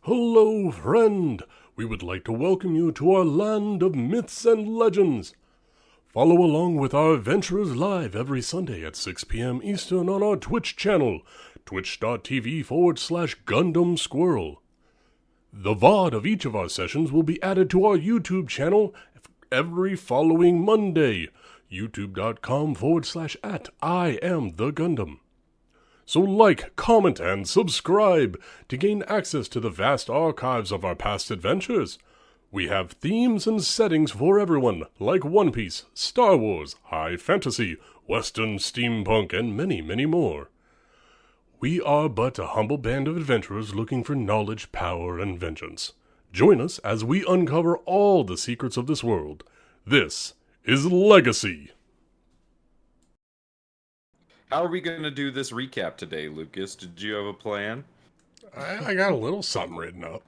Hello, friend! We would like to welcome you to our land of myths and legends. Follow along with our adventurers live every Sunday at 6 p.m. Eastern on our Twitch channel, twitch.tv/Gundam Squirrel. The VOD of each of our sessions will be added to our YouTube channel every following Monday, youtube.com/at I am the Gundam. So like, comment, and subscribe to gain access to the vast archives of our past adventures. We have themes and settings for everyone, like One Piece, Star Wars, high fantasy, western steampunk, and many, many more. We are but a humble band of adventurers looking for knowledge, power, and vengeance. Join us as we uncover all the secrets of this world. This is Legacy. How are we going to do this recap today, Lucas? Did you have a plan? I got a little something written up.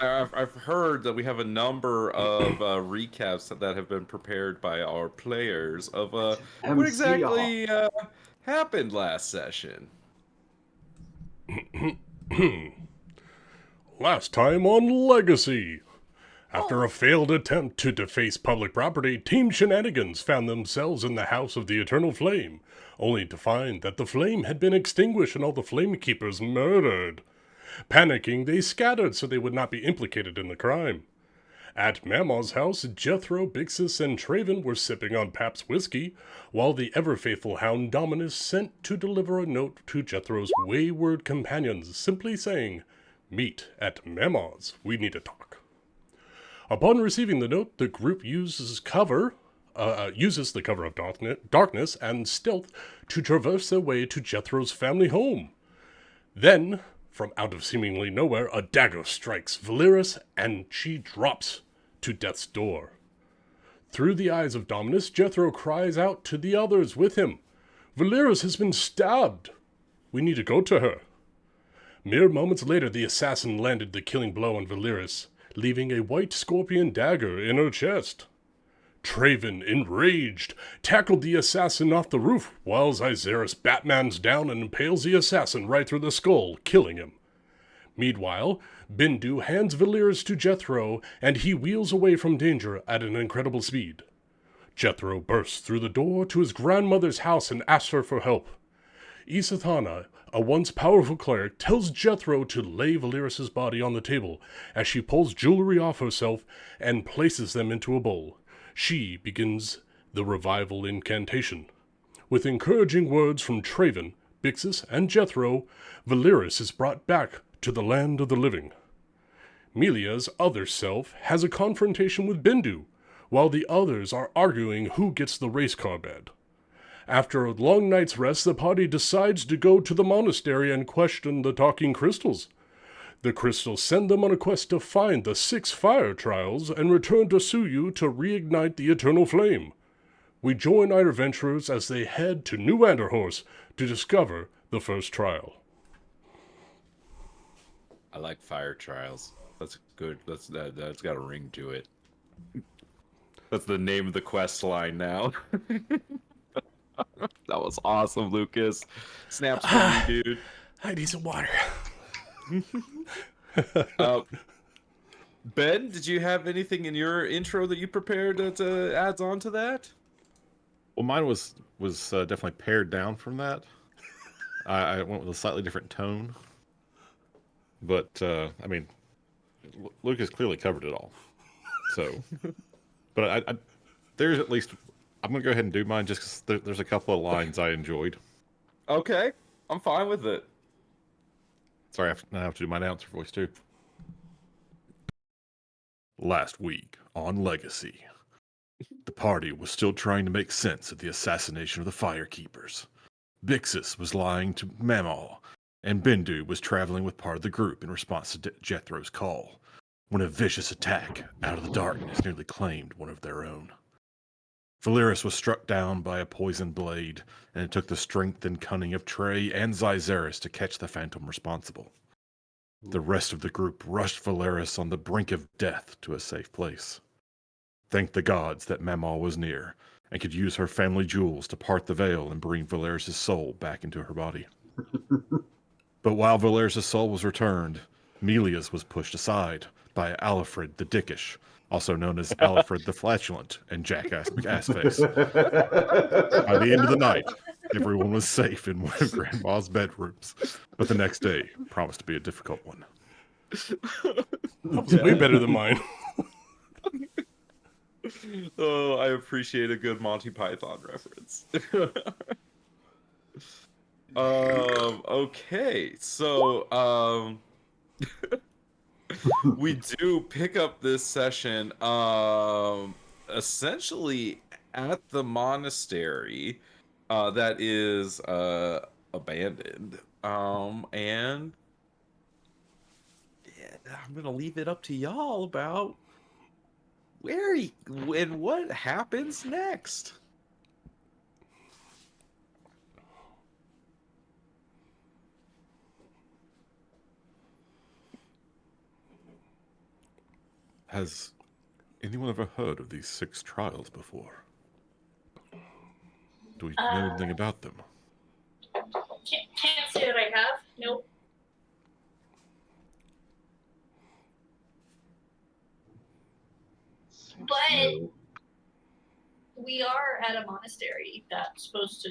I've heard that we have a number of recaps that have been prepared by our players of what exactly happened last session. Last time on Legacy. After a failed attempt to deface public property, Team Shenanigans found themselves in the House of the Eternal Flame, only to find that the flame had been extinguished and all the Flamekeepers murdered. Panicking, they scattered so they would not be implicated in the crime. At Mamaw's house, Jethro, Bixus, and Traven were sipping on Pabst whiskey, while the ever-faithful hound Dominus sent to deliver a note to Jethro's wayward companions, simply saying, "Meet at Mamaw's, we need to talk." Upon receiving the note, the group uses the cover of darkness and stealth to traverse their way to Jethro's family home. Then, from out of seemingly nowhere, a dagger strikes Valeris, and she drops to death's door. Through the eyes of Dominus, Jethro cries out to the others with him, "Valeris has been stabbed! We need to go to her." Mere moments later, the assassin landed the killing blow on Valeris, leaving a white scorpion dagger in her chest. Traven, enraged, tackled the assassin off the roof, while Zyzeris Batmans down and impales the assassin right through the skull, killing him. Meanwhile, Bindu hands Valeris to Jethro, and he wheels away from danger at an incredible speed. Jethro bursts through the door to his grandmother's house and asks her for help. Isathana, a once powerful cleric, tells Jethro to lay Valeris' body on the table as she pulls jewelry off herself and places them into a bowl. She begins the revival incantation. With encouraging words from Traven, Bixus, and Jethro, Valeris is brought back to the land of the living. Melia's other self has a confrontation with Bindu, while the others are arguing who gets the race car bed. After a long night's rest, the party decides to go to the monastery and question the talking crystals. The crystals send them on a quest to find the 6 fire trials and return to Suyu to reignite the eternal flame. We join our adventurers as they head to New Anderhorse to discover the first trial. I like fire trials. That's good. That's got a ring to it. That's the name of the quest line now. That was awesome, Lucas. Snaps for you, dude. I need some water. Ben, did you have anything in your intro that you prepared that adds on to that? Well, mine was definitely pared down from that. I went with a slightly different tone. But, I mean, Lucas clearly covered it all. So, but I there's at least... I'm going to go ahead and do mine just because there's a couple of lines I enjoyed. Okay, I'm fine with it. Sorry, I have to do my announcer voice too. Last week on Legacy, the party was still trying to make sense of the assassination of the Firekeepers. Bixus was lying to Mamaw, and Bindu was traveling with part of the group in response to Jethro's call, when a vicious attack out of the darkness nearly claimed one of their own. Valeris was struck down by a poisoned blade, and it took the strength and cunning of Trey and Zyzeris to catch the phantom responsible. The rest of the group rushed Valeris on the brink of death to a safe place. Thank the gods that Mamaw was near, and could use her family jewels to part the veil and bring Valeris' soul back into her body. But while Valeris' soul was returned, Melius was pushed aside by Alfred the Dickish, also known as Alfred the Flatulent and Jackass McAssface. By the end of the night, everyone was safe in one of Grandma's bedrooms, but the next day promised to be a difficult one. That was way better than mine. Oh, I appreciate a good Monty Python reference. Okay, so we do pick up this session essentially at the monastery that is abandoned. And yeah, I'm gonna leave it up to y'all about when what happens next. Has anyone ever heard of these 6 trials before? Do we know anything about them? Can't say that I have. Nope. But we are at a monastery that's supposed to,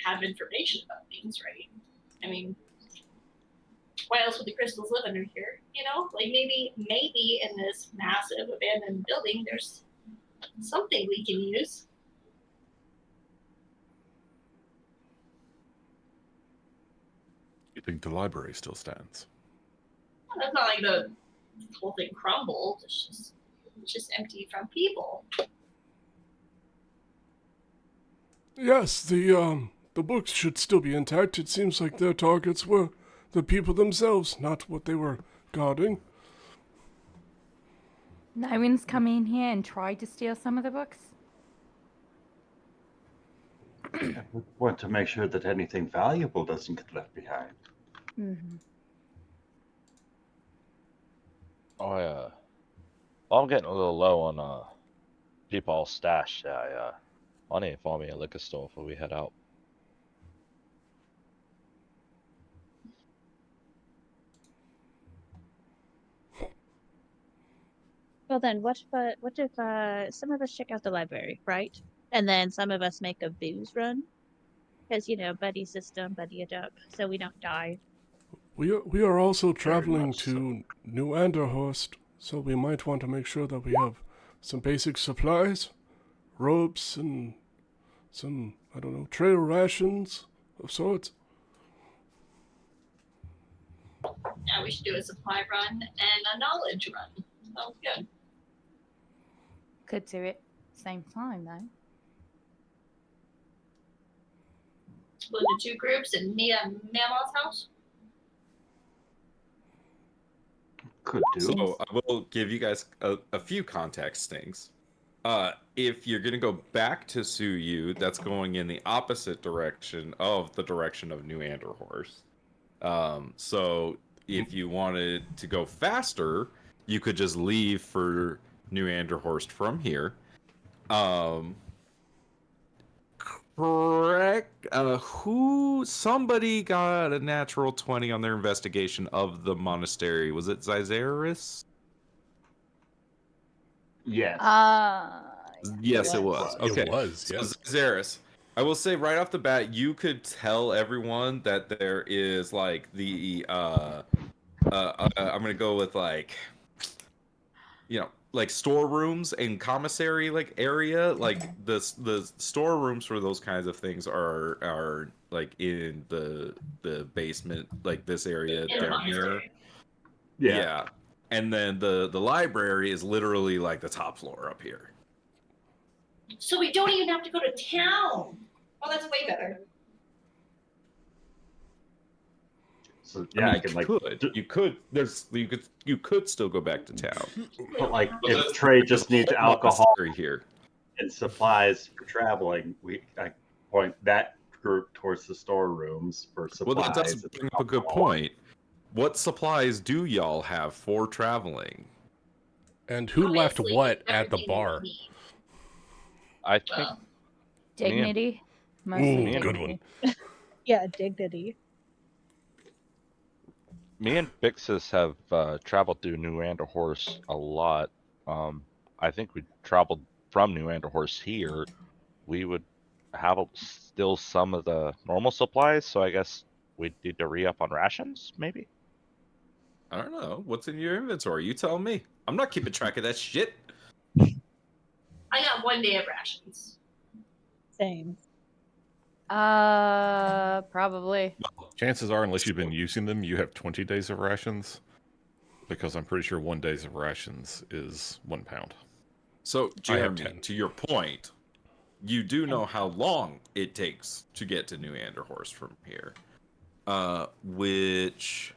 have information about things, right? I mean, why else would the crystals live under here? Like maybe in this massive abandoned building, there's something we can use. You think the library still stands? That's not like the whole thing crumbled. It's just empty from people. Yes, the books should still be intact. It seems like their targets were the people themselves, not what they were guarding. No one's come in here and tried to steal some of the books? I want to make sure that anything valuable doesn't get left behind. Mm-hmm. Oh yeah. Well, I'm getting a little low on people stash. I need to find me a liquor store before we head out. Well then, what if some of us check out the library, right? And then some of us make a booze run, because buddy system, buddy it up, so we don't die. We are also traveling much to New Anderhorst, so we might want to make sure that we have some basic supplies, ropes, and some, I don't know, trail rations of sorts. Yeah, we should do a supply run and a knowledge run. Sounds good. Could do it same time though. Split into 2 groups and meet at Mama's house. Could do. So I will give you guys a few context things. If you're going to go back to Suyu, that's going in the opposite direction of the direction of New Anderhorst. So if you wanted to go faster, you could just leave for New Anderhorst from here. Correct. Somebody got a natural 20 on their investigation of the monastery. Was it Zyzeris? Yes. Yes, it It was. was. Okay. It was, So yes. Zyzeris, I will say right off the bat, you could tell everyone that there is like the I'm gonna go with like like storerooms and commissary like area, like the storerooms for those kinds of things are like in the basement, like this area In the down here. monastery. Yeah. And then the library is literally like the top floor up here. So we don't even have to go to town. Oh, that's way better. So I yeah, mean, I can you could still go back to town. but like if Trey just needs alcohol Monastery here. and supplies for traveling, I point that group towards the storerooms for supplies. Well, that does bring up a good point. What supplies do y'all have for traveling? And who left Obviously, what at the everything bar? we need. I think Well, Dignity. Mostly Ooh, dignity. good one. Yeah, dignity. Me and Bixus have traveled through New Anderhorst a lot. I think we traveled from New Anderhorst here. We would have still some of the normal supplies, so I guess we'd need to re-up on rations, maybe? I don't know. What's in your inventory? You tell me. I'm not keeping track of that shit. I got 1 day of rations. Same. Probably. Chances are, unless you've been using them, you have 20 days of rations. Because I'm pretty sure 1 day of rations is 1 pound. So, I have Jeremy, 10. to your point, you do know how long it takes to get to New Anderhorst from here. Which...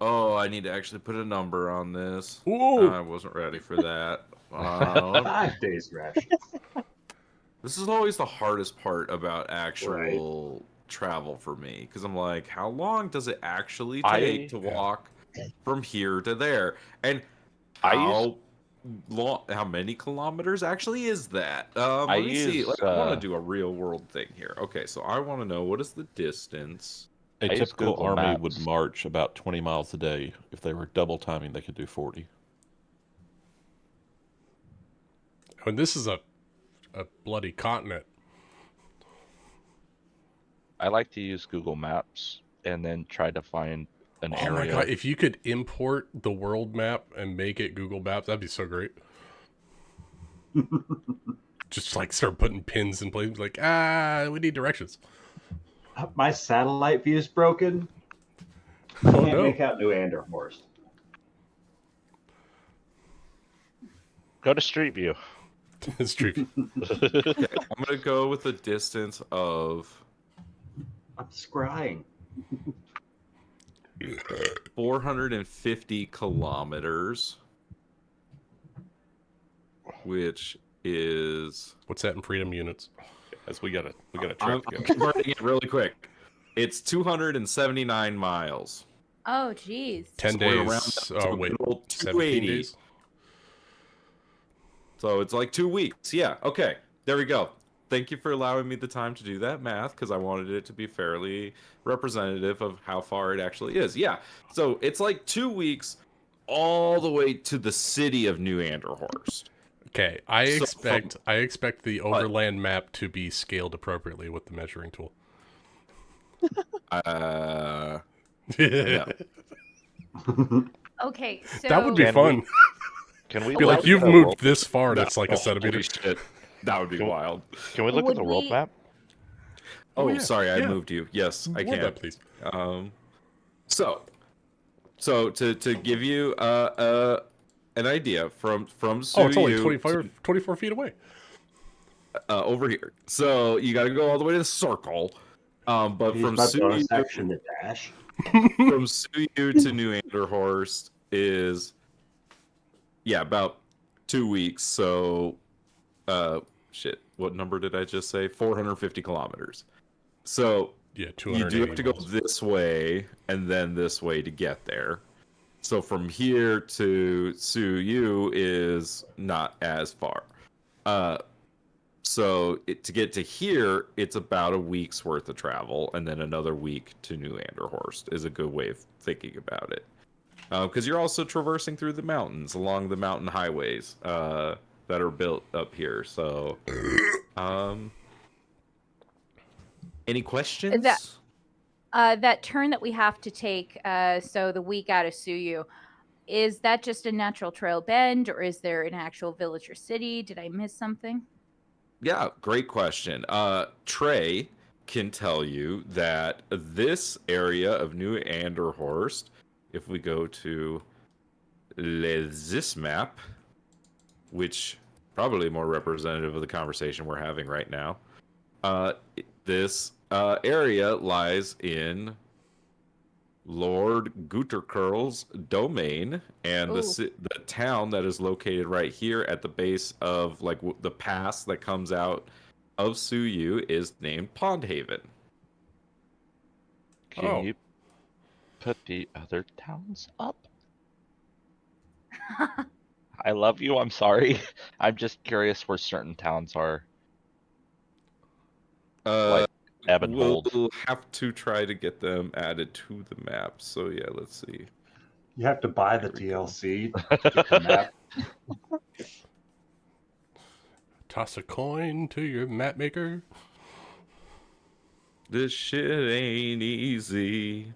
Oh, I need to actually put a number on this. Ooh. I wasn't ready for that. 5 days rations. This is always the hardest part about actual travel for me, because I'm like, how long does it actually take to walk from here to there? And how many kilometers actually is that? Let me see. I want to do a real world thing here. Okay, so I want to know, what is the distance? A I use typical Google army Maps. would march about 20 miles a day. If they were double timing, they could do 40. And this is a bloody continent. I like to use Google Maps and then try to find an area. Oh my god, if you could import the world map and make it Google Maps, that'd be so great. Just like start putting pins in places, like, we need directions. My satellite view's broken. Oh Can't no. make out New Anderhorst. Go to Street View. It's true. Okay, I'm gonna go with a distance of I'm scrying. 450 kilometers, which is... What's that in freedom units? As we gotta track I'm together. converting it really quick. It's 279 miles. Oh, jeez. 10 So we're gonna round days. up to Oh, a wait. good old 17 280. days? So it's like 2 weeks. Yeah, okay. There we go. Thank you for allowing me the time to do that math, because I wanted it to be fairly representative of how far it actually is. Yeah, so it's like 2 weeks all the way to the city of New Anderhorst. Okay, I So expect the overland map to be scaled appropriately with the measuring tool. No. Okay, so That would be Can fun. Can we Be look like, at you've the moved world- this far, and it's like a Holy centimeter. shit. That would be Can we- wild. Can we look Would at the world we- map? Oh, yeah, sorry, I yeah. moved you. Yes, I More can. that, please. So to give you an idea from Oh, it's only Suyu 24 feet away. over here. So you got to go all the way to the circle. But Use from my bonus Suyu action to dash. from Suyu to New Anderhorst is about 2 weeks. So shit, what number did I just say? 450 kilometers. So Yeah, you 280 do have to go miles. this way and then this way to get there. So from here to Suyu is not as far. So to get to here, it's about a week's worth of travel, and then another week to New Anderhorst is a good way of thinking about it. Because you're also traversing through the mountains, along the mountain highways that are built up here. So, any questions? that turn that we have to take, so the week out of Suyu, is that just a natural trail bend, or is there an actual village or city? Did I miss something? Yeah, great question. Trey can tell you that this area of New Anderhorst, if we go to this map, which probably more representative of the conversation we're having right now, this area lies in Lord Guterkurl's domain, and the town that is located right here at the base of like the pass that comes out of Suyu is named Pondhaven. Can you put the other towns up? I love you. I'm sorry. I'm just curious where certain towns are. Like ebb and we'll hold. have to try to get them added to the map. So yeah, let's see. You have to buy the There we go. DLC to get the map. Toss a coin to your map maker. This shit ain't easy.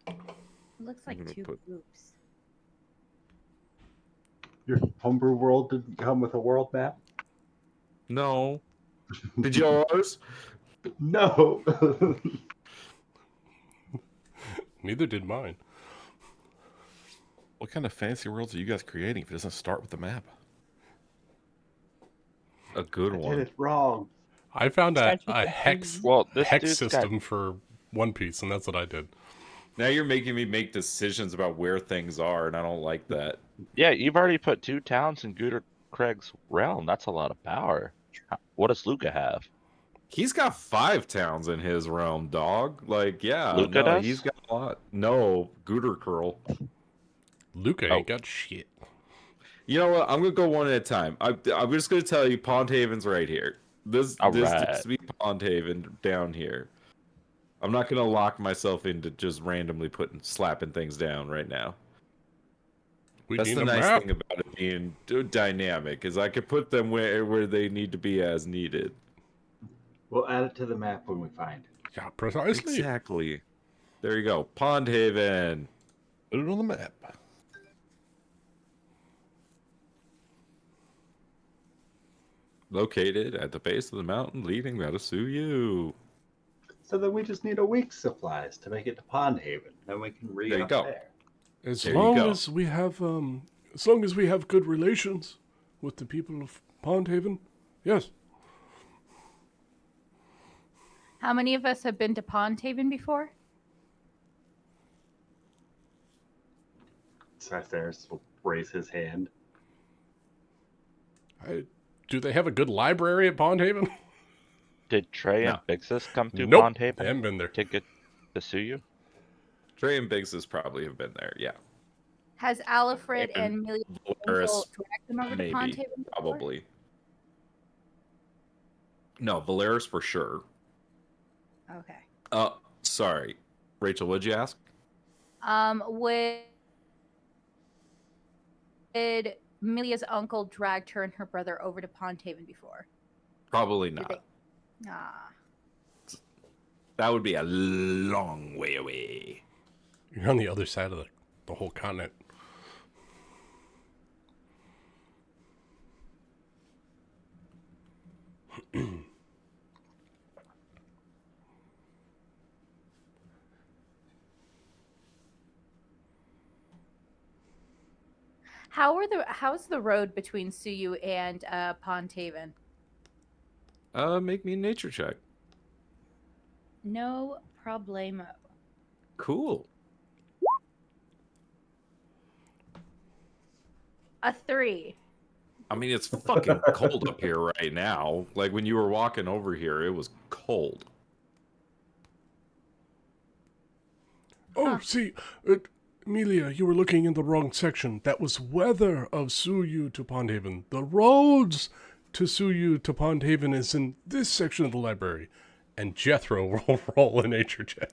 It looks I'm like gonna 2 put- groups. Your homebrew world didn't come with a world map? No. Did yours? No. Neither did mine. What kind of fancy worlds are you guys creating if it doesn't start with the map? A good I did one. it wrong. I found a Starts with a the hex Well, this hex dude's got system for One Piece, and that's what I did. Now you're making me make decisions about where things are, and I don't like that. Yeah, you've already put 2 towns in Gooder Craig's realm. That's a lot of power. What does Luca have? He's got 5 towns in his realm, dog. Like, yeah, Luca no, does? he's got a lot. No, Gooder Curl. Luca Oh. ain't got shit. You know what? I'm gonna go one at a time. I'm just gonna tell you, Pond Haven's right here. This All this right. needs to be Pond Haven down here. I'm not gonna lock myself into just randomly slapping things down right now. We That's need the a nice map. thing about it being dynamic, is I could put them where they need to be as needed. We'll add it to the map when we find it. Yeah, precisely. Exactly. There you go, Pond Haven. Put it on the map. Located at the base of the mountain leading out of Suyu. So then we just need a week's supplies to make it to Pond Haven. Then we can read There you up go. there. As There you long go. as we have good relations with the people of Pondhaven, yes. How many of us have been to Pondhaven before? Cytheris will raise his hand. Do they have a good library at Pondhaven? Did Trey No. and Bixus come to Nope, Pond they Haven haven't been there. to get to sue you? Trey and Biggs probably have been there, yeah. Has Alfred And and Amelia Valeris, dragged them over to maybe, Pondhaven before? probably. No, Valeris for sure. Okay. Sorry. Rachel, what'd you ask? Would Amelia's uncle dragged her and her brother over to Pondhaven before? Probably Did not. they? Ah. That would be a long way away. You're on the other side of the whole continent. How's the road between Suyu and Pondhaven? Make me a nature check. No problemo. Cool. A 3. I mean, it's fucking cold up here right now. Like, when you were walking over here, it was cold. Oh, see, Amelia, you were looking in the wrong section. That was weather of Suyu to Pondhaven. The roads to Suyu to Pondhaven is in this section of the library. And Jethro will roll a nature check.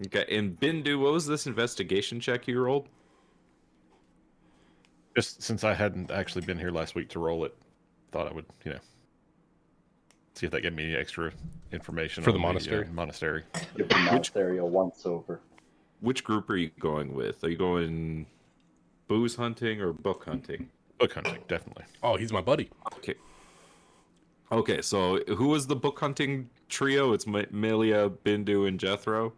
Okay, and Bindu, what was this investigation check you rolled? Just since I hadn't actually been here last week to roll it, thought I would, see if that gave me any extra information For the on monastery? Monastery. Give the monastery a once over. Which group are you going with? Are you going booze hunting or book hunting? Book hunting, definitely. Oh, he's my buddy. Okay. Okay, so who was the book hunting trio? It's Melia, Bindu, and Jethro.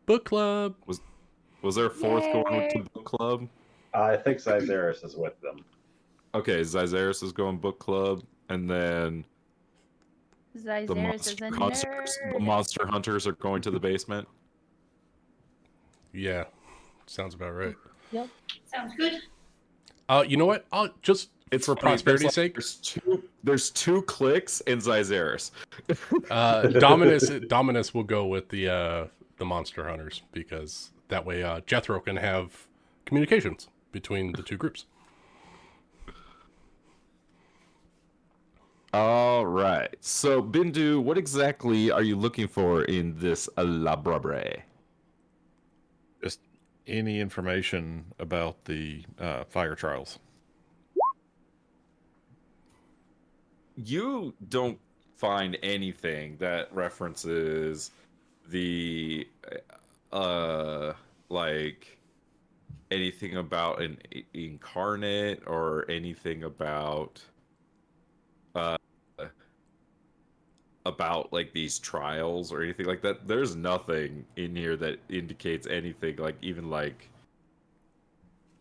Book club. Was there a fourth going with Yay! the book club? I think Cytheris is with them. Okay, Zyzaris is going book club, and then the Zyzaris is a nerd. monster hunters are going to the basement. Yeah, sounds about right. Sounds good. You know what? I'll just It's for funny, prosperity's there's, sake. There's two clicks in Zyzaris. Dominus will go with the monster hunters because that way Jethro can have communications between the two groups. All right. So, Bindu, what exactly are you looking for in this library? Just any information about the fire trials. You don't find anything that references the like anything about an incarnate or anything uh about like these trials or anything like that. There's nothing in here that indicates anything like even like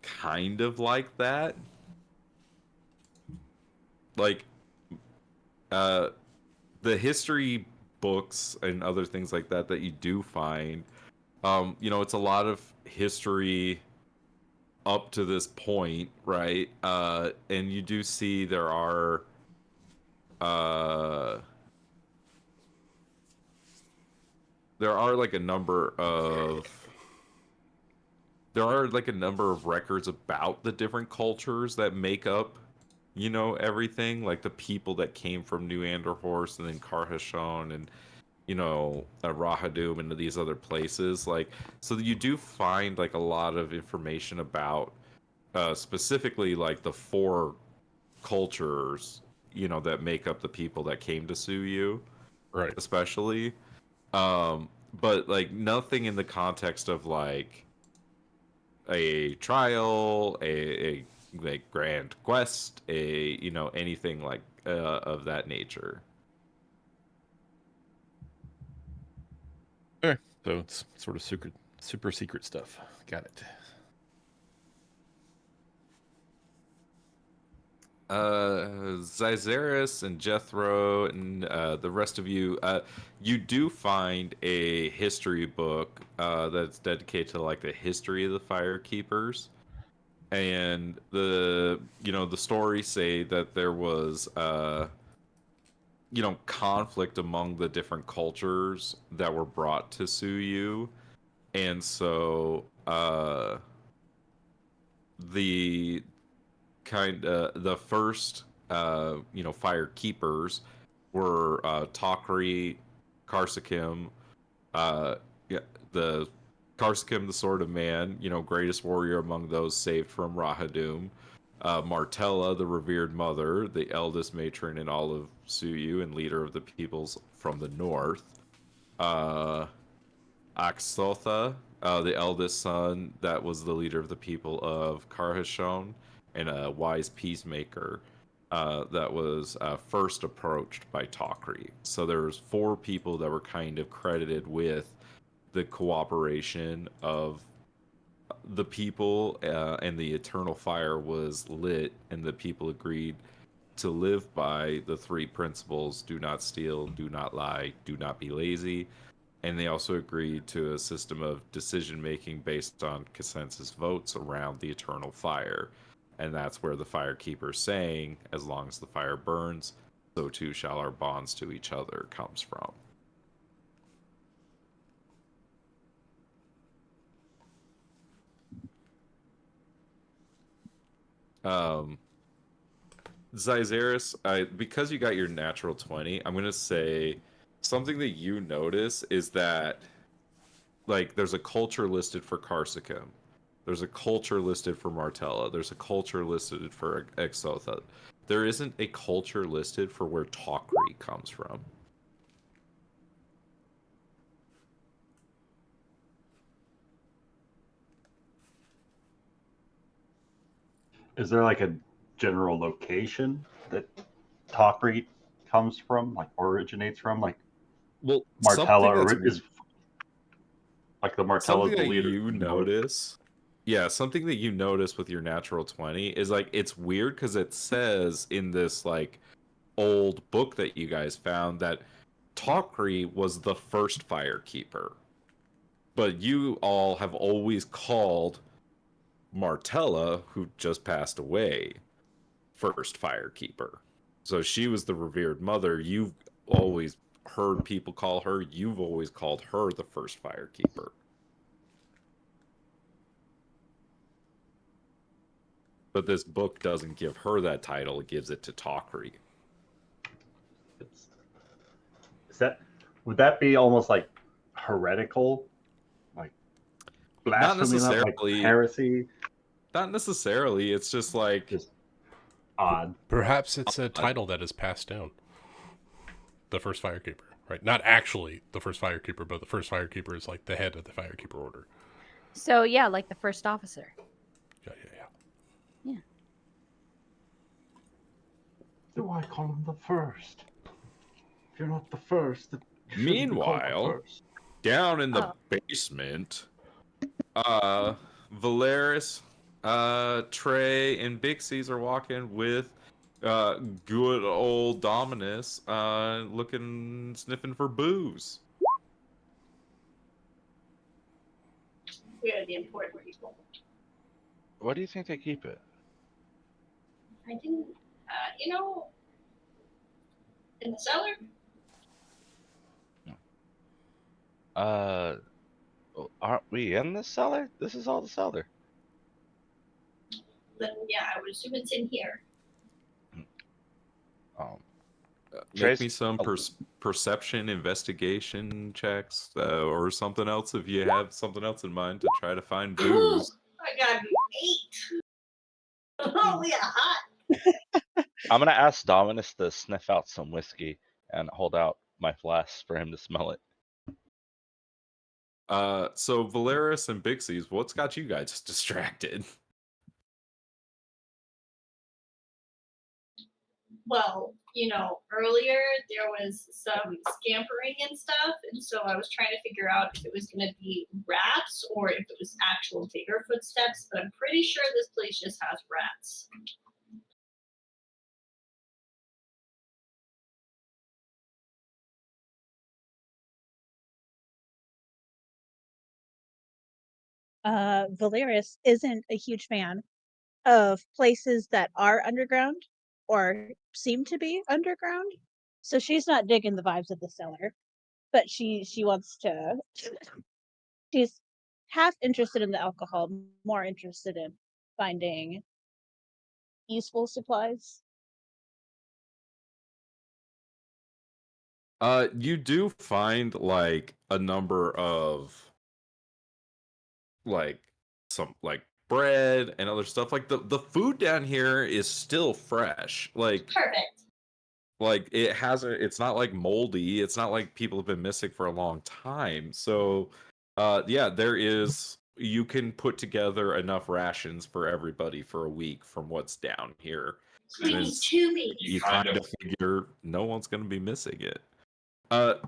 kind of like that. Like uh the history books and other things like that that you do find, it's a lot of history up to this point, right? And you do see uh there are like a number of records about the different cultures that make up, everything, like the people that came from New Anderhorst and then Carhashon and Rahadum and these other places. Like, so you do find like a lot of information about specifically like the four cultures, that make up the people that came to sue you, Right. especially. But like nothing in the context of like a trial, a like grand quest, anything like of that nature. Okay. So it's sort of super secret stuff. Got it. Zyzeris and Jethro and the rest of you, you do find a history book that's dedicated to like the history of the Firekeepers, and the stories say that there was conflict among the different cultures that were brought to Suyu, and so the the first fire keepers were Takri, Karsakim, yeah, the Karsakim, the Sword of Man, greatest warrior among those saved from Rahadum. Martella, the revered mother, the eldest matron in all of Suyu and leader of the peoples from the north. Uh, Axotha, the eldest son, that was the leader of the people of Karhashon, and a wise peacemaker that was first approached by Takri. So there was four people that were kind of credited with the cooperation of the people, and the eternal fire was lit, and the people agreed to live by the three principles: do not steal, do not lie, do not be lazy. And they also agreed to a system of decision making based on consensus votes around the eternal fire. And that's where the Firekeeper saying, as long as the fire burns, so too shall our bonds to each other, comes from. Um, Zyzeris, because you got your natural 20, I'm going to say something that you notice is that, like, there's a culture listed for Karsakim. There's a culture listed for Martella. There's a culture listed for Exotha. There isn't a culture listed for where Takri comes from. Is there like a general location that Talkreet comes from, like originates from? Like Well, Martella is like the Martella something the that leader. you notice. Yeah, something that you notice with your natural 20 is like it's weird because it says in this like old book that you guys found that Takri was the first Firekeeper. But you all have always called Martella, who just passed away, first Firekeeper. So she was the revered mother. You've always heard people call her. You've always called her the first Firekeeper. But this book doesn't give her that title. It gives it to Takri. Would that be almost like heretical, like Not blasphemy, not like necessarily. heresy? Not necessarily. It's just like Just odd. Perhaps it's a title that is passed down. The first firekeeper, right? Not actually the first firekeeper, but the first firekeeper is like the head of the firekeeper order. So yeah, like the first officer. Yeah. Yeah. Do I call him the first? If you're not the first, then you shouldn't be called the Meanwhile, first. down in the basement, Valeris, Trey, and Bixies are walking with good old Dominus, sniffing for booze. We are the important people. What do you think they keep it? I didn't, in the cellar. Aren't we in the cellar? This is all the cellar. Then yeah, I would assume it's in here. Um, Make Trace- me some perception investigation checks or something else if you have something else in mind to try to find booze. I got an 8. Oh, we are hot. I'm gonna ask Dominus to sniff out some whiskey and hold out my flask for him to smell it. So Valeris and Bixies, what's got you guys distracted? Well, earlier there was some scampering and stuff, and so I was trying to figure out if it was going to be rats or if it was actual bigger footsteps, but I'm pretty sure this place just has rats. Valeris isn't a huge fan of places that are underground or seem to be underground. So she's not digging the vibes of the cellar, but she wants to. She's half interested in the alcohol, more interested in finding useful supplies. You do find like a number of like some like bread and other stuff. Like the food down here is still fresh. Perfect. Like it's not like moldy. It's not like people have been missing for a long time. So yeah, you can put together enough rations for everybody for a week from what's down here. We need 2 weeks. You kind of figure no one's gonna be missing it.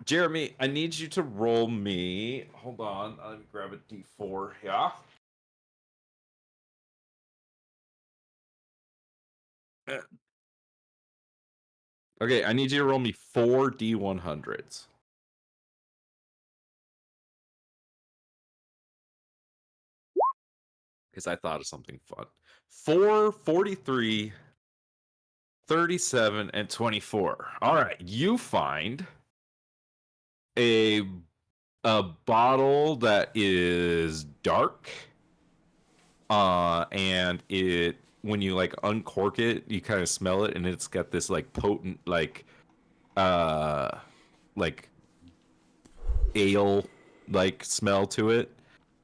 Jeremy, I need you to roll me. Hold on, let me grab a D4 here. Okay, I need you to roll me 4 D100s. Because I thought of something fun. 4, 43, 37, and 24. All right, you find a bottle that is dark. And when you like uncork it, you kind of smell it, and it's got this like potent like ale like smell to it.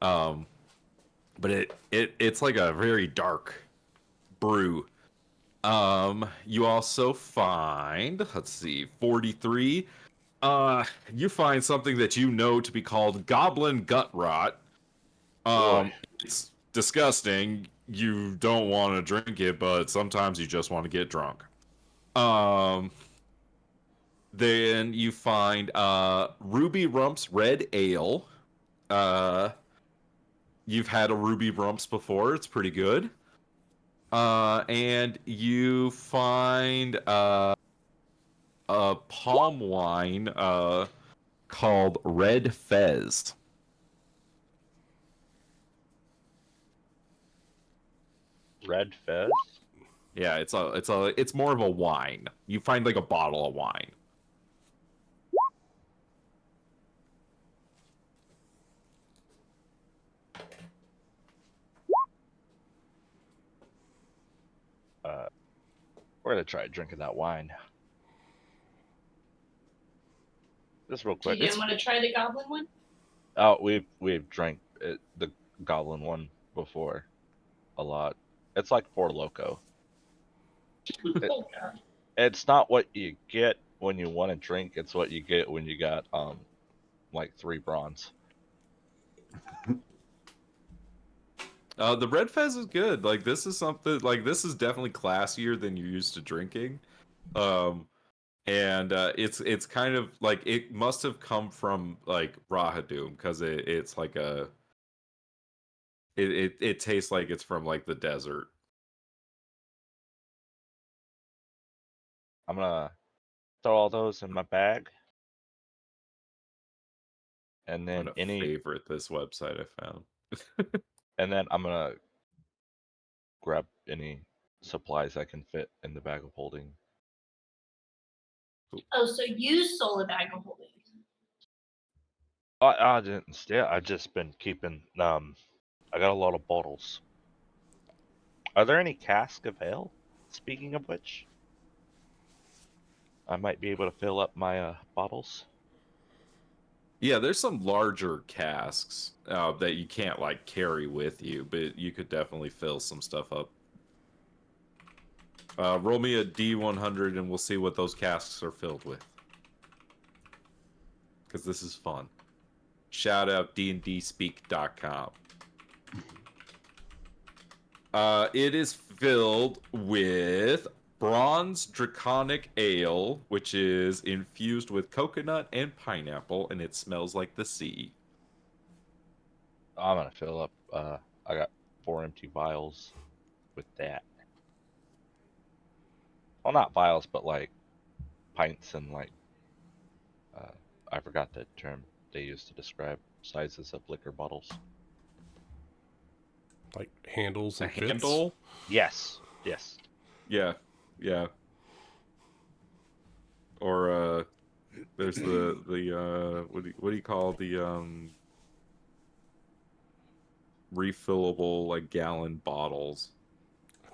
But it's like a very dark brew. You also find, let's see, 43. You find something that you know to be called goblin gut rot. Boy. It's disgusting. You don't want to drink it, but sometimes you just want to get drunk. Then you find Ruby Rump's Red Ale. You've had a Ruby Rumps before. It's pretty good. And you find a palm wine called Red Fez. Red Fez? Yeah, it's more of a wine. You find like a bottle of wine. We're gonna try drinking that wine. Just real So you quick. didn't want to try the goblin one? Oh, we've drank the goblin one before, a lot. It's like Four Loco. It, Oh god. it's not what you get when you want to drink. It's what you get when you got like 3 bronze. The red fez is good. Like this is something like this is definitely classier than you're used to drinking. And it's kind of like it must have come from like Rahadum because it's like it tastes like it's from like the desert. I'm gonna throw all those in my bag, and I'm then gonna favorite this website I found. I'm gonna grab any supplies I can fit in the bag of holding. Oh, so you sold a bag of holding. I didn't steal. I just been keeping. I got a lot of bottles. Are there any cask of ale? Speaking of which, I might be able to fill up my bottles. Yeah, there's some larger casks that you can't like carry with you, but you could definitely fill some stuff up. Roll me a D100 and we'll see what those casks are filled with. Because this is fun. Shout out dndspeak.com. It is filled with bronze draconic ale, which is infused with coconut and pineapple, and it smells like the sea. I'm gonna fill up. I got 4 empty vials with that. Well, not vials, but like pints and like. I forgot the term they use to describe sizes of liquor bottles. Like handles A and fits. handle? Yes. Yes. Yeah, yeah. Or there's the what do you call the refillable like gallon bottles?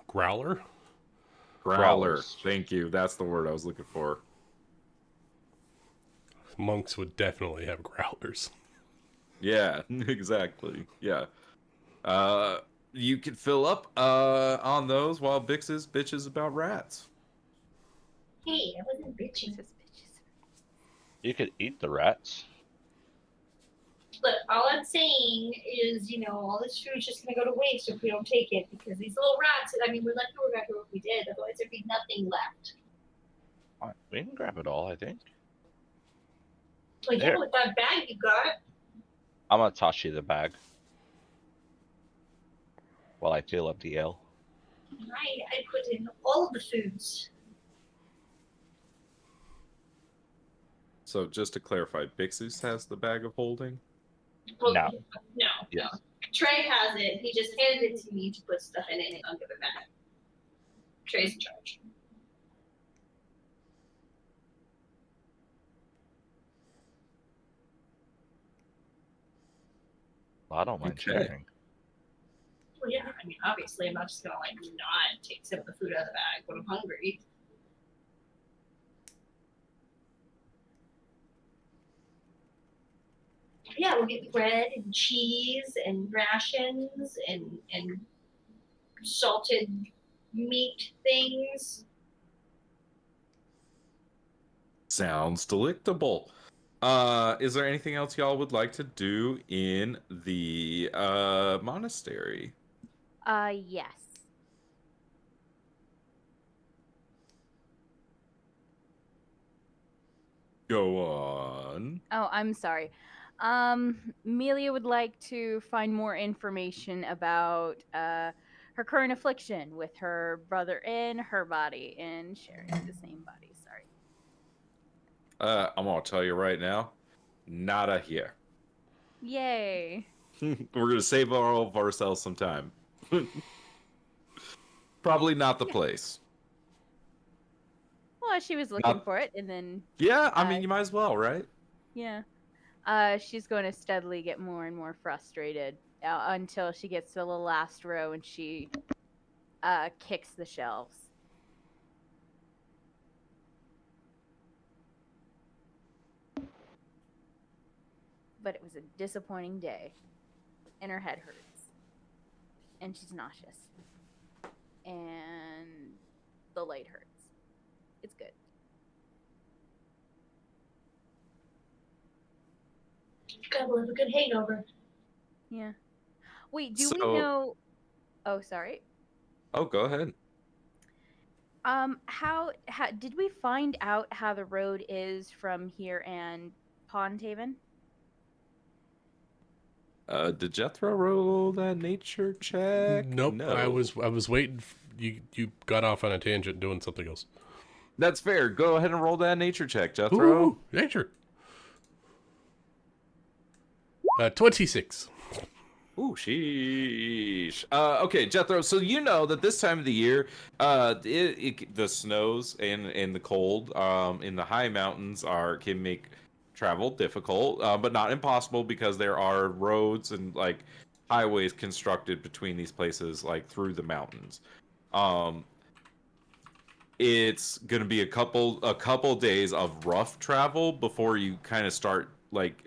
Growler. Growler. Growlers. Thank you. That's the word I was looking for. Monks would definitely have growlers. Yeah, exactly. Yeah. You can fill up on those while Bix's bitches about rats. Hey, I wasn't bitching. You could eat the rats. Look, all I'm saying is, all this food's just gonna go to waste if we don't take it because these little rats. I mean, we're lucky we're back here if we did. Otherwise, there'd be nothing left. We can grab it all, I think. Well, yeah, There. with that bag you got. I'm gonna toss you the bag while I fill up the ale. I put in all of the foods. So just to clarify, Bix's has the bag of holding? Well, No. No. Yes. No. Trey has it. He just handed it to me to put stuff in it and I'll give it back. Trey's in charge. Well, I don't mind Okay. sharing. Well, yeah, I mean, obviously, I'm not just gonna not take some of the food out of the bag when I'm hungry. Yeah, we'll get bread and cheese and rations and salted meat things. Sounds delectable. Is there anything else y'all would like to do in the monastery? Yes. Go on. Oh, I'm sorry. Melia would like to find more information about her current affliction with her brother in her body and sharing the same body. Sorry. I'm gonna tell you right now, nada here. Yay. We're gonna save all of ourselves some time. Probably not the place. Well, she was looking Not- for it, and then Yeah, I mean, you might as well, right? yeah, she's going to steadily get more and more frustrated until she gets to the last row and she kicks the shelves. but it was a disappointing day. And her head hurts. And she's nauseous. And the light hurts. It's good. Gotta have a good hangover. Yeah. Wait, do we So- know? Oh, sorry. Oh, go ahead. How did we find out how the road is from here and Pondhaven? Did Jethro roll that nature check? Nope. No. I was waiting. You got off on a tangent doing something else. That's fair. Go ahead and roll that nature check, Jethro. Ooh, nature. 26. Ooh, sheesh. Okay, Jethro. So you know that this time of the year, the snows and the cold in the high mountains can make travel difficult, but not impossible because there are roads and like highways constructed between these places, like through the mountains. It's gonna be a couple days of rough travel before you kind of start like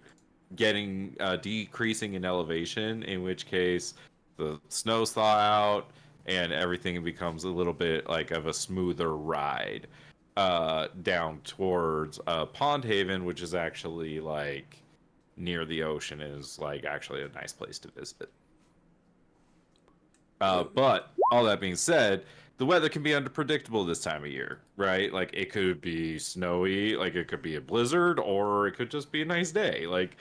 getting decreasing in elevation, in which case the snows thaw out and everything becomes a little bit like of a smoother ride down towards Pondhaven, which is actually like near the ocean, is like actually a nice place to visit. But all that being said, the weather can be unpredictable this time of year, right? Like it could be snowy, like it could be a blizzard, or it could just be a nice day. Like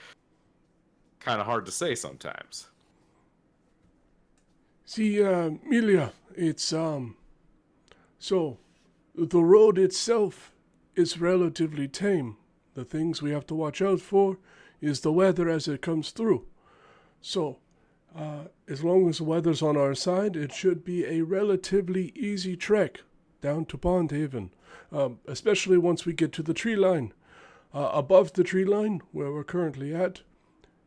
kind of hard to say sometimes. See, Milia, it's so the road itself is relatively tame. The things we have to watch out for is the weather as it comes through. So, as long as the weather's on our side, it should be a relatively easy trek down to Pondhaven, especially once we get to the tree line. Above the tree line, where we're currently at,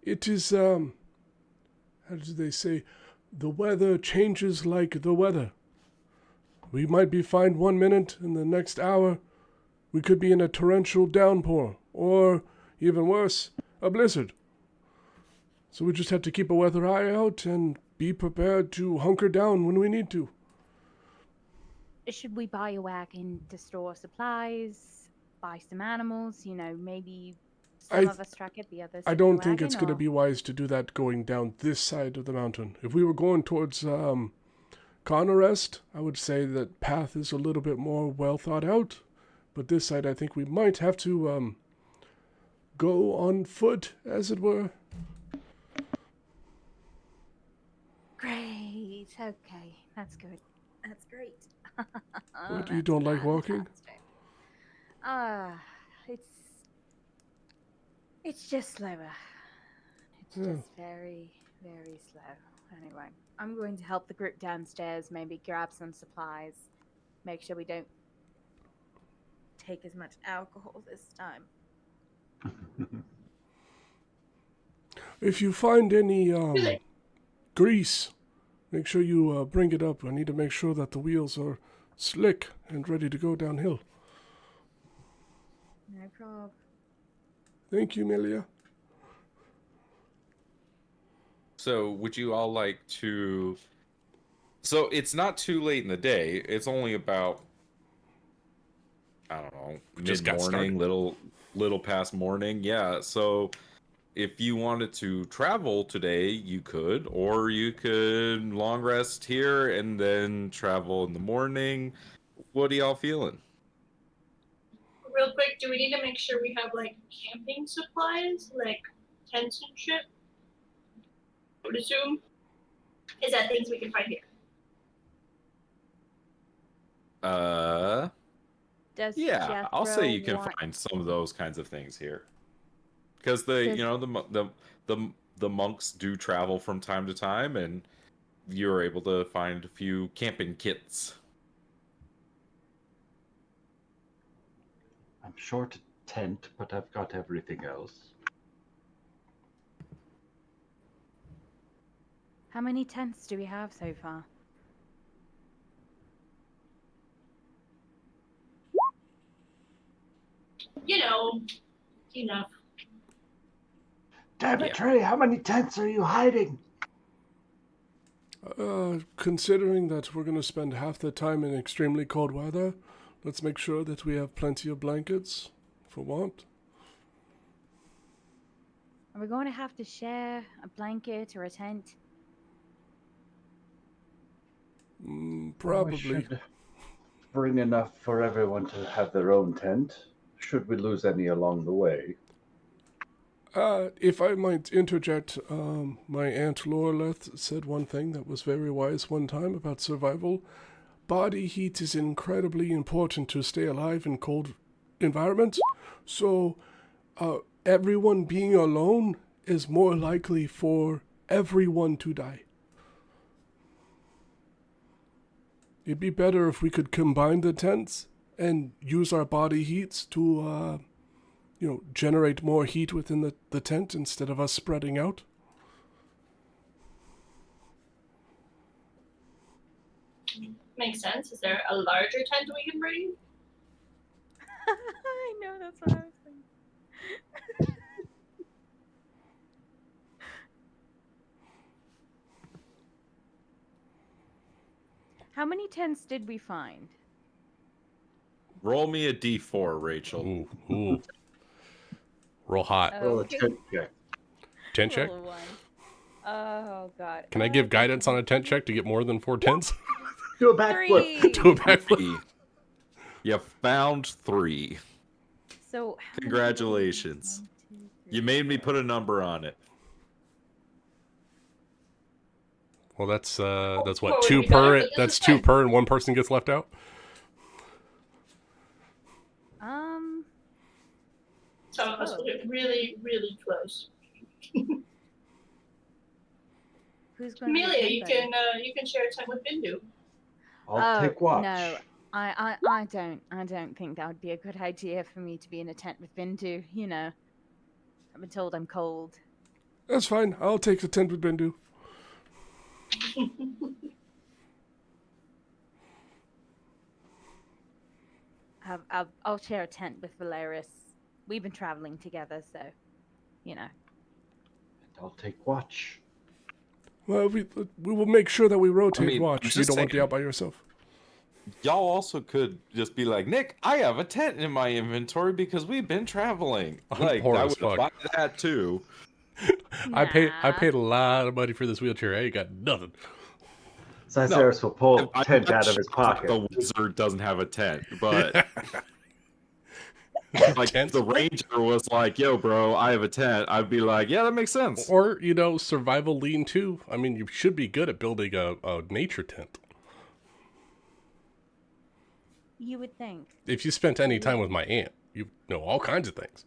it is, how do they say, the weather changes like the weather. We might be fine 1 minute, and the next hour, we could be in a torrential downpour, or, even worse, a blizzard. So we just have to keep a weather eye out and be prepared to hunker down when we need to. Should we buy a wagon to store supplies, buy some animals? Maybe some of us track it, the others. I sit in don't the think it's wagon, going to or- be wise to do that going down this side of the mountain. If we were going towards Conarest, I would say that path is a little bit more well thought out. But this side, I think we might have to go on foot, as it were. Great. Okay, that's good. That's great. What, you don't like walking? Fantastic. It's just slower. It's Yeah. just very, very slow. Anyway, I'm going to help the group downstairs. Maybe grab some supplies. Make sure we don't take as much alcohol this time. If you find any grease, make sure you bring it up. I need to make sure that the wheels are slick and ready to go downhill. No problem. Thank you, Milia. So would you all like to... So it's not too late in the day. It's only about, I don't know, Just got mid-morning, started. little past morning. Yeah, so if you wanted to travel today, you could, or you could long rest here and then travel in the morning. What are y'all feeling? Real quick, do we need to make sure we have like camping supplies, like tents and shit? I would assume. Is that things we can find here? Does Yeah, I'll say you can Jethro find some of those kinds of things here, because Does- the monks do travel from time to time, and you're able to find a few camping kits. I'm short a tent, but I've got everything else. How many tents do we have so far? Enough. Damn it, Yeah. Trey, how many tents are you hiding? Considering that we're going to spend half the time in extremely cold weather, let's make sure that we have plenty of blankets for want. Are we going to have to share a blanket or a tent? We Probably. should bring enough for everyone to have their own tent. Should we lose any along the way? If I might interject, my Aunt Loreleth said one thing that was very wise one time about survival. Body heat is incredibly important to stay alive in cold environments, so everyone being alone is more likely for everyone to die. It'd be better if we could combine the tents and use our body heats to generate more heat within the tent instead of us spreading out. Makes sense. Is there a larger tent we can bring? I know, that's what I was thinking. How many tents did we find? Roll me a d4, Rachel. Ooh. Roll hot. Roll a Okay. tent check. Tent check? Roll a 1. Oh god. Can I give guidance on a tent check to get more than 4 tents? Do a backflip. 3. Do a backflip. You found 3. So how many Congratulations. did we- 1, 2, 3, You made me 4. put a number on it. Well, that's what, Well, 2 we better per. put this That's aside. 2 per, and 1 person gets left out. Some of us will get really, really close. Who's going to Amelia, you can share a tent with Bindu. I'll take watch. No, I don't think that would be a good idea for me to be in a tent with Bindu. You know, I've been told I'm cold. That's fine. I'll take the tent with Bindu. I'll share a tent with Valeris. We've been traveling together, so you know. I'll take watch. Well, we will make sure that we rotate I'm watch. You just don't want to be saying. out by yourself. Y'all also could just be like, Nick, I have a tent in my inventory because we've been traveling. I'm Like, poor I as would fuck. buy that too. I Nah. paid a lot of money for this wheelchair. I ain't got nothing. Cyceris will pull I'm a tent not out of his sure that pocket. The wizard doesn't have a tent, but like Tent? if the ranger was like, "Yo, bro, I have a tent," I'd be like, "Yeah, that makes sense." Or, survival lean-to. I mean, you should be good at building a nature tent. You would think. If you spent any time with my aunt, you know all kinds of things.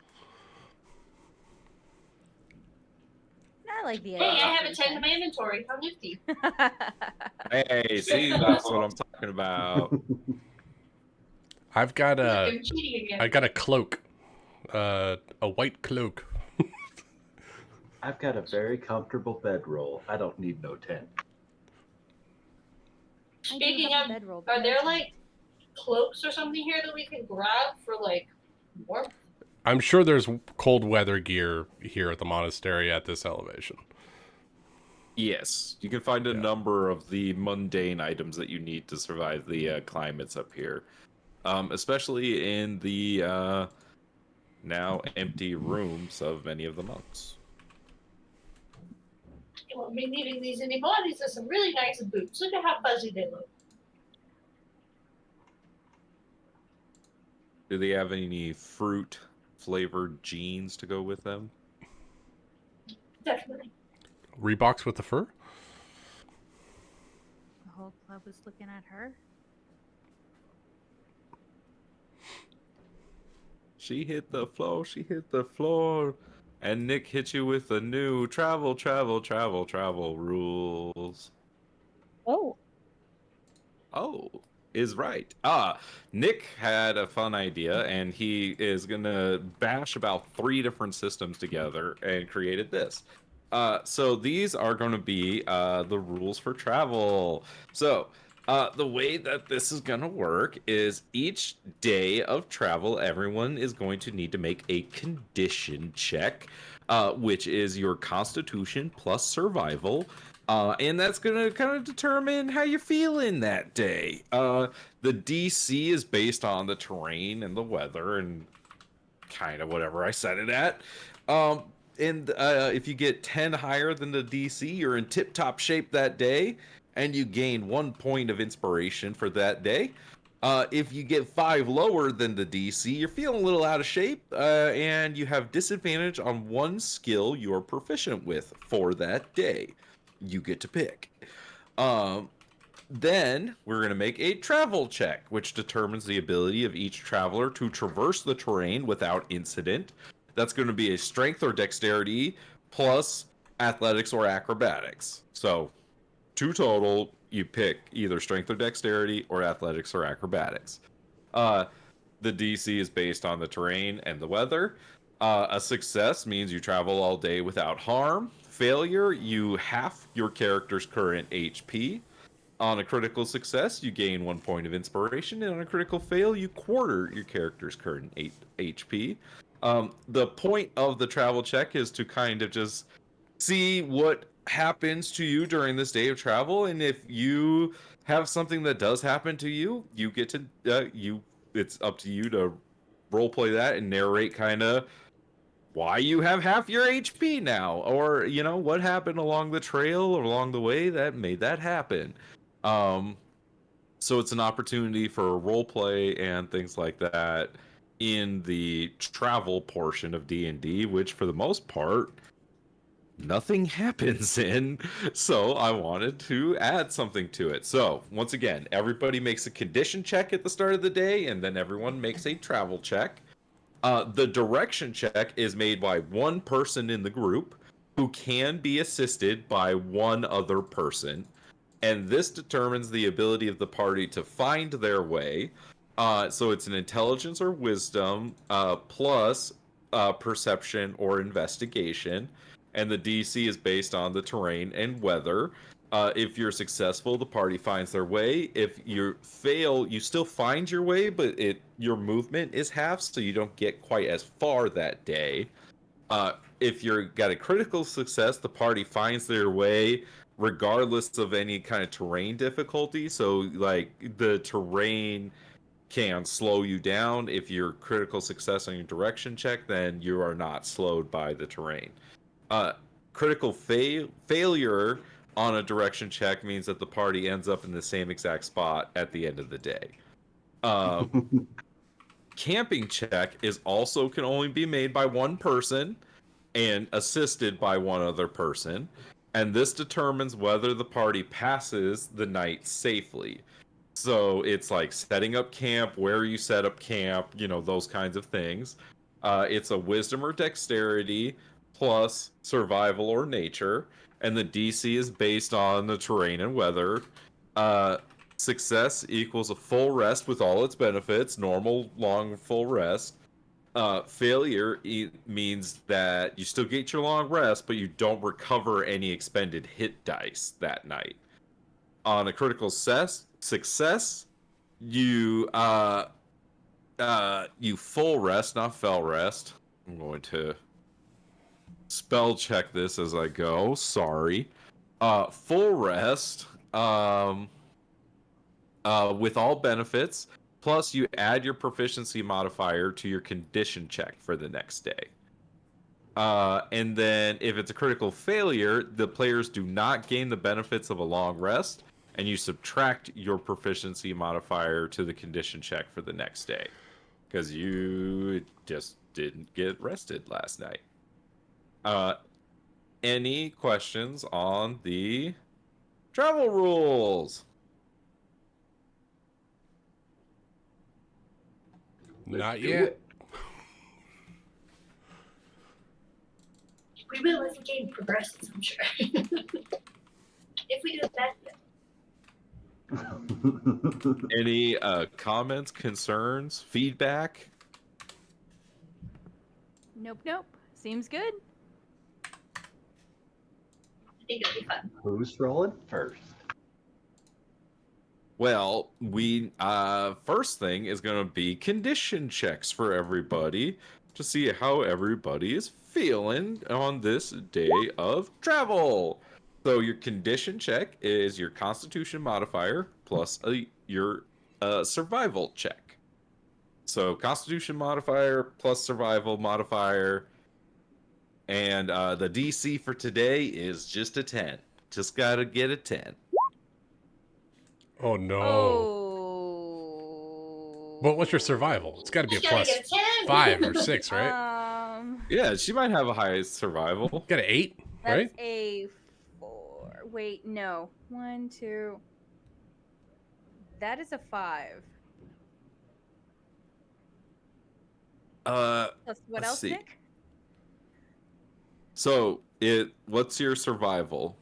I like the Hey, idea. I of have a a tent in my inventory. How nifty. Hey, see, that's what I'm talking about. I've got I'm cheating again. I got a cloak. A white cloak. I've got a very comfortable bedroll. I don't need no tent. Speaking of, are there like cloaks or something here that we can grab for like warmth? I'm sure there's cold weather gear here at the monastery at this elevation. Yes, you can find a number of the mundane items that you need to survive the climates up here, especially in the now empty rooms of many of the monks. You won't be needing these anymore. These are some really nice boots. Look at how fuzzy they look. Do they have any fruit flavored jeans to go with them? Definitely. Reeboks with the fur? The whole club was looking at her. She hit the floor, she hit the floor. And Nick hit you with the new travel rules. Oh, Oh, is right. Nick had a fun idea, and he is gonna bash about 3 different systems together and created this. So these are going to be the rules for travel. So the way that this is going to work is each day of travel, everyone is going to need to make a condition check. which is your Constitution plus Survival. And that's going to kind of determine how you're feeling that day. The DC is based on the terrain and the weather and kind of whatever I set it at. And if you get 10 higher than the DC, you're in tip-top shape that day, and you gain 1 point of inspiration for that day. If you get 5 lower than the DC, you're feeling a little out of shape, and you have disadvantage on one skill you're proficient with for that day. You get to pick. Then we're going to make a travel check, which determines the ability of each traveler to traverse the terrain without incident. That's going to be a strength or dexterity plus athletics or acrobatics. So 2 total, you pick either strength or dexterity or athletics or acrobatics. The DC is based on the terrain and the weather. A success means you travel all day without harm. Failure, you half your character's current HP. On a critical success, you gain 1 point of inspiration, and on a critical fail, you quarter your character's current HP. The point of the travel check is to kind of just see what happens to you during this day of travel, and if you have something that does happen to you, you get to it's up to you to roleplay that and narrate kind of why you have half your HP now, or what happened along the trail or along the way that made that happen. So it's an opportunity for role play and things like that in the travel portion of D&D, which for the most part nothing happens in. So I wanted to add something to it. So once again, everybody makes a condition check at the start of the day, and then everyone makes a travel check. The direction check is made by one person in the group who can be assisted by one other person. And this determines the ability of the party to find their way. So it's an intelligence or wisdom plus perception or investigation. And the DC is based on the terrain and weather. If you're successful, the party finds their way. If you fail, you still find your way, but your movement is half, so you don't get quite as far that day. If you've got a critical success, the party finds their way regardless of any kind of terrain difficulty. So, like, the terrain can slow you down. If you're critical success on your direction check, then you are not slowed by the terrain. Critical failure on a direction check means that the party ends up in the same exact spot at the end of the day. Camping check is also can only be made by one person and assisted by one other person. And this determines whether the party passes the night safely. So it's like setting up camp, where you set up camp, those kinds of things. It's a wisdom or dexterity plus survival or nature. And the DC is based on the terrain and weather. Success equals a full rest with all its benefits, normal, long, full rest. Failure means that you still get your long rest, but you don't recover any expended hit dice that night. On a critical success, you full rest, not fell rest. I'm going to spell check this as I go. Sorry. Full rest with all benefits. Plus, you add your proficiency modifier to your condition check for the next day. And then, if it's a critical failure, the players do not gain the benefits of a long rest, and you subtract your proficiency modifier to the condition check for the next day. Because you just didn't get rested last night. Any questions on the travel rules? Not yet. We will as the game progresses, I'm sure. If we do that, Any comments, concerns, feedback? Nope. Seems good. I think it'll be fun. Who's rolling first? Well, we first thing is going to be condition checks for everybody to see how everybody is feeling on this day of travel? So your condition check is your Constitution modifier plus your survival check. So Constitution modifier plus survival modifier, and the DC for today is just a 10. Just gotta get a 10. Oh no. Oh. But what's your survival? It's got to be a You gotta plus get a 10. 5 or 6, right? Yeah, she might have a high survival. Got an 8, That's right? a 4. Wait, no. 1, 2. That is a 5. Plus what Let's else, see. Nick? So what's your survival?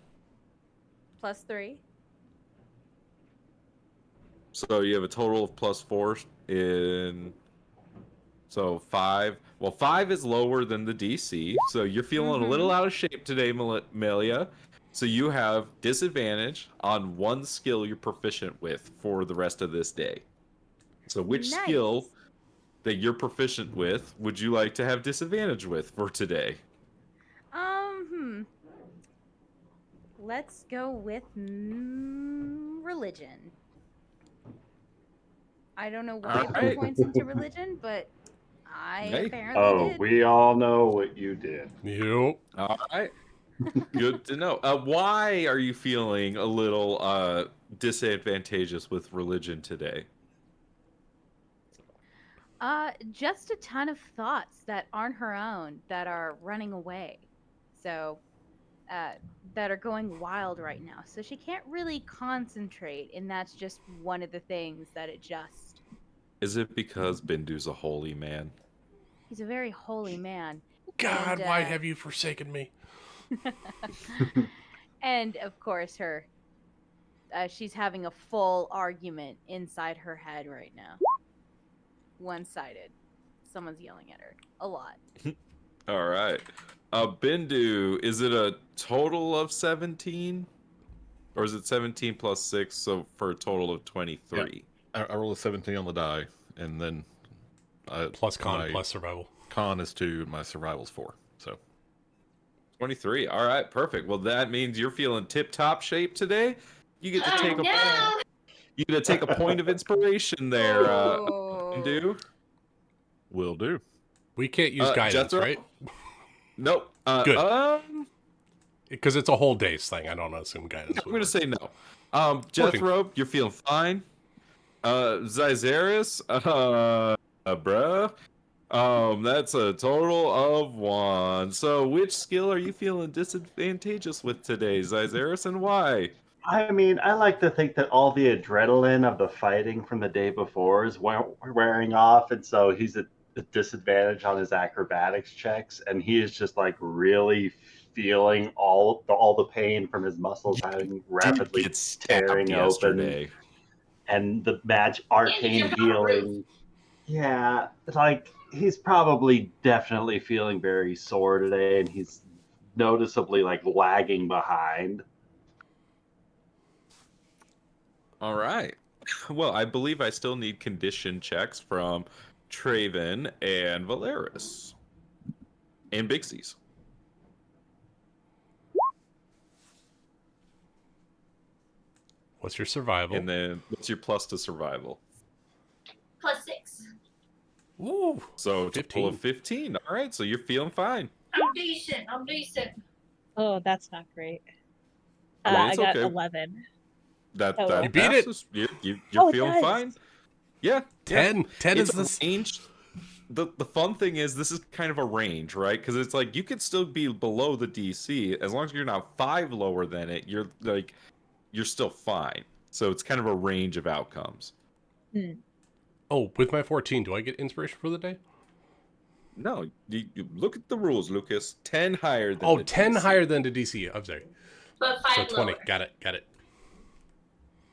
Plus 3. So you have a total of plus 4 in. So 5. Well, 5 is lower than the DC. So you're feeling a little out of shape today, Melia. So you have disadvantage on one skill you're proficient with for the rest of this day. So which Nice. skill that you're proficient with would you like to have disadvantage with for today? Let's go with religion. I don't know why I put Alright. points into religion, but I Hey. apparently Oh, did. we all know what you did. Yep. All right. Good to know. Why are you feeling a little disadvantageous with religion today? Just a ton of thoughts that aren't her own that are running away. So, that are going wild right now. So she can't really concentrate, and that's just one of the things that it just. Is it because Bindu's a holy man? He's a very holy man. God, And, why have you forsaken me? And of course, she's having a full argument inside her head right now. One-sided. Someone's yelling at her a lot. All right. Bindu, is it a total of 17? Or is it 17 plus 6, so for a total of 23? I roll a 17 on the die, and then Plus con, my plus survival. con is 2, my survival's 4. So 23. All right, perfect. Well, that means you're feeling tip-top shape today. You get to Oh, take no. you get to take a point of inspiration there, Bindu. will do. We can't use guidance, Jethro? right? Nope. Good. I'm Because it's a whole day's thing. I don't assume guidance. gonna say no. Jethro, you're feeling fine. Zyzeris, bruh. That's a total of 1. So which skill are you feeling disadvantageous with today, Zyzeris, and why? I mean, I like to think that all the adrenaline of the fighting from the day before is wearing off, and so he's at a disadvantage on his acrobatics checks, and he is just like really feeling all the pain from his muscles having rapidly Did get stabbed tearing open, yesterday. and the magic Yeah, arcane you're not rude. healing. Yeah, like he's probably definitely feeling very sore today, and he's noticeably like lagging behind. All right. Well, I believe I still need condition checks from Traven and Valeris. And Bixies. What's your survival? And then what's your plus to survival? Plus 6. Ooh. So total of 15. All right, so you're feeling fine. I'm decent. Oh, that's not great. I mean, I it's got okay. 11. That Oh, well. You beat it. passes. You're Oh, it feeling does. fine. Yeah. 10. 10 It's is this. a range. The fun thing is this is kind of a range, right? Because it's like you could still be below the DC as long as you're not 5 lower than it. You're still fine. So it's kind of a range of outcomes. Oh, with my 14, do I get inspiration for the day? No, you look at the rules, Lucas. 10 higher than Oh, the 10 DC. higher than the DC. I'm sorry. But So 5 20. lower. Got it.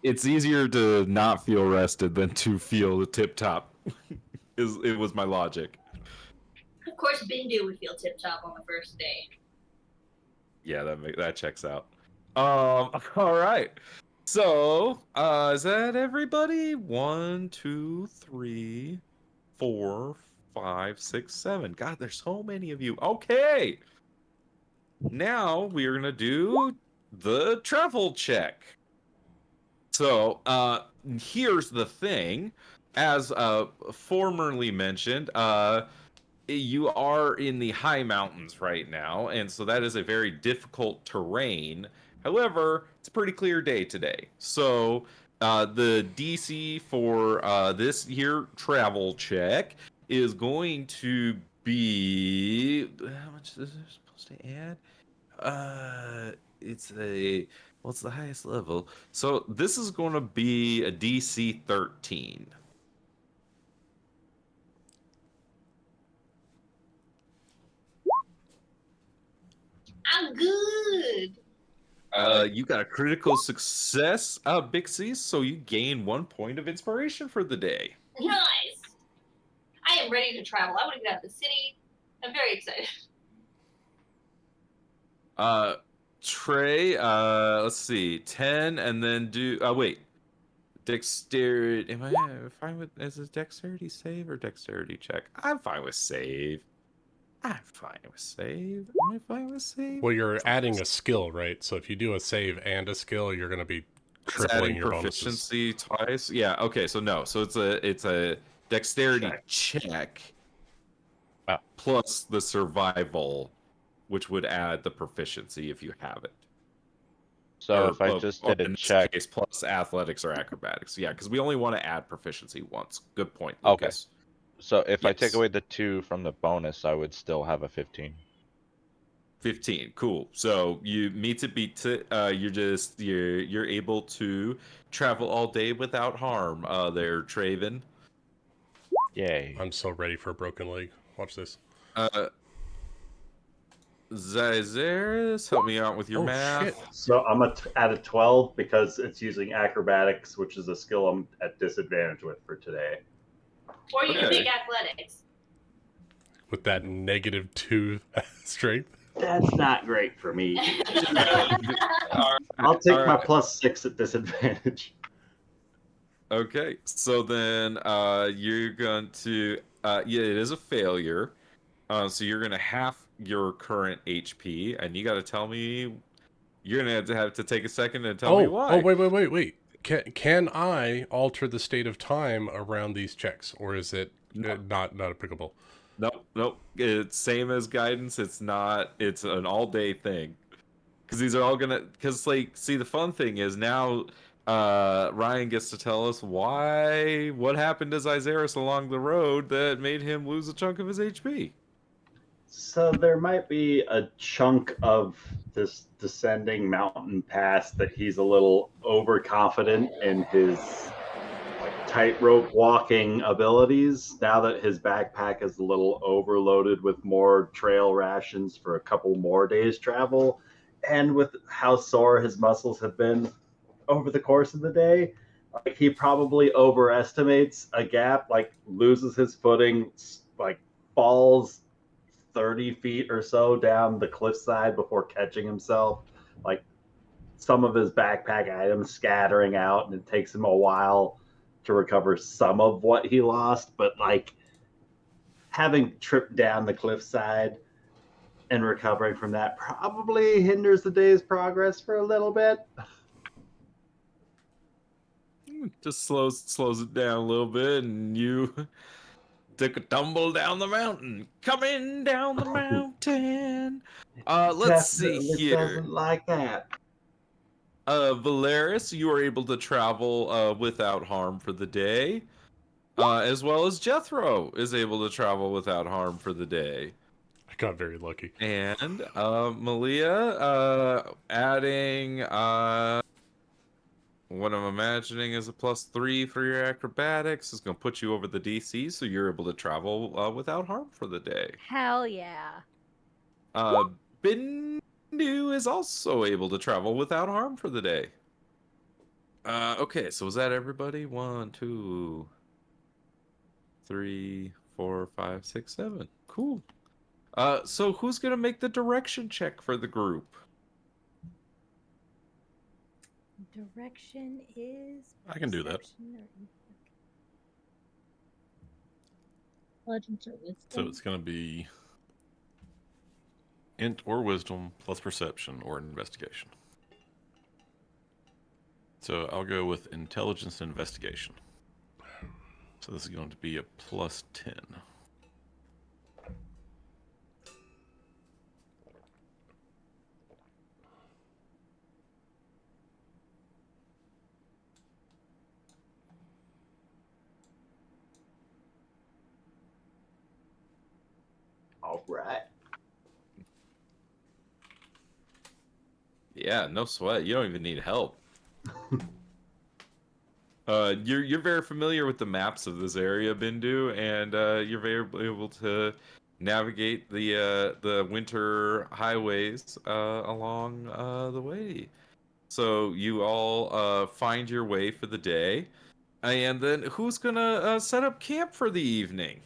It's easier to not feel rested than to feel tip top. It was my logic. Of course, Bindu would feel tip top on the first day. Yeah, that checks out. All right. So, is that everybody? 1, 2, 3, 4, 5, 6, 7. God, there's so many of you. Okay. Now we are going to do the travel check. So, here's the thing. As formerly mentioned, you are in the high mountains right now, and so that is a very difficult terrain. However, it's a pretty clear day today. So, the DC for this here travel check is going to be how much is it supposed to add? It's a what's the highest level? So this is going to be a DC 13. I'm good. You got a critical success, Bixie, so you gain 1 point of inspiration for the day. Nice. I am ready to travel. I want to get out of the city. I'm very excited. Trey, let's see, 10, and then do. Wait, dexterity. Am I fine with? Is it dexterity save or dexterity check? I'm fine with save. I'm fine with save. Am I fine with save? Well, you're adding a skill, right? So if you do a save and a skill, you're going to be It's tripling adding your bonuses. proficiency twice. Yeah. Okay. So no. So it's a dexterity check Wow. plus the survival, which would add the proficiency if you have it. So Or, if I just did in a this check, case, plus athletics or acrobatics. Yeah, because we only want to add proficiency once. Good point, Okay. Lucas. so if I take Yes. away the 2 from the bonus, I would still have a 15. 15. Cool. So you meet it beat it. You're able to travel all day without harm. There, Traven. Yay. I'm so ready for a broken leg. Watch this. Zazeris, help me out with your Oh, math. shit. So I'm at a 12 because it's using acrobatics, which is a skill I'm at disadvantage with for today. Or you can Okay. make athletics. With that -2 strength. That's not great for me. All I'll take all my right. +6 at disadvantage. Okay, so then you're going to yeah, it is a failure. So you're gonna half your current HP, and you got to tell me. You're gonna have to take a second and tell me why. Wait. Can I alter the state of time around these checks, or is it not applicable? Nope. It's same as guidance. It's not. It's an all-day thing. Because these are all gonna. Because like, see, the fun thing is now, Ryan gets to tell us what happened to Zyzeris along the road that made him lose a chunk of his HP. So there might be a chunk of this descending mountain pass that he's a little overconfident in his tightrope walking abilities. Now that his backpack is a little overloaded with more trail rations for a couple more days travel, and with how sore his muscles have been over the course of the day, like he probably overestimates a gap, like loses his footing, like falls 30 feet or so down the cliffside before catching himself. Like some of his backpack items scattering out, and it takes him a while to recover some of what he lost. But like having tripped down the cliffside and recovering from that probably hinders the day's progress for a little bit. Just slows it down a little bit, and you took a tumble down the mountain. Coming down the mountain. Let's see Definitely here. doesn't like that. Valeris, you are able to travel without harm for the day, as well as Jethro is able to travel without harm for the day. I got very lucky. And Malia, adding what I'm imagining is a +3 for your acrobatics is going to put you over the DC, so you're able to travel without harm for the day. Hell yeah. Bindu is also able to travel without harm for the day. Okay, so is that everybody? 1, 2, 3, 4, 5, 6, 7. Cool. So who's gonna make the direction check for the group? Direction is. I can do that. perception or- Intelligence or wisdom? So it's going to be int or wisdom plus perception or investigation. So I'll go with intelligence and investigation. So this is going to be a plus 10. All right. Yeah, no sweat. You don't even need help. You're very familiar with the maps of this area, Bindu, and you're very able to navigate the winter highways along the way. So you all find your way for the day, and then who's gonna set up camp for the evening?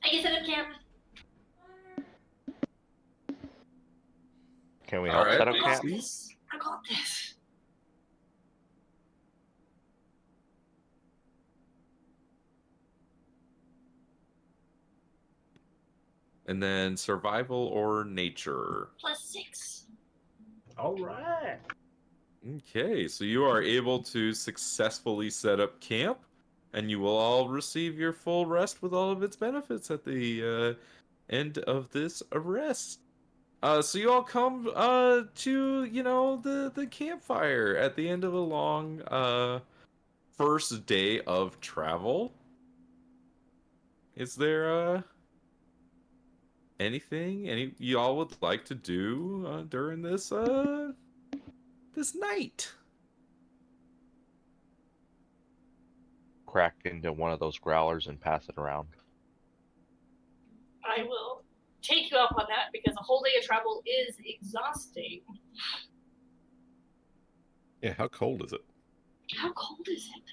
I can set up camp. Can we All help right, set up I camp? got this. I got this. And then survival or nature. +6. All right. Okay, so you are able to successfully set up camp, and you will all receive your full rest with all of its benefits at the end of this arrest. So you all come to the campfire at the end of a long first day of travel. Is there anything any y'all would like to do during this this night? Crack into one of those growlers and pass it around. I will take you up on that because a whole day of travel is exhausting. Yeah, how cold is it? How cold is it?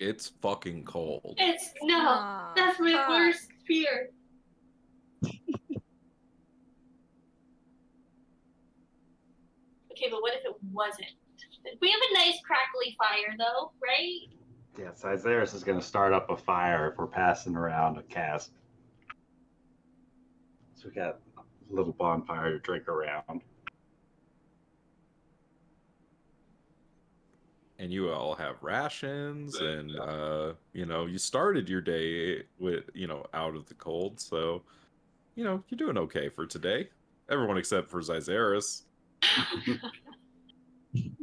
It's fucking cold. It's no. Aw, That's my fuck. worst fear. Okay, but what if it wasn't? We have a nice crackly fire, though, right? Yes, Isaias is going to start up a fire if we're passing around a cask. So we got a little bonfire to drink around. And you all have rations, and you started your day with out of the cold, so you're doing okay for today. Everyone except for Zyzeris.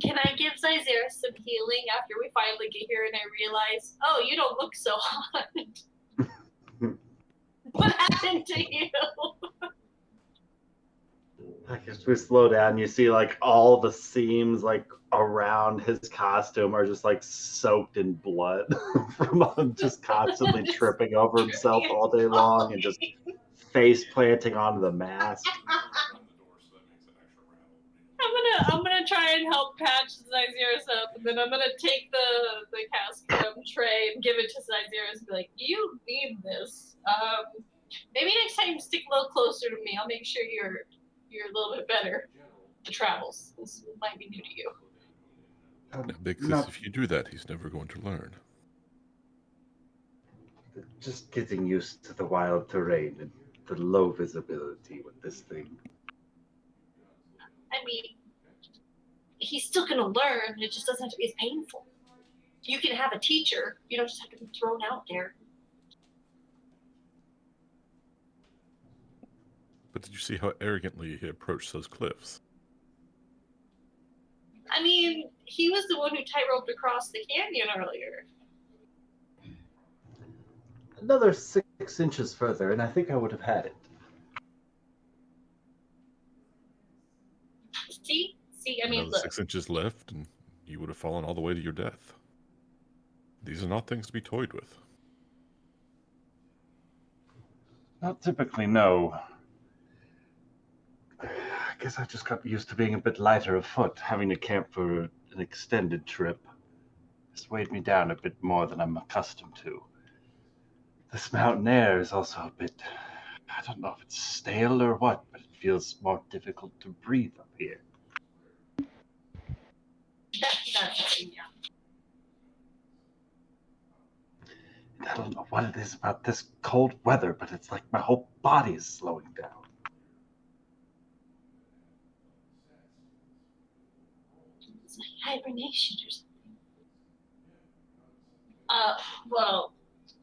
Can I give Zyzera some healing after we finally get here and I realize, oh, you don't look so hot? What happened to you? Like as we slow down, you see like all the seams like around his costume are just like soaked in blood from him just constantly tripping over himself all day long and just face planting onto the mask. I'm gonna try and help patch Zyzerus up, and then I'm gonna take the cask from Trey and give it to Zyzerus and be like, you need this. Maybe next time stick a little closer to me. I'll make sure you're a little bit better to travels. This might be new to you. Now, Big Sis, Not if you do that, he's never going to learn. just getting used to the wild terrain and the low visibility with this thing. I mean, he's still gonna learn. It just doesn't have to be as painful. You can have a teacher. You don't just have to be thrown out there. But did you see how arrogantly he approached those cliffs? I mean, he was the one who tight-roped across the canyon earlier. Another 6 inches further, and I think I would have had it. See, I mean, Another look. 6 inches left, and you would have fallen all the way to your death. These are not things to be toyed with. Not typically, no. I guess I just got used to being a bit lighter of foot, having to camp for an extended trip. This weighed me down a bit more than I'm accustomed to. This mountain air is also a bit, I don't know if it's stale or what, but it feels more difficult to breathe up here. That's yeah. I don't know what it is about this cold weather, but it's like my whole body is slowing down. It's like hibernation or something. Well,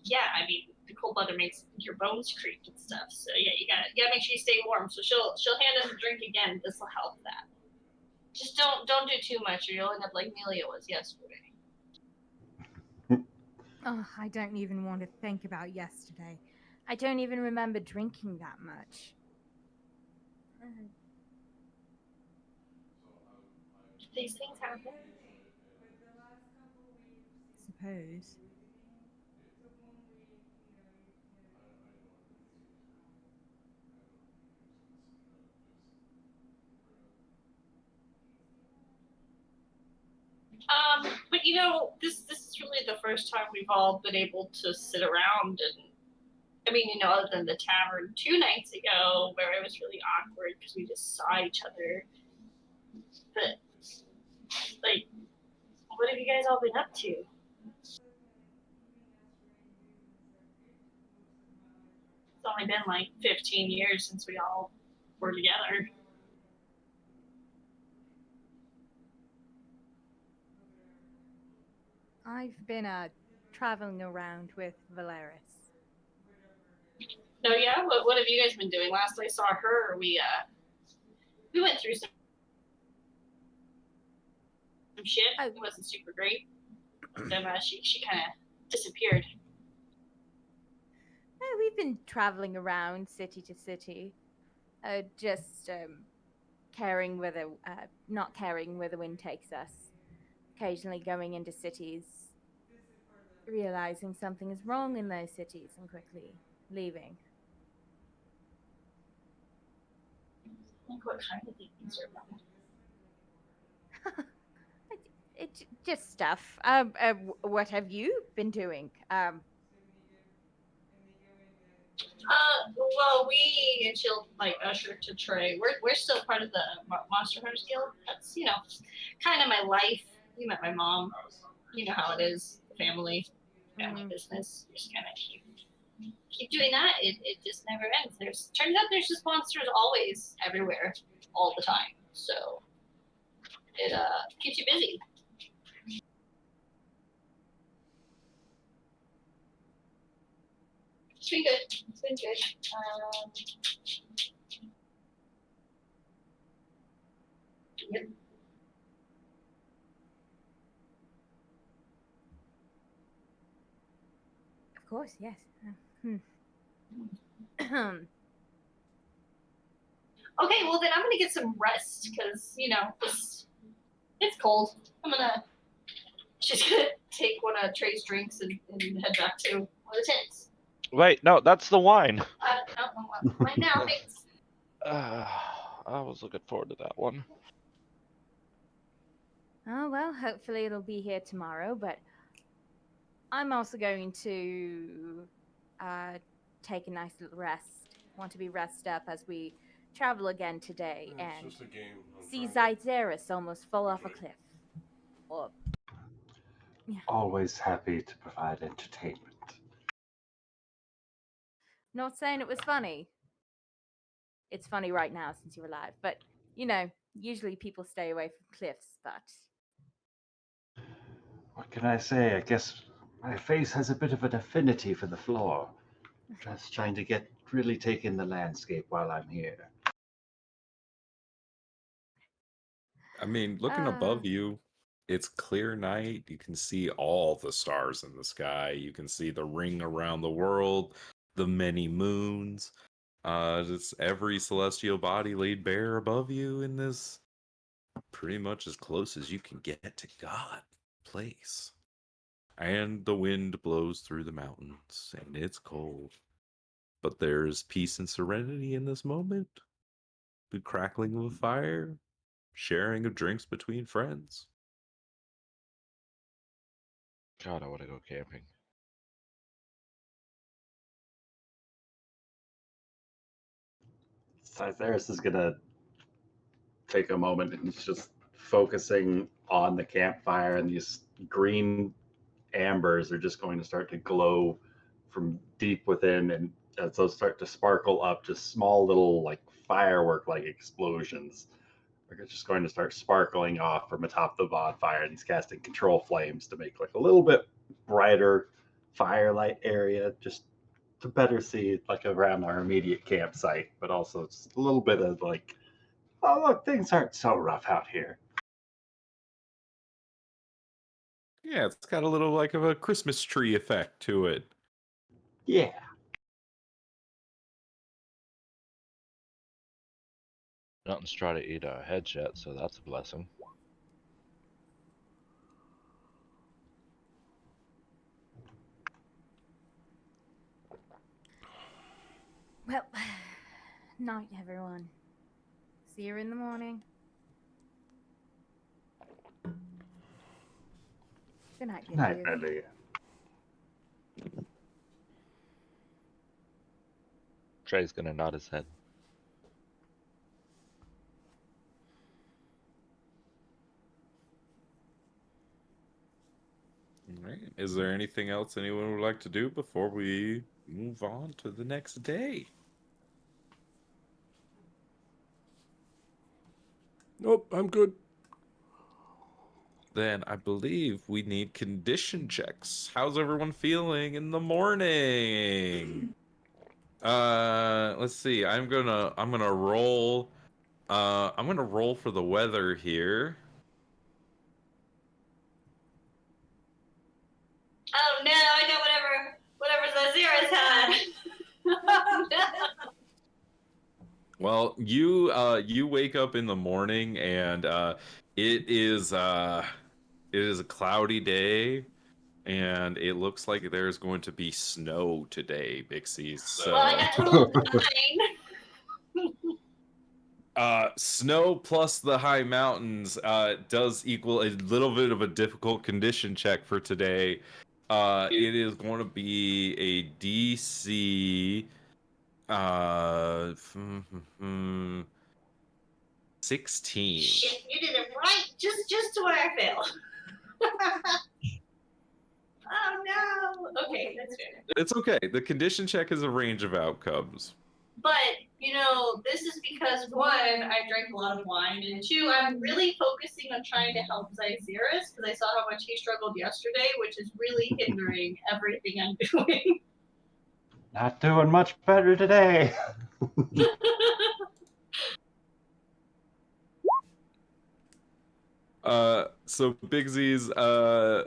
yeah. I mean, the cold weather makes your bones creak and stuff. So yeah, you gotta make sure you stay warm. So she'll hand us a drink again. This will help that. Just don't do too much, or you'll end up like Melia was yesterday. Oh, I don't even want to think about yesterday. I don't even remember drinking that much. These things happen. Suppose. But you know, this is really the first time we've all been able to sit around and. I mean, you know, other than the tavern 2 nights ago, where it was really awkward because we just saw each other. But like, what have you guys all been up to? It's only been like 15 years since we all were together. I've been traveling around with Valeris. No, yeah. What have you guys been doing? Last I saw her, we went through some shit. Oh. It wasn't super great. Then she kind of disappeared. Oh, we've been traveling around city to city, just caring where the not caring where the wind takes us. Occasionally going into cities, realizing something is wrong in those cities, and quickly leaving. Like what kind of things are wrong? Just stuff. What have you been doing? Well, we and she'll like usher to Trey. We're still part of the Monster Hunters Guild. That's kind of my life. You met my mom. You know how it is. Family business. You just kind of keep doing that. It just never ends. Turns out there's just monsters always everywhere, all the time. So it keeps you busy. It's been good. It's been good. Yep. Of course, yes. Okay, well then I'm gonna get some rest because it's cold. She's gonna take one of Trey's drinks and head back to one of the tents. Wait, no, that's the wine. Mine now, thanks. I was looking forward to that one. Oh, well, hopefully it'll be here tomorrow, but I'm also going to take a nice little rest. Want to be rested up as we travel again today and It's just a game. see Zyzeris almost fall off a cliff. Or Always happy to provide entertainment. not saying it was funny. It's funny right now since you're alive, but usually people stay away from cliffs, but What can I say? I guess my face has a bit of an affinity for the floor. Just trying to really take in the landscape while I'm here. I mean, looking above you, it's clear night. You can see all the stars in the sky. You can see the ring around the world, the many moons. Just every celestial body laid bare above you in this pretty much as close as you can get to God place. And the wind blows through the mountains, and it's cold. But there's peace and serenity in this moment. The crackling of a fire, sharing of drinks between friends. God, I want to go camping. Zyzeris is gonna take a moment and he's just focusing on the campfire, and these green ambers are just going to start to glow from deep within, and as those start to sparkle up, just small little like firework like explosions are just going to start sparkling off from atop the bonfire, and he's casting control flames to make like a little bit brighter firelight area, just to better see like around our immediate campsite, but also just a little bit of like, oh look, things aren't so rough out here. Yeah, it's got a little like of a Christmas tree effect to it. Yeah. Nothing's trying to eat our heads yet, so that's a blessing. Well, night, everyone. See you in the morning. Good night, Night, Bendu. Bendu. Trey's gonna nod his head. All right. Is there anything else anyone would like to do before we move on to the next day? Nope, I'm good. Then I believe we need condition checks. How's everyone feeling in the morning? Let's see. I'm gonna roll. I'm gonna roll for the weather here. Oh no, I got whatever Zazira's had. Oh, no. Well, you wake up in the morning and it is a cloudy day, and it looks like there's going to be snow today, Bixies. So Well, I got total 9. snow plus the high mountains does equal a little bit of a difficult condition check for today. It is going to be a DC 16. Shit, you did it right, just to where I failed. Oh no. Okay, that's fair. It's okay. The condition check is a range of outcomes. But, this is because, one, I drank a lot of wine, and two, I'm really focusing on trying to help Zyzirus, because I saw how much he struggled yesterday, which is really hindering everything I'm doing. Not doing much better today. So Bigsy's, I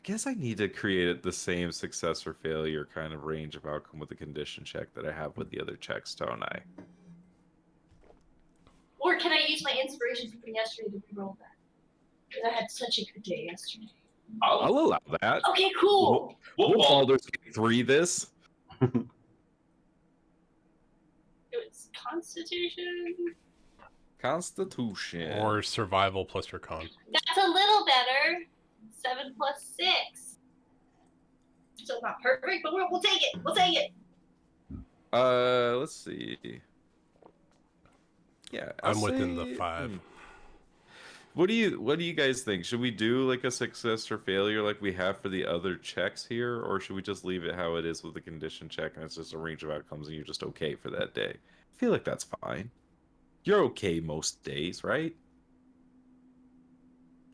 guess I need to create the same success or failure kind of range of outcome with the condition check that I have with the other checks, don't I? Or can I use my inspiration from yesterday to reroll that? Because I had such a good day yesterday. I'll allow that. Okay, cool. We'll Baldur's Gate 3 this. It was Constitution. Constitution. Or survival plus your con. That's a little better. 7 plus 6. Still not perfect, but we'll take it. We'll take it. Let's see. Yeah, I'm within the 5. What do you guys think? Should we do like a success or failure like we have for the other checks here, or should we just leave it how it is with the condition check and it's just a range of outcomes and you're just okay for that day? I feel like that's fine. You're okay most days, right?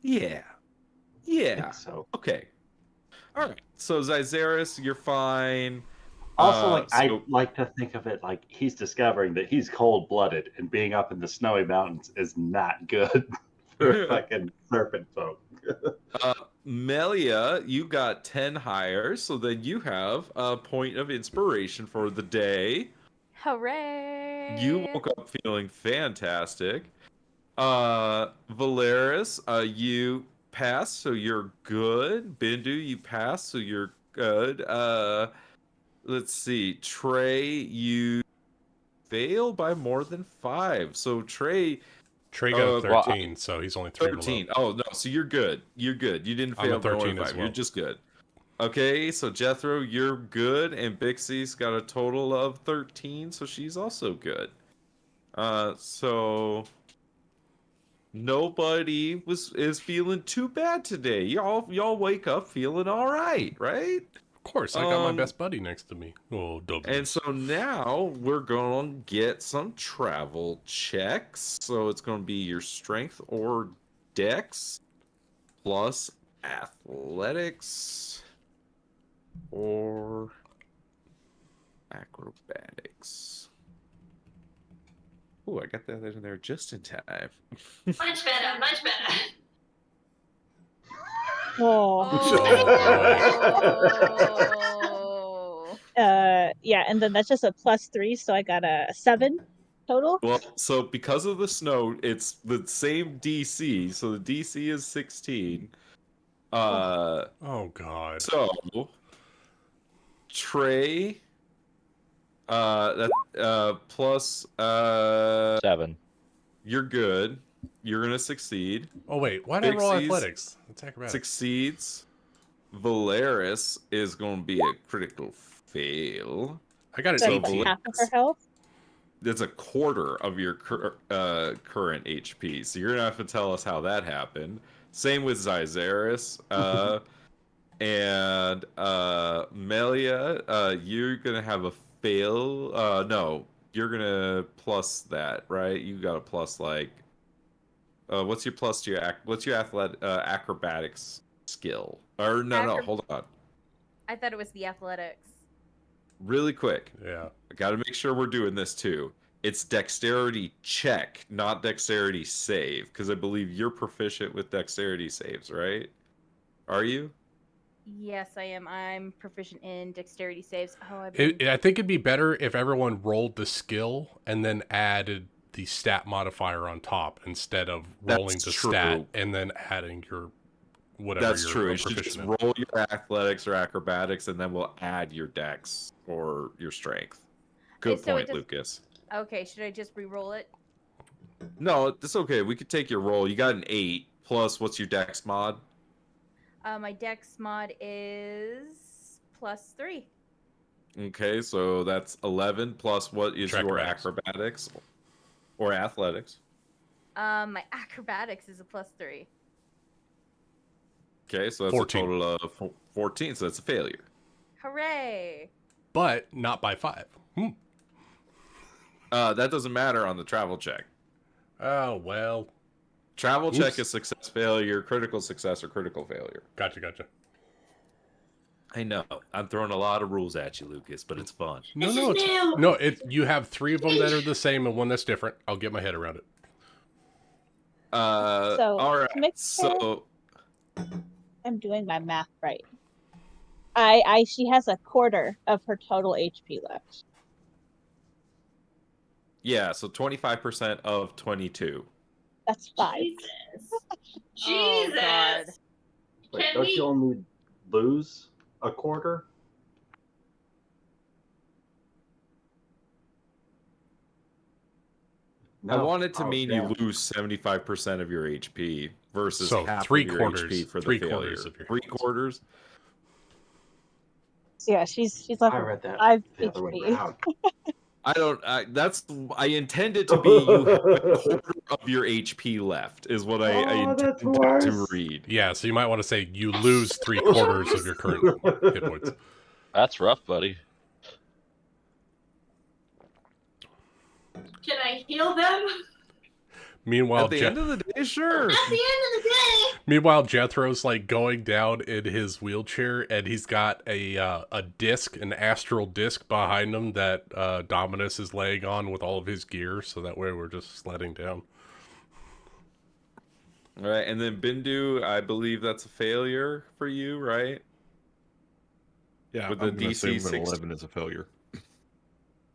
Yeah. I Yeah. think so. Okay. All right. So Zyzirus, you're fine. Also, I so- like to think of it like he's discovering that he's cold-blooded, and being up in the snowy mountains is not good for fucking serpent folk. Melia, you got 10 higher, so then you have a point of inspiration for the day. Hooray! You woke up feeling fantastic. Valeris, you passed, so you're good. Bindu, you passed, so you're good. Let's see. Trey, you failed by more than 5. So Trey got well, 13, so he's only 3 13. below. Oh no, so you're good. You're good. You didn't I'm fail a by more 13 than as 5. well. You're just good. Okay, so Jethro, you're good, and Bixie's got a total of 13, so she's also good. So nobody is feeling too bad today. Y'all wake up feeling all right, right? course, I got my best buddy next to me. Oh, W. And so now we're going to get some travel checks. So it's going to be your strength or dex plus athletics or acrobatics. Oh, I got that in there just in time. Much better, much better. Oh. Oh. Yeah, and then that's just a +3, so I got a 7 total. Well, so because of the snow, it's the same DC. So the DC is 16. Oh God. So Trey, that plus 7. you're good. You're gonna succeed. Oh wait, why did I roll Pixies athletics? That's acrobatics. Succeeds. Valeris is gonna be a critical fail. I got an So So 18. half of her health. That's a quarter of your current HP. So you're gonna have to tell us how that happened. Same with Zyzeris. And Melia, you're gonna have a fail. No, you're gonna plus that, right? You got a plus like. What's your plus to your what's your acrobatics skill? Or no, hold on. I thought it was the athletics. Really quick. Yeah. I got to make sure we're doing this too. It's dexterity check, not dexterity save, because I believe you're proficient with dexterity saves, right? Are you? Yes, I am. I'm proficient in dexterity saves. Oh, I think it'd be better if everyone rolled the skill and then added the stat modifier on top instead of rolling That's the true. stat and then adding your whatever. That's you're true. You should proficient just in. roll your athletics or acrobatics, and then we'll add your dex or your strength. Good So point, Lucas. Okay, should I just re-roll it? No, it's okay. We could take your roll. You got an 8 plus. What's your dex mod? My dex mod is +3. Okay, so that's 11 plus what is your Acrobatics. acrobatics or athletics? My acrobatics is a +3. Okay, so that's 14. a total of 14, so that's a failure. Hooray! But not by 5. That doesn't matter on the travel check. Oh, well. Travel Oops. check is success, failure, critical success, or critical failure. Gotcha. I know. I'm throwing a lot of rules at you, Lucas, but it's fun. This is new. No, you have 3 of them that are the same and one that's different. I'll get my head around it. So, all right. to make So I'm doing my math right. She has a quarter of her total HP left. yeah, so 25% of 22. That's 5. Jesus. Oh, God. Wait, Can don't we- you only lose a quarter? I want it to mean damn. you lose 75% of your HP versus So, half 3 of your quarters. HP for the 3 failure. quarters of your 3 HP. quarters? So yeah, she's left I with read that 5 the other way HP. around. I intend it to be you have a quarter of your HP left is what I Oh, that's intend to worse. read. Yeah, so you might want to say you lose 3 quarters of your current hit points. That's rough, buddy. Can I heal them? Meanwhile, At the end of the day, sure. At the end of the day. Meanwhile, Jethro's like going down in his wheelchair, and he's got a disc, an astral disc behind him that Dominus is laying on with all of his gear. So that way, we're just sledding down. All right, and then Bindu, I believe that's a failure for you, right? Yeah, With I'm the gonna DC assume that 60. 11 is a failure.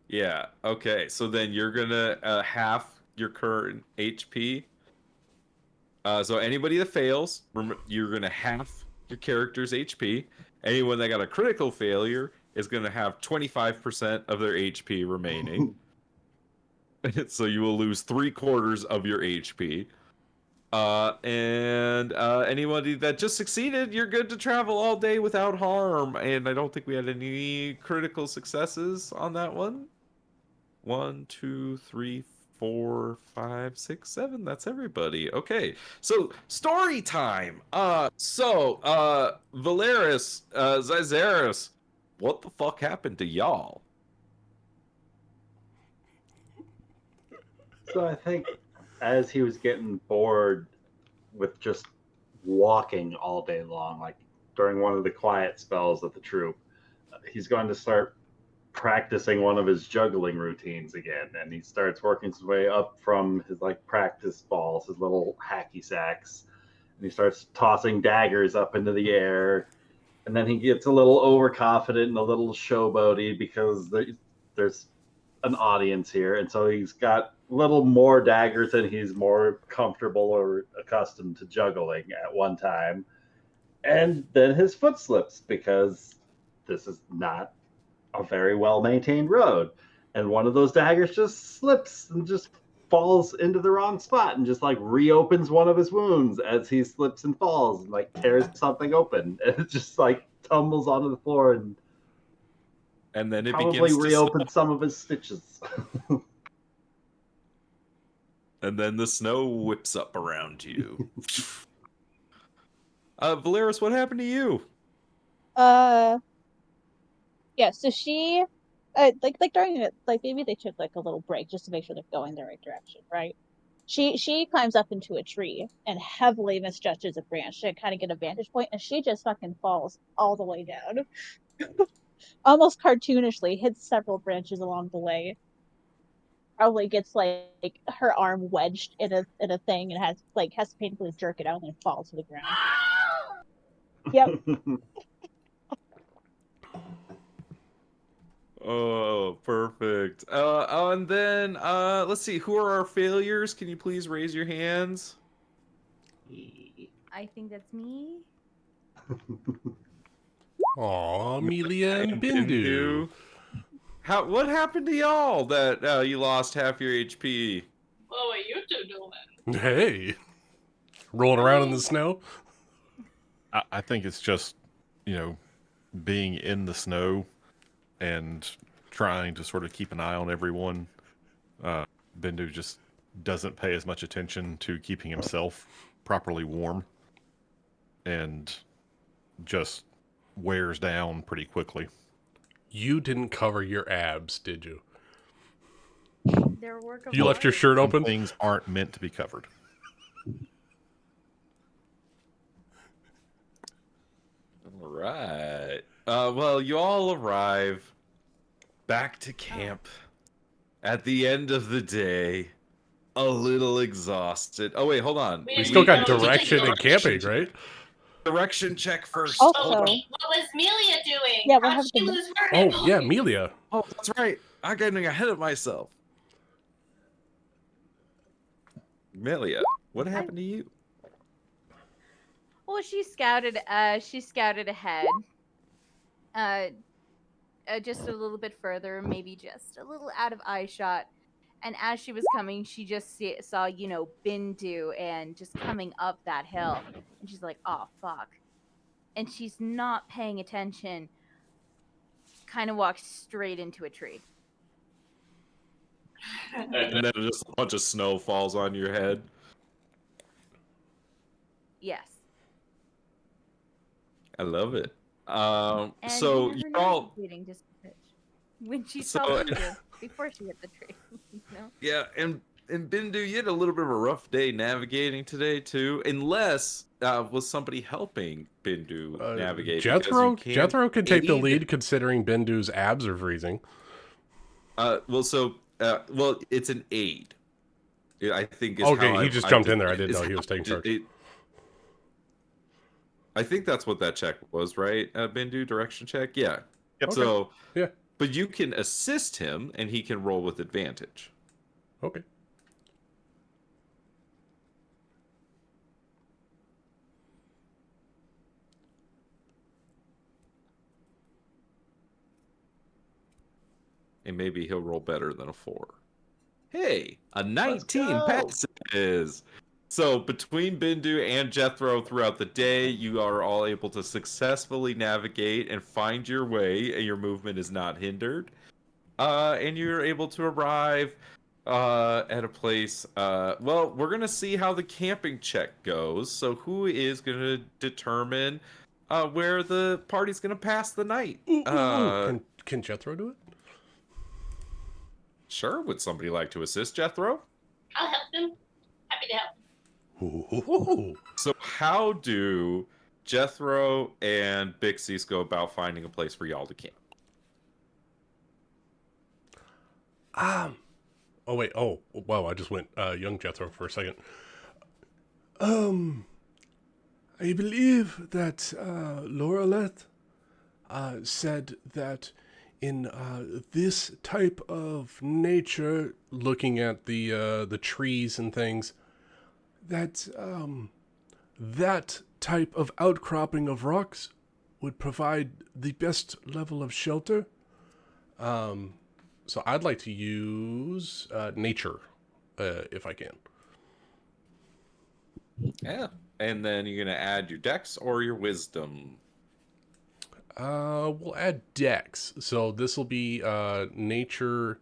Yeah. Okay. So then you're gonna half your current HP. So anybody that fails, you're gonna half your character's HP. Anyone that got a critical failure is gonna have 25% of their HP remaining. So you will lose 3/4 of your HP. And anybody that just succeeded, you're good to travel all day without harm. And I don't think we had any critical successes on that one. 1, 2, 3, 4, 5, 6, 7. That's everybody. Okay. So story time. Valeris, Zyzeris, what the fuck happened to y'all? So I think as he was getting bored with just walking all day long, like during one of the quiet spells of the troop, he's going to start practicing one of his juggling routines again, and he starts working his way up from his like practice balls, his little hacky sacks, and he starts tossing daggers up into the air, and then he gets a little overconfident and a little showboaty because there's an audience here, and so he's got a little more daggers than he's more comfortable or accustomed to juggling at one time, and then his foot slips because this is not a very well maintained road, and one of those daggers just slips and just falls into the wrong spot and just like reopens one of his wounds as he slips and falls and like tears something open, and it just like tumbles onto the floor and then it probably begins to reopens some of his stitches. And then the snow whips up around you. Valeris, what happened to you? Yeah, so she like during it, like maybe they took like a little break just to make sure they're going the right direction, right? She climbs up into a tree and heavily misjudges a branch to kind of get a vantage point, and she just fucking falls all the way down. Almost cartoonishly hits several branches along the way. Probably gets like her arm wedged in a thing and has to painfully jerk it out and falls to the ground. Yep. Oh, perfect. And then let's see. Who are our failures? Can you please raise your hands? I think that's me. Aw, Amelia and Bindu. What happened to y'all that you lost half your HP? What were you two doing? Hey, rolling around in the snow. I think it's just, being in the snow and trying to sort of keep an eye on everyone. Bindu just doesn't pay as much attention to keeping himself properly warm and just wears down pretty quickly. You didn't cover your abs, did you? They're work of You left your art. shirt Some open? things aren't meant to be covered. All right. Well, you all arrive back to camp at the end of the day, a little exhausted. Oh wait, hold on. We still got didn't direction and camping, check. right? Direction check first. Also, Oh, wait, what was Melia doing? Yeah, what How'd she happened? lose her Oh, hip? yeah, Melia. Oh, that's right. I'm getting ahead of myself. Melia, what happened to you? Well, she scouted ahead. Just a little bit further, maybe just a little out of eye shot. And as she was coming, she just saw, Bindu and just coming up that hill. And she's like, oh, fuck. And she's not paying attention. Kind of walks straight into a tree. And then just a bunch of snow falls on your head. Yes. I love it. And So her y'all, nose bleeding just a bit. When she So- saw Bindu, before she hit the tree. yeah, and Bindu, you had a little bit of a rough day navigating today too, unless was somebody helping Bindu navigate? because you can't Jethro could take the aid- lead considering Bindu's abs are freezing. Well, it's an aid. I think. Is Okay, how he I- just I jumped did- in there. I didn't is know he how was taking I charge. did- I think that's what that check was, right? Bindu direction check. Yeah. Yep. So Yeah. but you can assist him, and he can roll with advantage. Okay. And maybe he'll roll better than a 4. Hey, a 19 go. passes. So between Bindu and Jethro throughout the day, you are all able to successfully navigate and find your way, and your movement is not hindered. And you're able to arrive at a place. Well, we're gonna see how the camping check goes. So who is gonna determine where the party's gonna pass the night. Can Jethro do it? Sure. Would somebody like to assist Jethro? I'll help them. Happy to help. Ooh. So how do Jethro and Bixie's go about finding a place for y'all to camp? Oh wait. Oh wow. I just went young Jethro for a second. I believe that Laurelette said that in this type of nature, looking at the trees and things, that that type of outcropping of rocks would provide the best level of shelter. So I'd like to use nature, if I can. Yeah. And then you're gonna add your dex or your wisdom. We'll add dex. So this will be nature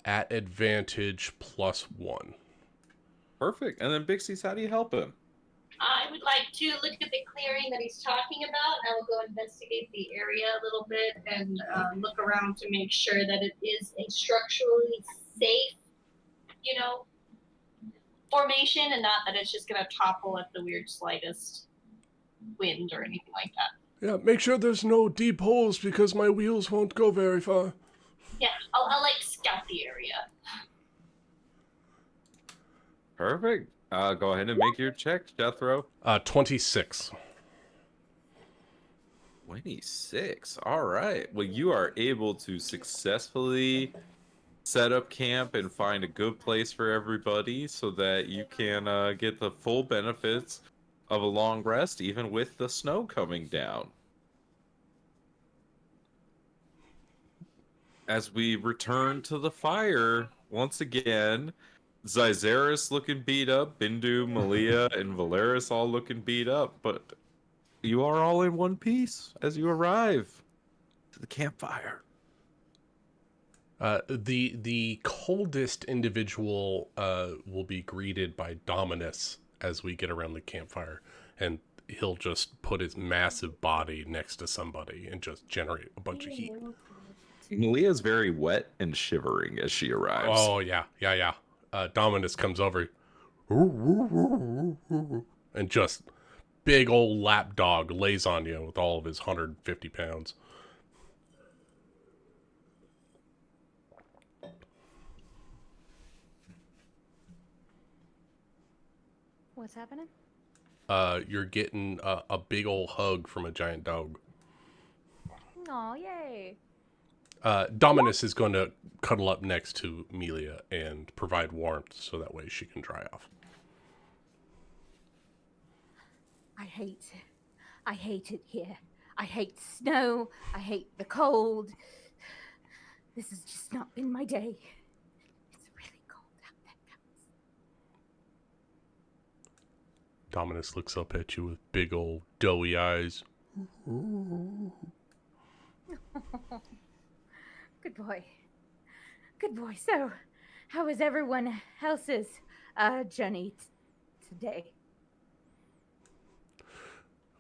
at advantage +1. Perfect. And then Bixie's, how do you help him? I would like to look at the clearing that he's talking about. I will go investigate the area a little bit and look around to make sure that it is a structurally safe, formation, and not that it's just going to topple at the weird slightest wind or anything like that. Yeah, make sure there's no deep holes because my wheels won't go very far. Yeah, I'll like scout the area. Perfect. Go ahead and make your check, Jethro. 26. 26. All right. Well, you are able to successfully set up camp and find a good place for everybody so that you can get the full benefits of a long rest, even with the snow coming down. As we return to the fire, once again, Zyzeris looking beat up, Bindu, Malia, and Valeris all looking beat up, but you are all in one piece as you arrive to the campfire. The coldest individual will be greeted by Dominus as we get around the campfire, and he'll just put his massive body next to somebody and just generate a bunch of heat. Malia's very wet and shivering as she arrives. Oh, yeah. Dominus comes over and just big old lap dog lays on you with all of his 150 pounds. What's happening? You're getting a big old hug from a giant dog. Aw, yay. Dominus is going to cuddle up next to Melia and provide warmth so that way she can dry off. I hate it here. I hate snow. I hate the cold. This has just not been my day. It's really cold out there, guys. Dominus looks up at you with big old doughy eyes. Good boy. Good boy. So, how was everyone else's journey today?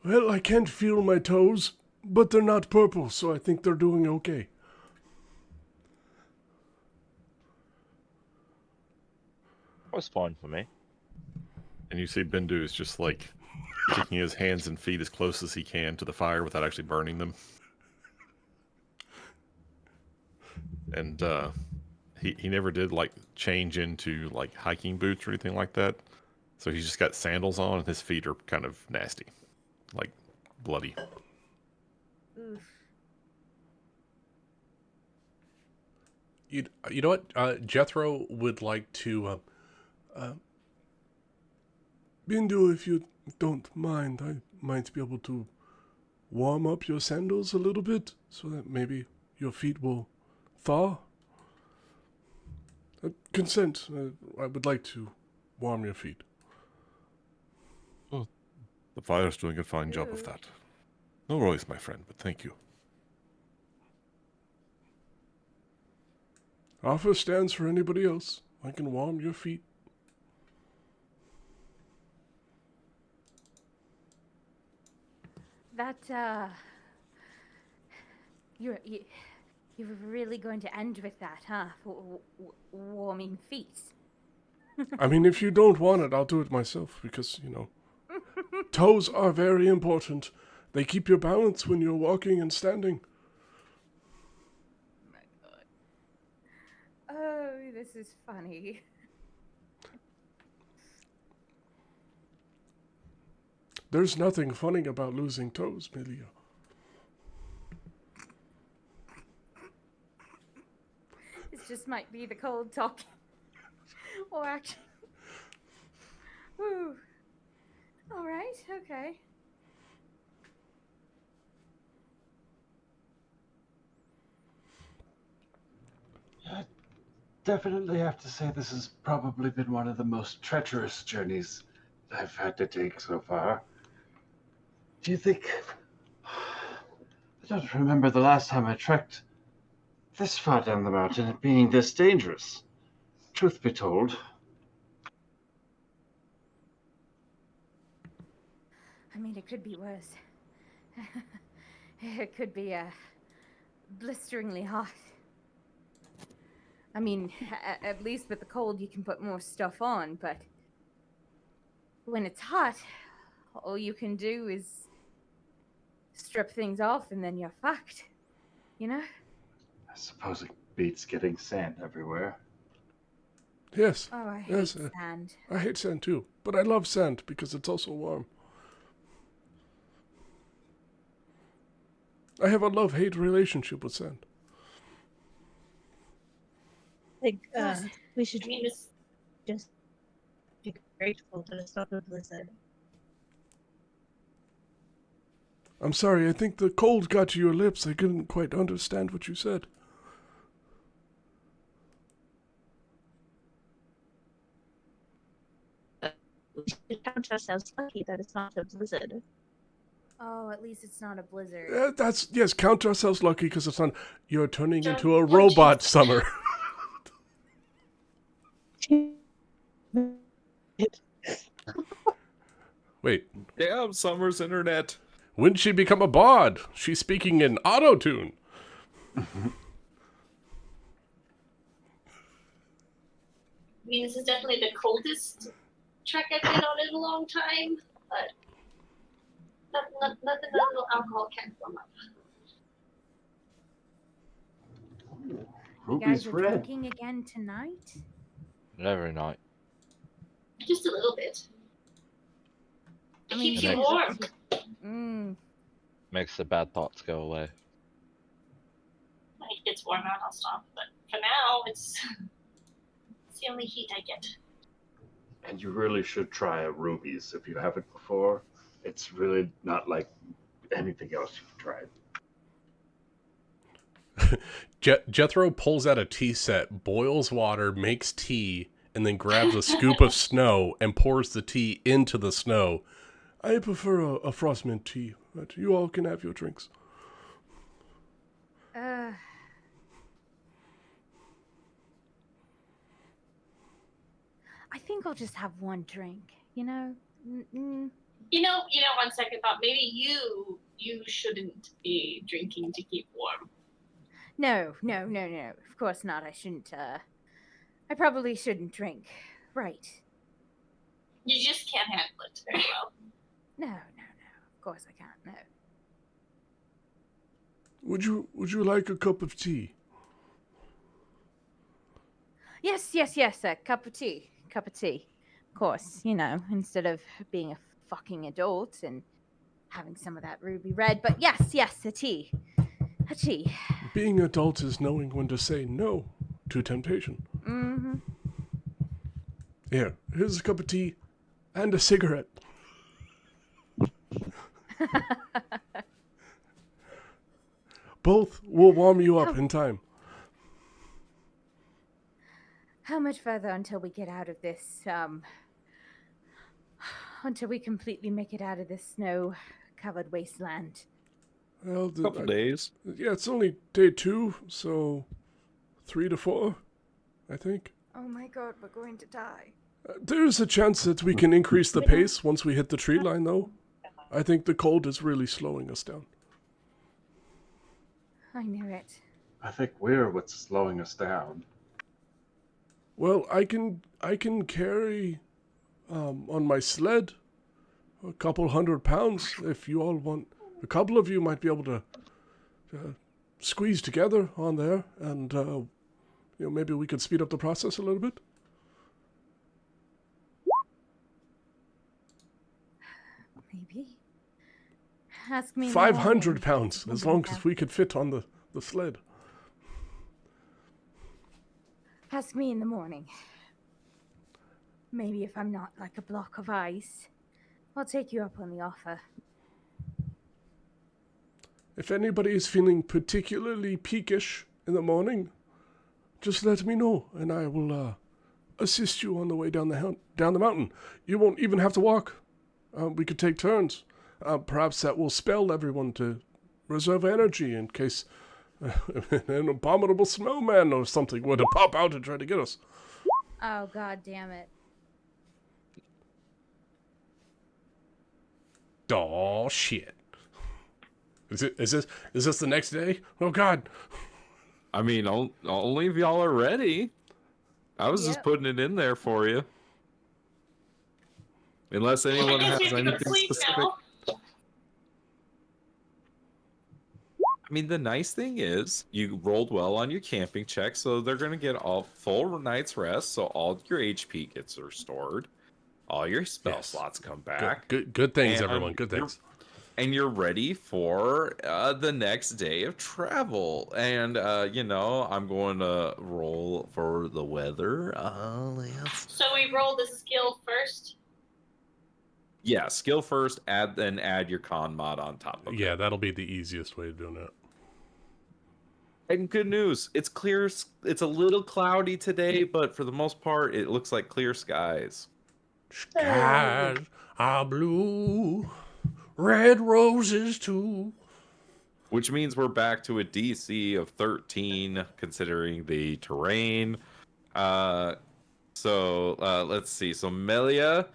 Well, I can't feel my toes, but they're not purple, so I think they're doing okay. That was fun for me. And you see Bindu is just like taking his hands and feet as close as he can to the fire without actually burning them. And he never did like change into like hiking boots or anything like that. So he's just got sandals on and his feet are kind of nasty. Like bloody. Oof. You know what? Jethro would like to... Bindu, if you don't mind, I might be able to warm up your sandals a little bit so that maybe your feet will thaw. Consent. I would like to warm your feet. The fire's doing a fine job of that. No worries, my friend, but thank you. Offer stands for anybody else. I can warm your feet. You're really going to end with that, huh? Warming feet. I mean, if you don't want it, I'll do it myself because, toes are very important. They keep your balance when you're walking and standing. My God. Oh, this is funny. There's nothing funny about losing toes, Melia. This just might be the cold talking. Or actually. Woo. All right, okay. I definitely have to say this has probably been one of the most treacherous journeys I've had to take so far. Do you think... I don't remember the last time I trekked this far down the mountain and being this dangerous. Truth be told. I mean, it could be worse. It could be blisteringly hot. I mean, at least with the cold, you can put more stuff on, but when it's hot, all you can do is strip things off and then you're fucked. You know? I suppose it beats getting sand everywhere. Yes. Oh, I hate Yes, sand. I hate sand too, but I love sand because it's also warm. I have a love-hate relationship with sand. I think Yes. we should I mean, this just be grateful that it's not a blizzard. I'm sorry, I think the cold got to your lips. I couldn't quite understand what you said. We should count ourselves lucky that it's not a blizzard. Oh, at least it's not a blizzard. Yes, count ourselves lucky because it's not. You're turning John, into a don't robot you- summer. Wait, Damn, Summer's internet. when did she become a bod? She's speaking in auto-tune. I mean, this is definitely the coldest trek I've been on in a long time, but nothing that a little alcohol can't warm up. You guys Ruby's are red. drinking again tonight? Every night. Just a little bit. It I mean, keeps you you guys- warm. Makes the bad thoughts go away. When it gets warm out, I'll stop. But for now, it's the only heat I get. And you really should try a Ruby's if you haven't before. It's really not like anything else you've tried. Jethro pulls out a tea set, boils water, makes tea, and then grabs a scoop of snow and pours the tea into the snow. I prefer a frost mint tea, but you all can have your drinks. I think I'll just have one drink, you know? You know, on second thought, maybe you shouldn't be drinking to keep warm. No. Of course not. I shouldn't, I probably shouldn't drink. Right. You just can't handle it very well. No. Of course I can't, no. Would you like a cup of tea? Yes, a cup of tea. Of course, instead of being a fucking adult and having some of that ruby red. But yes, a tea. A tea. Being adult is knowing when to say no to temptation. Mm-hmm. Here's a cup of tea and a cigarette. Both will warm you up in time. How much further until we get out of this, until we completely make it out of this snow-covered wasteland? Well, Couple days. Yeah, it's only day 2, so 3 to 4, I think. Oh my god, we're going to die. There's a chance that we can increase the pace once we hit the tree line, though. I think the cold is really slowing us down. I knew it. I think we're what's slowing us down. Well, I can carry on my sled a couple 100 pounds if you all want. A couple of you might be able to squeeze together on there, and maybe we could speed up the process a little bit. Maybe. Ask me. in the 500 morning. pounds, as long as we could fit on the sled. Ask me in the morning. Maybe if I'm not like a block of ice, I'll take you up on the offer. If anybody is feeling particularly peakish in the morning, just let me know, and I will assist you on the way down the mountain. You won't even have to walk. We could take turns. Perhaps that will spell everyone to reserve energy in case an abominable snowman or something were to pop out and try to get us. Oh, god damn it. Oh shit! Is this the next day? Oh god! I mean, only if y'all are ready. I was just Yep. putting it in there for you. Unless anyone I guess has we have to go to anything sleep specific. now. I mean, the nice thing is you rolled well on your camping check, so they're going to get all full night's rest, so all your HP gets restored. All your spell Yes. slots come back. Good things, And everyone. Good things. And you're ready for the next day of travel. And, I'm going to roll for the weather. So we roll the skill first. Yeah, skill first, then add your con mod on top of it. Yeah, that'll be the easiest way of doing it. And good news, it's clear. It's a little cloudy today, but for the most part, it looks like clear skies. Skies are blue, red roses too. Which means we're back to a DC of 13, considering the terrain. So let's see. So Melia,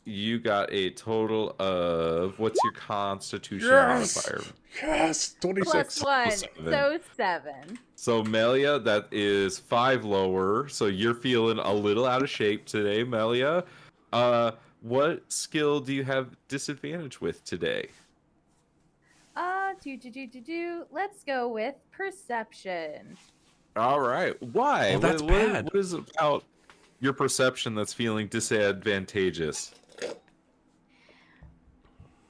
you got a total of, what's your Constitution modifier? Yes! 26. +1, seven. so 7. So Melia, that is 5 lower. So you're feeling a little out of shape today, Melia. What skill do you have disadvantage with today? Let's go with perception. All right. Why? Oh, that's bad. What is it about your perception that's feeling disadvantageous?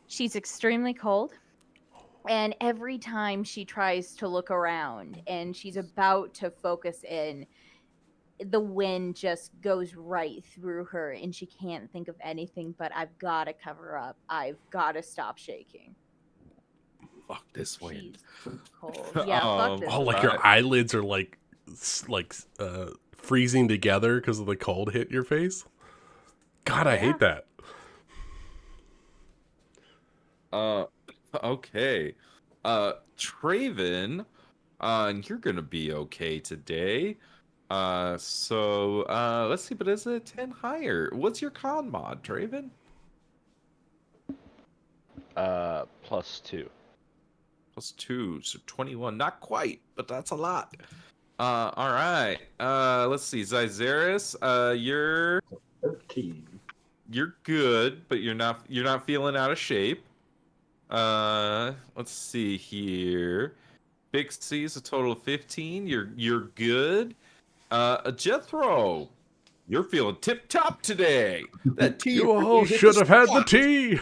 She's extremely cold. And every time she tries to look around and she's about to focus in, the wind just goes right through her and she can't think of anything but I've got to cover up. I've got to stop shaking. Fuck this wind. She's cold. Yeah, fuck this Oh, like wind. your eyelids are like freezing together because of the cold hit your face? God, I hate that. Okay. Traven, you're gonna be okay today. So let's see, but is it 10 higher? What's your con mod, Traven? +2. +2, so 21. Not quite, but that's a lot. All right. Let's see, Zyzeris, you're 13. You're good, but you're not feeling out of shape. Let's see here. Bixie's a total of 15. You're good. Jethro, you're feeling tip top today. That tea You really all hit should the have had the spot. tea.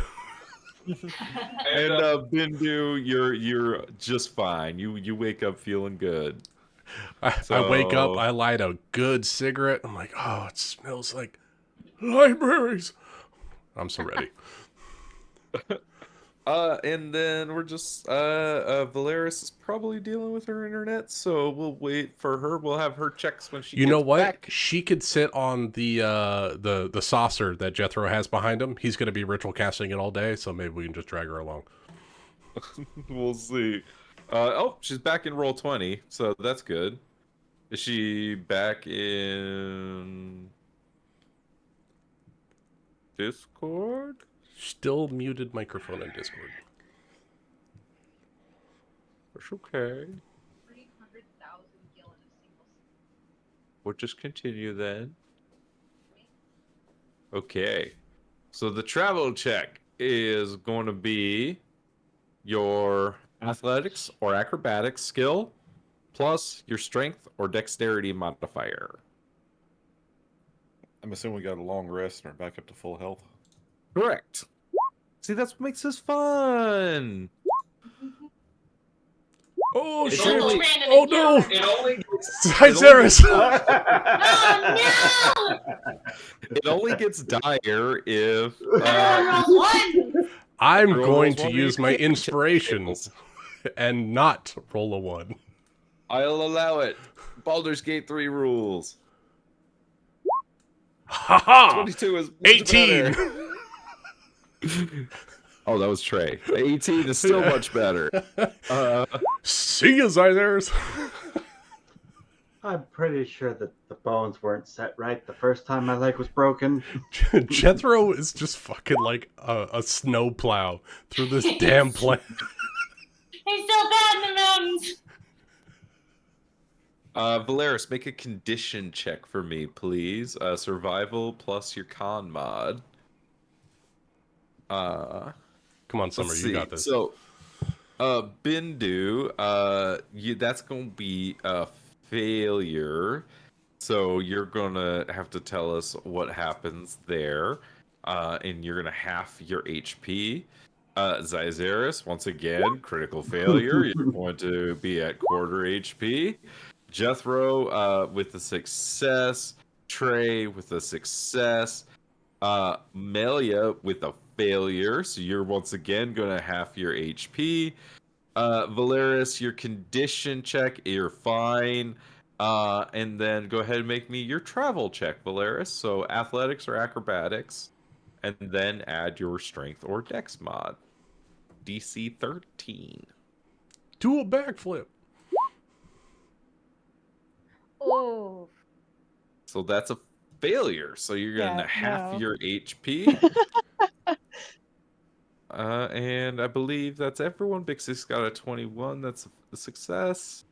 And Bindu, you're just fine. You wake up feeling good. I wake up, I light a good cigarette. I'm like, oh, it smells like libraries. I'm so ready. And then we're just Valeris is probably dealing with her internet, so we'll wait for her. We'll have her checks when she You gets know what? back. She could sit on the saucer that Jethro has behind him. He's going to be ritual casting it all day, so maybe we can just drag her along. We'll see. She's back in roll 20, so that's good. Is she back in Discord? Still muted microphone in Discord. It's okay. 300,000 gallon of single. We'll just continue then. Okay. So the travel check is going to be your athletics or acrobatics skill plus your strength or dexterity modifier. I'm assuming we got a long rest and are back up to full health. Correct. See, that's what makes this fun. Oh It's shit! only- Oh no! It only Cyzerus! Oh it only gets dire if no! Everyone rolls one. I'm Roll going those to one use d8 my check inspiration tables. and not roll a 1. I'll allow it. Baldur's Gate 3 rules. Haha! 22 is much 18! better. Oh, that was Trey. 18 is still much better. See ya, Cyzerus! I'm pretty sure that the bones weren't set right the first time my leg was broken. Jethro is just fucking like a snowplow through this damn planet. He's so bad in the mountains. Valeris, make a condition check for me, please. Survival plus your con mod. Come on, Summer, Let's you see. got this. So, Bindu, that's going to be a failure. So you're gonna have to tell us what happens there, and you're gonna half your HP. Zyzeris, once again, critical failure. You're going to be at quarter HP. Jethro, with a success. Trey with a success. Melia with a failure, so you're once again gonna half your HP. Valeris, your condition check, you're fine. And then go ahead and make me your travel check, Valeris. So athletics or acrobatics, and then add your strength or dex mod. DC 13. Do a backflip. Oh. So that's a failure. So you're gonna Yeah, half no. your HP. And I believe that's everyone. Big Six got a 21. That's a success.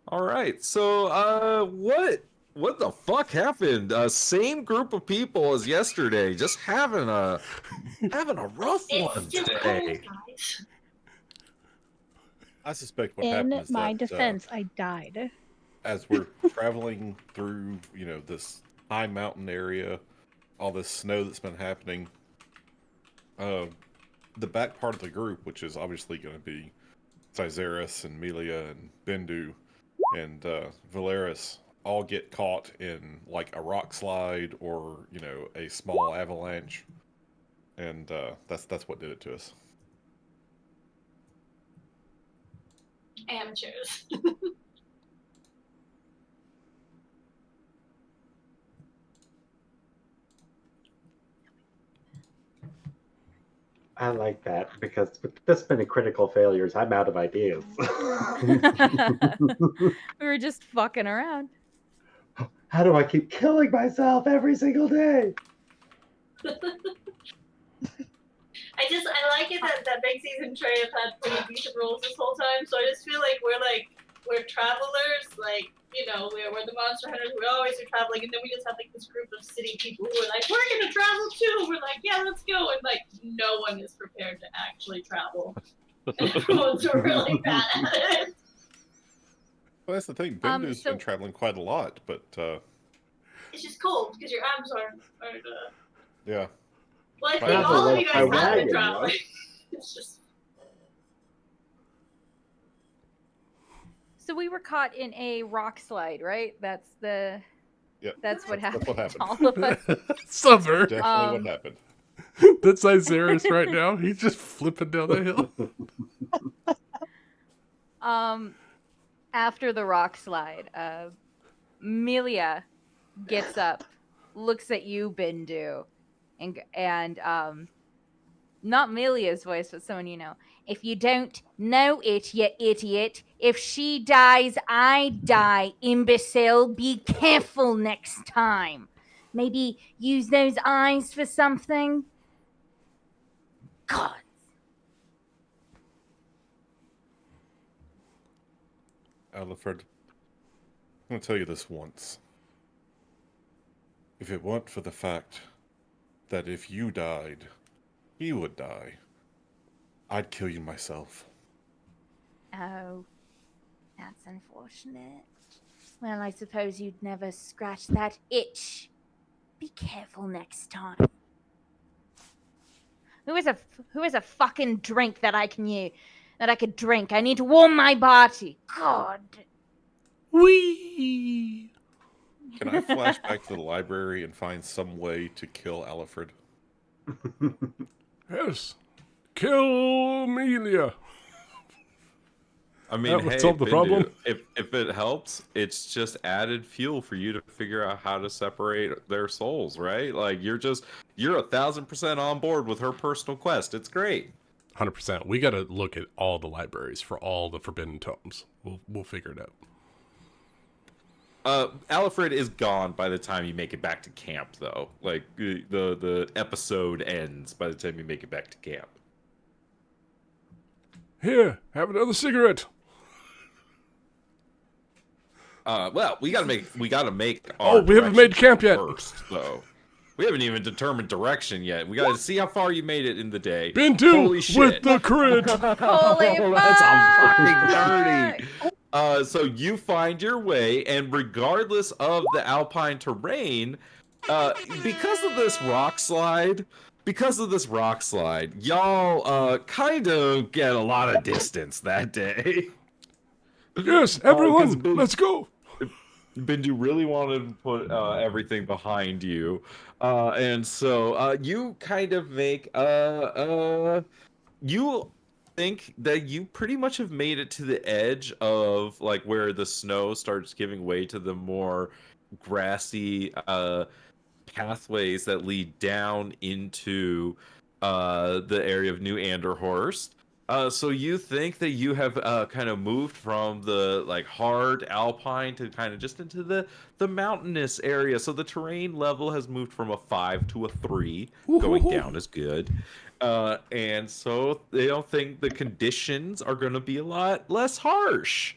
All right. So, what the fuck happened? Same group of people as yesterday, just having a rough It's one still cold, today. guys. I suspect what In happened is my that defense, I died. as we're traveling through, this high mountain area, all this snow that's been happening, the back part of the group, which is obviously going to be Cyzerus and Melia and Bindu and Valeris, all get caught in like a rock slide or a small avalanche, and that's what did it to us. Amateurs. I like that because with this many critical failures, I'm out of ideas. We were just fucking around. How do I keep killing myself every single day? I like it that Big C's and Trey have had pretty decent roles this whole time, so I just feel like we're travelers, we're the monster hunters, we always are traveling, and then we just have like this group of city people who are like, we're gonna travel too, we're like, yeah, let's go, and like no one is prepared to actually travel. And everyone's really bad at it. Well, that's the thing. Bindu's so- been traveling quite a lot, but It's just cold because your arms aren't yeah. well, I think Travel all of like you by guys have been wagon, traveling. right? It's just So we were caught in a rock slide, right? That's what happened. That's what happened. to all of us. Summer. Definitely what happened. That's Cyzerus right now. He's just flipping down the hill. After the rock slide, Melia gets up, looks at you, Bindu, and not Melia's voice, but someone you know. If you don't know it, you idiot. If she dies, I die, imbecile. Be careful next time. Maybe use those eyes for something. God. Alfred, I'm going to tell you this once. If it weren't for the fact that if you died, he would die, I'd kill you myself. Oh, that's unfortunate. Well, I suppose you'd never scratch that itch. Be careful next time. Who is a fucking drink that I could drink? I need to warm my body. God. Wee. Can I flash back to the library and find some way to kill Alfred? Yes. Kill Amelia. I mean, That would hey, solve the Bindu, problem. if it helps, it's just added fuel for you to figure out how to separate their souls, right? Like you're 1,000% on board with her personal quest. It's great. 100%. We got to look at all the libraries for all the forbidden tomes. We'll figure it out. Alfred is gone by the time you make it back to camp, though. Like the episode ends by the time you make it back to camp. Here, have another cigarette. Well, we gotta make. Oh, we haven't made camp yet. First, though. We haven't even determined direction yet. We gotta see how far you made it in the day. Bindu Holy shit. with the crit. Holy That's fuck! fucking dirty. So you find your way, and regardless of the alpine terrain, because of this rock slide, y'all kind of get a lot of distance that day. Yes, everyone, let's go. Bindu really wanted to put everything behind you, and so you kind of make you think that you pretty much have made it to the edge of like where the snow starts giving way to the more grassy pathways that lead down into the area of New Anderhorst. So you think that you have kind of moved from the like hard alpine to kind of just into the mountainous area. So the terrain level has moved from a 5 to a 3. Going down is good. And so they don't think the conditions are going to be a lot less harsh.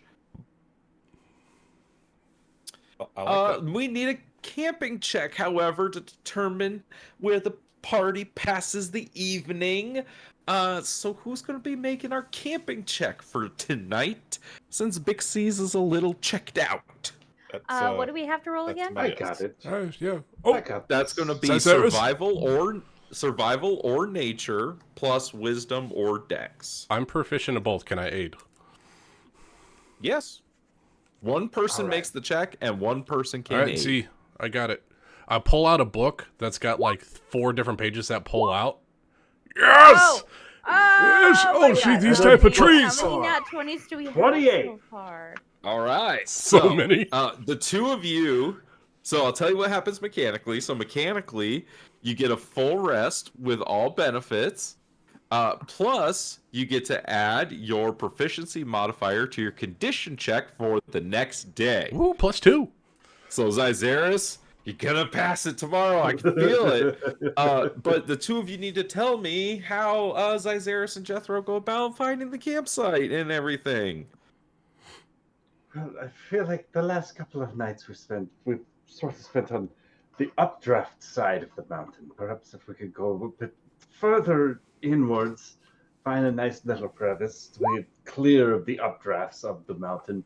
I like that. We need a camping check, however, to determine where the party passes the evening. So who's going to be making our camping check for tonight? Since Big C's is a little checked out. What do we have to roll That's again? my- I got it. Yeah. I Oh, got That's this. going to be Cyrus? survival or nature plus wisdom or dex. I'm proficient in both. Can I aid? Yes. One person All right. makes the check and one person can All right, aid. see, I got it. I pull out a book that's got like 4 different pages that pull out. Yes! Yes! Oh, my see, God. these Okay, type of trees. How many nat 20s do we have 28. so far? All right. So many. The two of you. So I'll tell you what happens mechanically. So mechanically, you get a full rest with all benefits. Plus, you get to add your proficiency modifier to your condition check for the next day. Ooh, +2. So Zyzeris, you're gonna pass it tomorrow. I can feel it. But the two of you need to tell me how Zyzeris and Jethro go about finding the campsite and everything. Well, I feel like the last couple of nights we've sort of spent on the updraft side of the mountain. Perhaps if we could go a bit further inwards, find a nice little crevice to be clear of the updrafts of the mountain,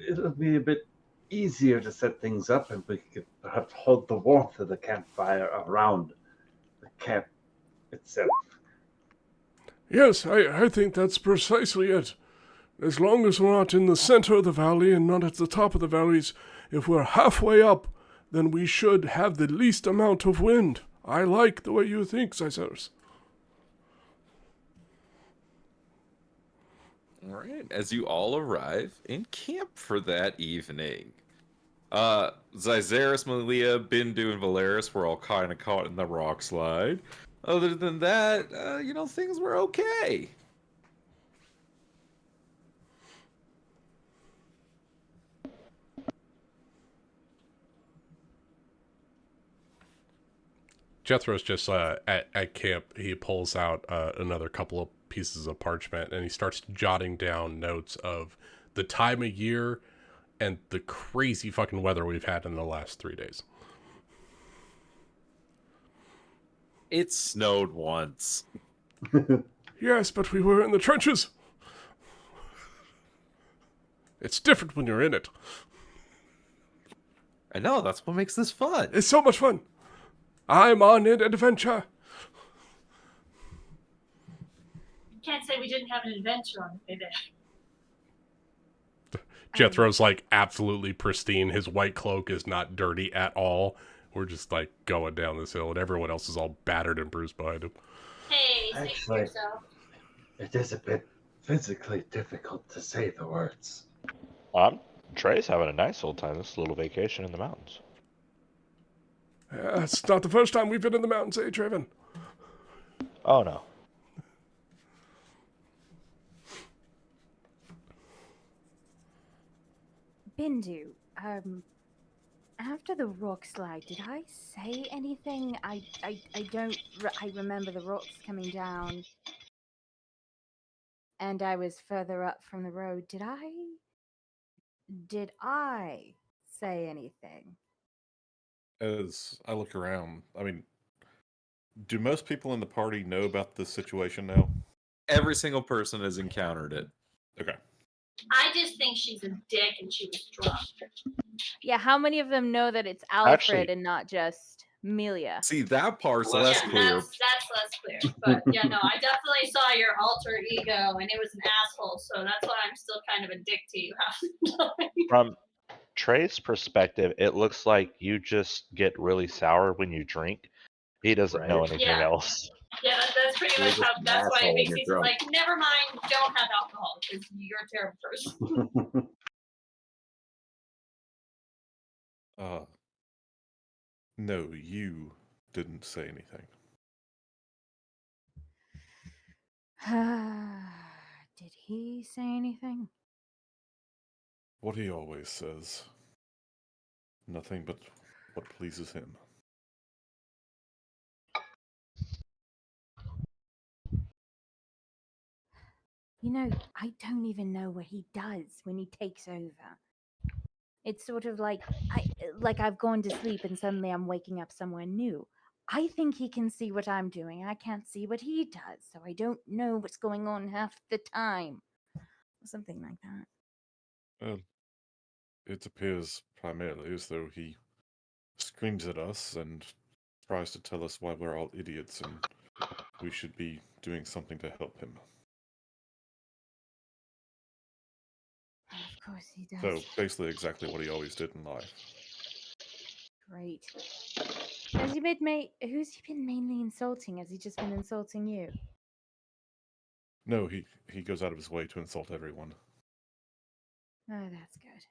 it'll be a bit easier to set things up, and we could perhaps hold the warmth of the campfire around the camp itself. Yes, I think that's precisely it. As long as we're not in the center of the valley and not at the top of the valleys, if we're halfway up, then we should have the least amount of wind. I like the way you think, Zyzeris. All right, as you all arrive in camp for that evening. Zyzeris, Malia, Bindu, and Valeris were all kind of caught in the rock slide. Other than that, things were okay. Jethro's just at camp. He pulls out another couple of pieces of parchment and he starts jotting down notes of the time of year and the crazy fucking weather we've had in the last 3 days. It snowed once. Yes, but we were in the trenches. It's different when you're in it. I know, that's what makes this fun. It's so much fun. I'm on an adventure. Can't say we didn't have an adventure on the day. Jethro's like absolutely pristine. His white cloak is not dirty at all. We're just like going down this hill, and everyone else is all battered and bruised behind him. Hey, say for Actually, yourself. it is a bit physically difficult to say the words. Trey's having a nice old time. This little vacation in the mountains. It's not the first time we've been in the mountains, eh, Traven? Oh no. Bindu, after the rock slide, did I say anything? I don't. I remember the rocks coming down, and I was further up from the road. Did I? Did I say anything? As I look around, I mean, do most people in the party know about this situation now? Every single person has encountered it. Okay. I just think she's a dick and she was drunk. Yeah, how many of them know that it's Alfred Actually- and not just Amelia? See, that part's Yeah, less clear. That's less clear. But yeah, no, I definitely saw your alter ego and it was an asshole, so that's why I'm still kind of a dick to you half the time. From Trey's perspective, it looks like you just get really sour when you drink. He doesn't know Right. anything Yeah. else. Yeah, that's pretty You're much just how. an That's why asshole it when makes you're me drunk. like, never mind, don't have alcohol because you're a terrible person. No, you didn't say anything. Did he say anything? What he always says. Nothing but what pleases him. You know, I don't even know what he does when he takes over. It's sort of like I've gone to sleep and suddenly I'm waking up somewhere new. I think he can see what I'm doing. I can't see what he does, so I don't know what's going on half the time. Something like that. Well, it appears primarily as though he screams at us and tries to tell us why we're all idiots and we should be doing something to help him. Of course he does. So, basically exactly what he always did in life. Great. Has he who's he been mainly insulting? Has he just been insulting you? No, he goes out of his way to insult everyone. Oh, that's good.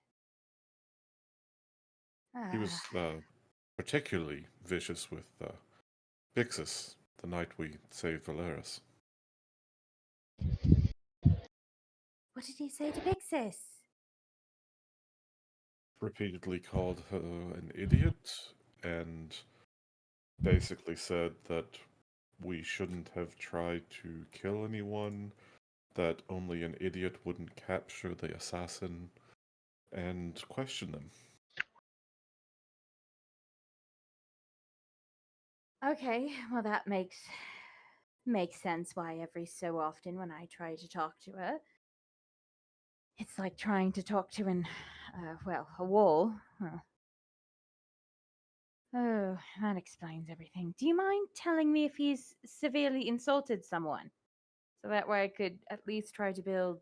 He was particularly vicious with Vixus the night we saved Valeris. What did he say to Vixis? Repeatedly called her an idiot and basically said that we shouldn't have tried to kill anyone, that only an idiot wouldn't capture the assassin, and question them. Okay, well that makes sense why every so often when I try to talk to her, it's like trying to talk to a wall. Huh. Oh, that explains everything. Do you mind telling me if he's severely insulted someone? So that way I could at least try to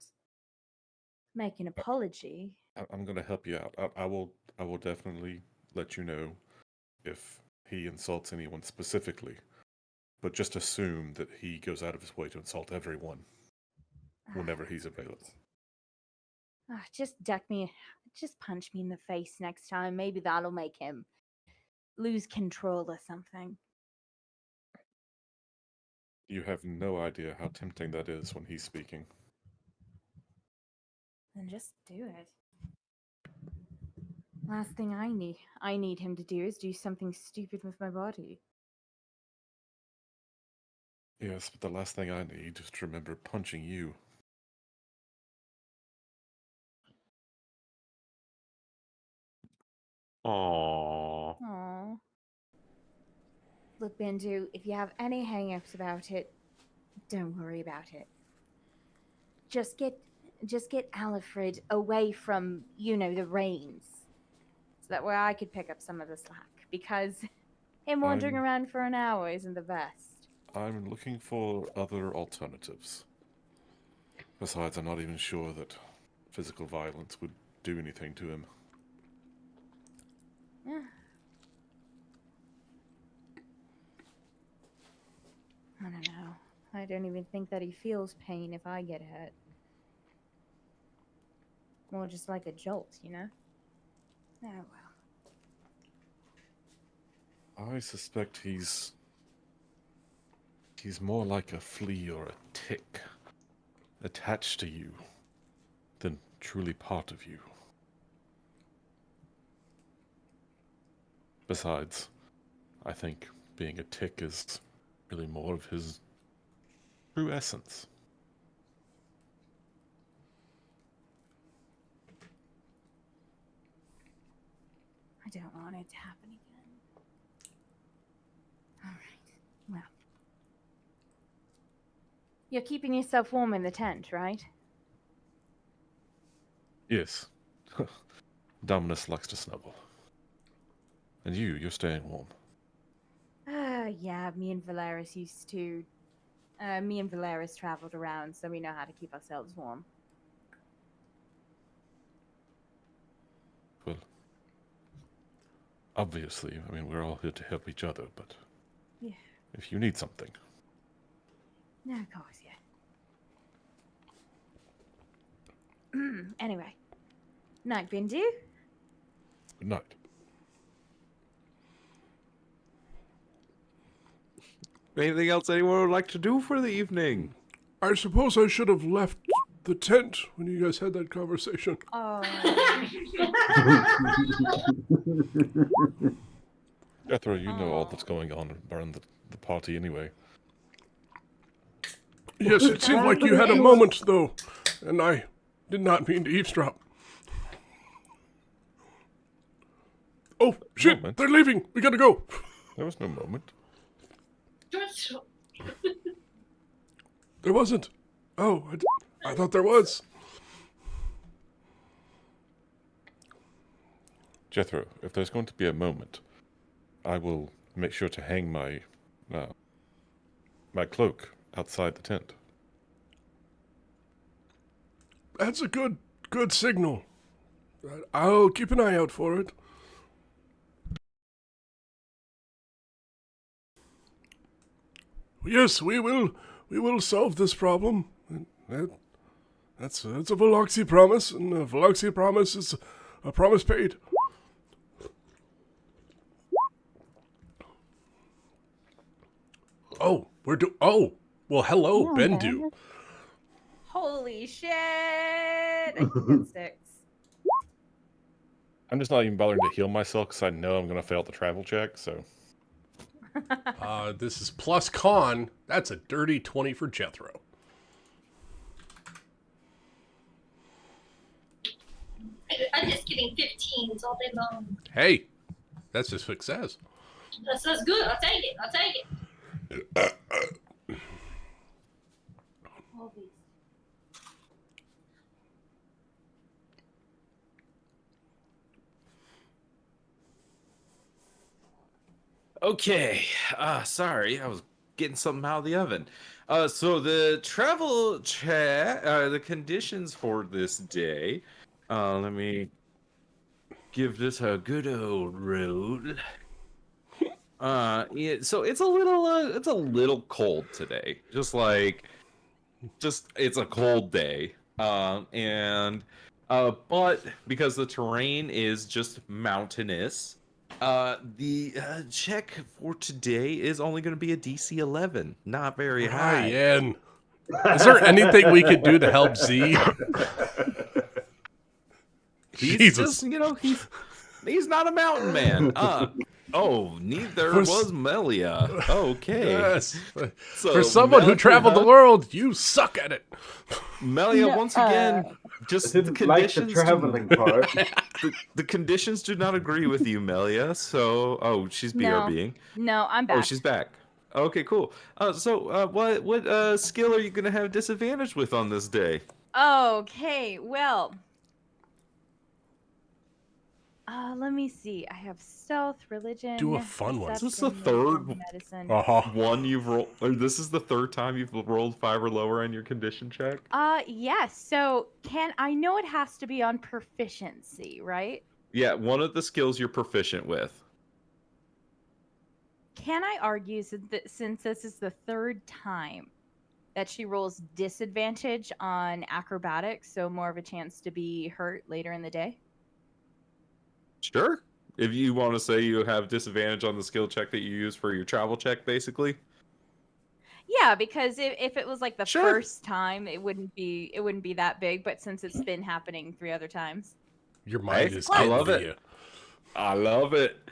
make an apology. I'm going to help you out. I will definitely let you know if he insults anyone specifically, but just assume that he goes out of his way to insult everyone whenever he's available. Just punch me in the face next time. Maybe that'll make him lose control or something. You have no idea how tempting that is when he's speaking. Then just do it. Last thing I need him to do is do something stupid with my body. Yes, but the last thing I need is to remember punching you. Aww. Aww. Look, Bindu, if you have any hang-ups about it, don't worry about it. Just get Alfred away from, the reins. So that way I could pick up some of the slack. Because him wandering around for an hour isn't the best. I'm looking for other alternatives. Besides, I'm not even sure that physical violence would do anything to him. Yeah. I don't know. I don't even think that he feels pain if I get hurt. More just like a jolt, Oh well. I suspect he's more like a flea or a tick, attached to you, than truly part of you. Besides, I think being a tick is really more of his true essence. I don't want it to happen again. All right. Well. You're keeping yourself warm in the tent, right? Yes. Dominus likes to snuggle. And you're staying warm. Yeah, me and Valeris traveled around, so we know how to keep ourselves warm. Well, obviously, we're all here to help each other, but yeah. If you need something. No, of course, yeah. Anyway. Night, Bindu. Good night. Anything else anyone would like to do for the evening? I suppose I should have left the tent when you guys had that conversation. Oh. Jethro, you know all that's going on around the party anyway. Yes, it seemed like you had a moment, though, and I did not mean to eavesdrop. Oh, shit, Moment. they're leaving. We gotta go. There was no moment. There wasn't. Oh, I thought there was. Jethro, if there's going to be a moment, I will make sure to hang my cloak outside the tent. That's a good signal. I'll keep an eye out for it. Yes, we will solve this problem. That's a Veloxy promise, and a Veloxy promise is a promise paid. Oh, well, hello, Oh, Bendu. man. Holy shit! I can get 6. I'm just not even bothering to heal myself because I know I'm going to fail the travel check, so... This is plus con. That's a dirty 20 for Jethro. I'm just getting 15s all day long. Hey, that's a success. That's good. I'll take it. All these. Okay. Sorry, I was getting something out of the oven. So the travel chat, the conditions for this day. Let me give this a good old roll. So it's a little cold today. Just it's a cold day. But because the terrain is just mountainous, the check for today is only going to be a DC 11, not very high. Ryan, is there anything we could do to help Z? He's Jesus. just, he's not a mountain man. Oh, neither For was Melia. Okay. Yes. So, For someone who traveled the world, you suck at it. Melia, No, once again, I just the didn't like the conditions. traveling part. The conditions do not agree with you, Melia. So, she's No. BRBing. No, I'm back. Oh, she's back. Okay, cool. What skill are you gonna have disadvantage with on this day? Okay, well. Let me see. I have stealth, religion. Do a fun one. Is this the deception, wisdom, third medicine. Uh-huh. one you've rolled? Or this is the third time you've rolled 5 or lower on your condition check? Yes. So I know it has to be on proficiency, right? Yeah, one of the skills you're proficient with. Can I argue since this is the third time that she rolls disadvantage on acrobatics, so more of a chance to be hurt later in the day? Sure. If you want to say you have disadvantage on the skill check that you use for your travel check, basically. Yeah, because if it was like the Sure. first time, it wouldn't be that big. But since it's been happening 3 other times, Your mind Hey, is I getting love to it. you. I love it.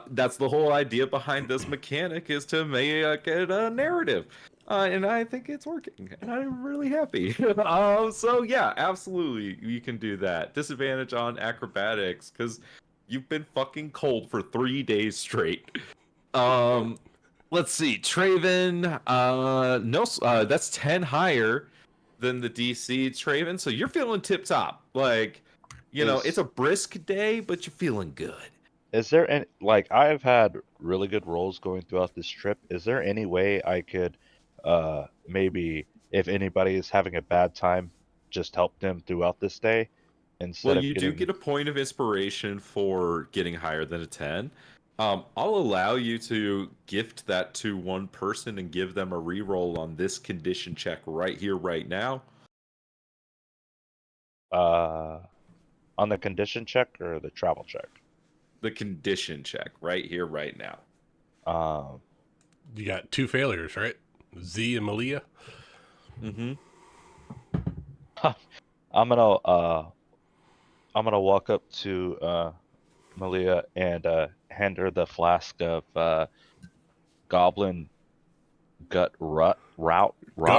That's the whole idea behind this mechanic is to make it a narrative. And I think it's working. And I'm really happy. So yeah, absolutely. You can do that. Disadvantage on acrobatics because you've been fucking cold for 3 days straight. Let's see. Traven, no, that's 10 higher than the DC, Traven. So you're feeling tip top. Like, it's a brisk day, but you're feeling good. Is there any, like, I've had really good rolls going throughout this trip. Is there any way I could maybe, if anybody is having a bad time, just help them throughout this day instead Well, of you do getting get a point of inspiration for getting higher than a 10. I'll allow you to gift that to one person and give them a reroll on this condition check right here, right now. on the condition check or the travel check? The condition check right here, right now. You got 2 failures, right? Z and Malia. Mm-hmm. I'm gonna walk up to Malia and hand her the flask of goblin gut rot. Gut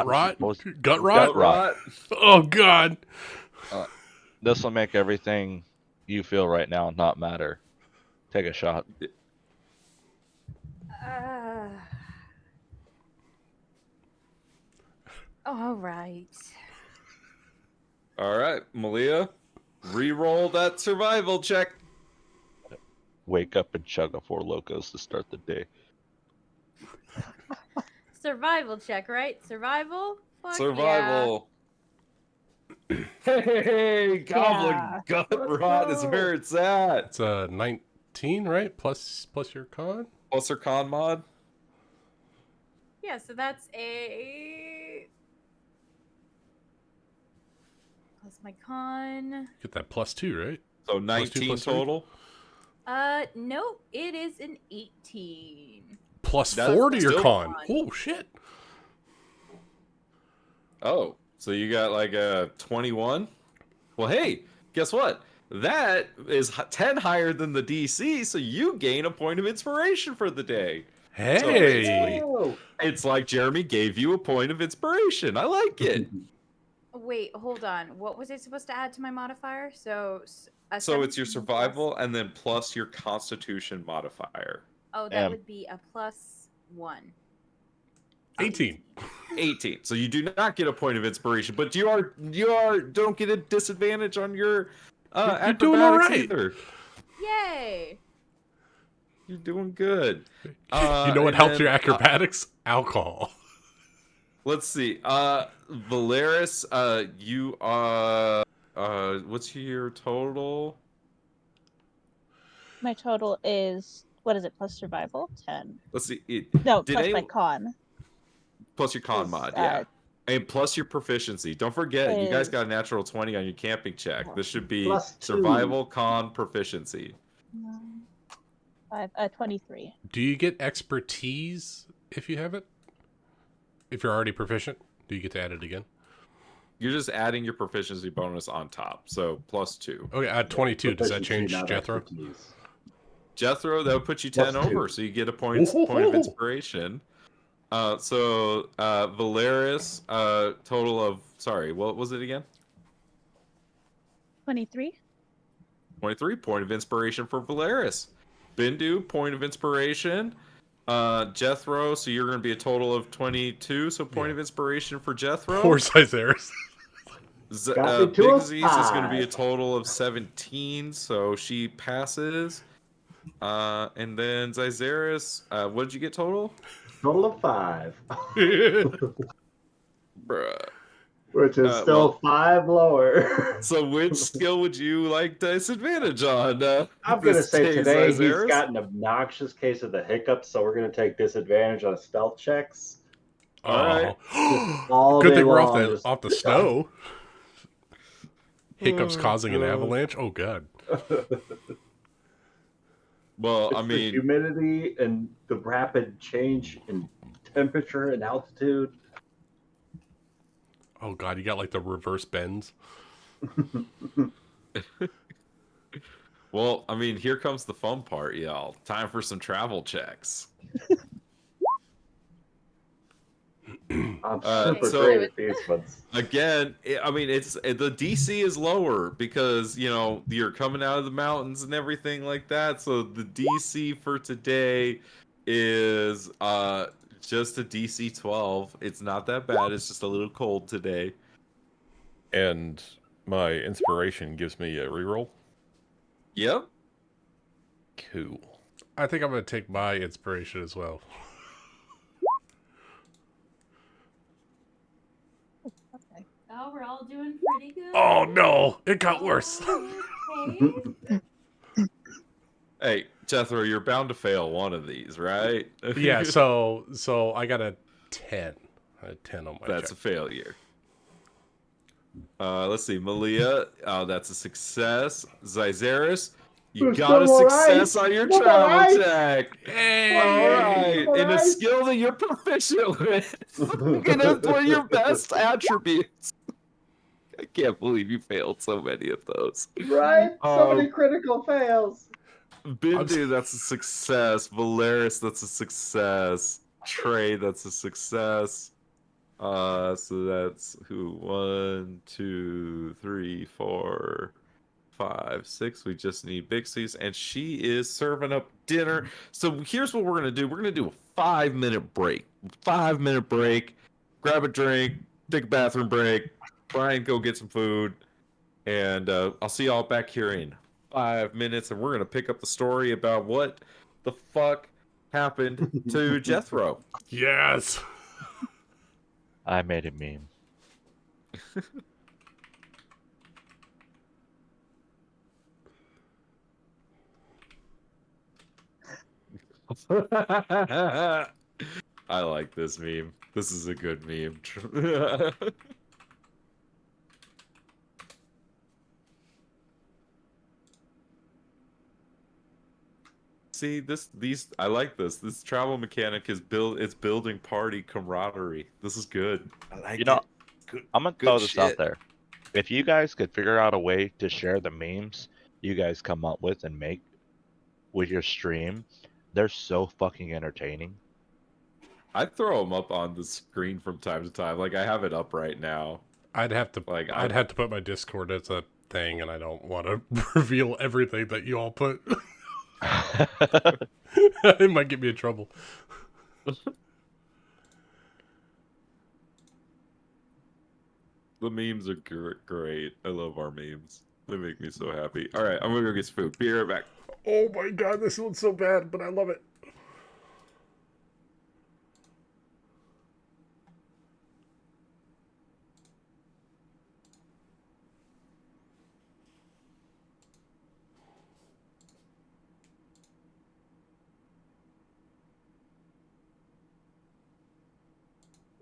rot? What was- Gut rot? Gut rot. Oh, God. This will make everything you feel right now not matter. Take a shot. all right. All right, Malia, reroll that survival check. Wake up and chug a 4 locos to start the day. Survival check, right? Survival. Fuck Survival. Hey, goblin Yeah. gut Let's rot is go. where it's at. It's 19, right? Plus your con? Plus or con mod? Yeah. So that's a plus my con. Get that +2, right? So Plus 19 2, plus 3? total. Nope. It is an 18. Plus That's 4 to your still- con. Oh, shit. Oh, so you got like a 21? Well, hey, guess what? That is 10 higher than the DC, so you gain a point of inspiration for the day. Hey. It's like Jeremy gave you a point of inspiration. I like it. Wait, hold on. What was I supposed to add to my modifier? So So it's your 17 plus- survival and then plus your constitution modifier. Oh, that would be a +1. 18. 18. So you do not get a point of inspiration, but you don't get a disadvantage on your You're doing all acrobatics right. either. Yay! You're doing good. You know what and helps then, your acrobatics? Alcohol. Let's see. Valeris, you are what's your total? My total is, what is it, plus survival? 10. Let's see. No, Did plus my anyone- con. Plus your con is, mod, yeah. And plus your proficiency. Don't forget, you guys is- got a natural 20 on your camping check. This should be +2. survival, con, proficiency. 23. Do you get expertise if you have it? If you're already proficient, do you get to add it again? You're just adding your proficiency bonus on top, so +2. Okay, add 22. Does that Proficiency, change not Jethro? expertise. Jethro, that would put you 10 Plus two. over, so you get a point of inspiration. Valeris, total of, sorry, what was it again? 23. 23, point of inspiration for Valeris. Bindu, point of inspiration. Jethro, so you're going to be a total of 22, so point of inspiration for Jethro. Poor Caesaris. Got me to Big a Z's is going to be a 5. total of 17, so she passes. And then Zyzaris, what did you get total? Total of 5. Bruh. Which is still 5 lower. So which skill would you like disadvantage on? I'm going to say today he's Zyzaris? got an obnoxious case of the hiccups, so we're going to take disadvantage on stealth checks. All right. All Good day thing we're off long, the just- off the snow. Hiccups Oh, causing an God. avalanche. Oh god. Well, I It's the mean, humidity and the rapid change in temperature and altitude. Oh god, you got like the reverse bends. well, I mean, here comes the fun part, y'all. Time for some travel checks. I'm Uh, super so- great at these ones. Again, I mean, the DC is lower because you're coming out of the mountains and everything like that. So the DC for today is just a DC 12. It's not that bad. It's just a little cold today. And my inspiration gives me a reroll. Yep. Cool. I think I'm gonna take my inspiration as well. Okay. Oh, we're all doing pretty good. Oh no, it got worse. Okay. Hey, Jethro, you're bound to fail one of these, right? Yeah, so I got a 10. A 10 on my That's a check. failure. Let's see, Malia. That's a success. Zyzaris, you There's got a no more success ice. on your No more travel ice. check. Hey! All right, more in a ice. skill that you're proficient with, and it's one of your best attributes. I can't believe you failed so many of those. Right? So many Um, critical fails. Bindu, that's a success. Valeris, that's a success. Trey, that's a success. So that's who? 1, 2, 3, 4, 5, 6. We just need Bixie's, and she is serving up dinner. So here's what we're gonna do. We're gonna do a 5-minute break. 5-minute break. Grab a drink. Take a bathroom break. Brian, go get some food, and I'll see y'all back here in 5 minutes, and we're gonna pick up the story about what the fuck happened to Jethro. Yes. I made a meme. I like this meme. This is a good meme. See, I like this. This travel mechanic is building party camaraderie. This is good. I like You know, it. Good, I'm gonna good throw this shit. out there. If you guys could figure out a way to share the memes you guys come up with and make with your stream, they're so fucking entertaining. I throw them up on the screen from time to time. Like I have it up right now. I'd have to I'd have to put my Discord as a thing, and I don't want to reveal everything that you all put. It might get me in trouble. The memes are great. I love our memes. They make me so happy. All right, I'm gonna go get some food. Be right back. Oh my god, this one's so bad, but I love it.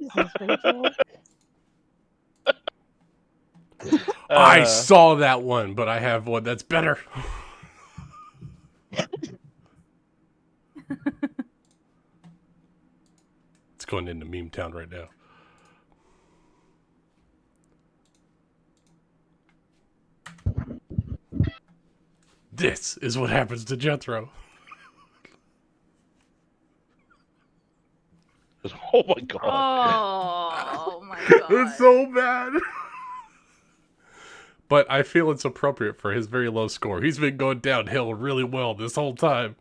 Is this Rachel? I saw that one, but I have one that's better. It's going into meme town right now. This is what happens to Jethro. Oh my god. Oh my god. It's so bad. But I feel it's appropriate for his very low score. He's been going downhill really well this whole time.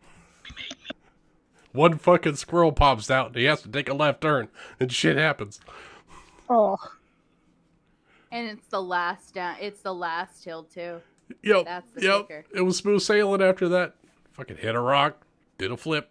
One fucking squirrel pops out and he has to take a left turn and shit happens. Oh, And it's the last down. It's the last hill too. Yep. That's the Yep. kicker. It was smooth sailing after that. Fucking hit a rock, did a flip.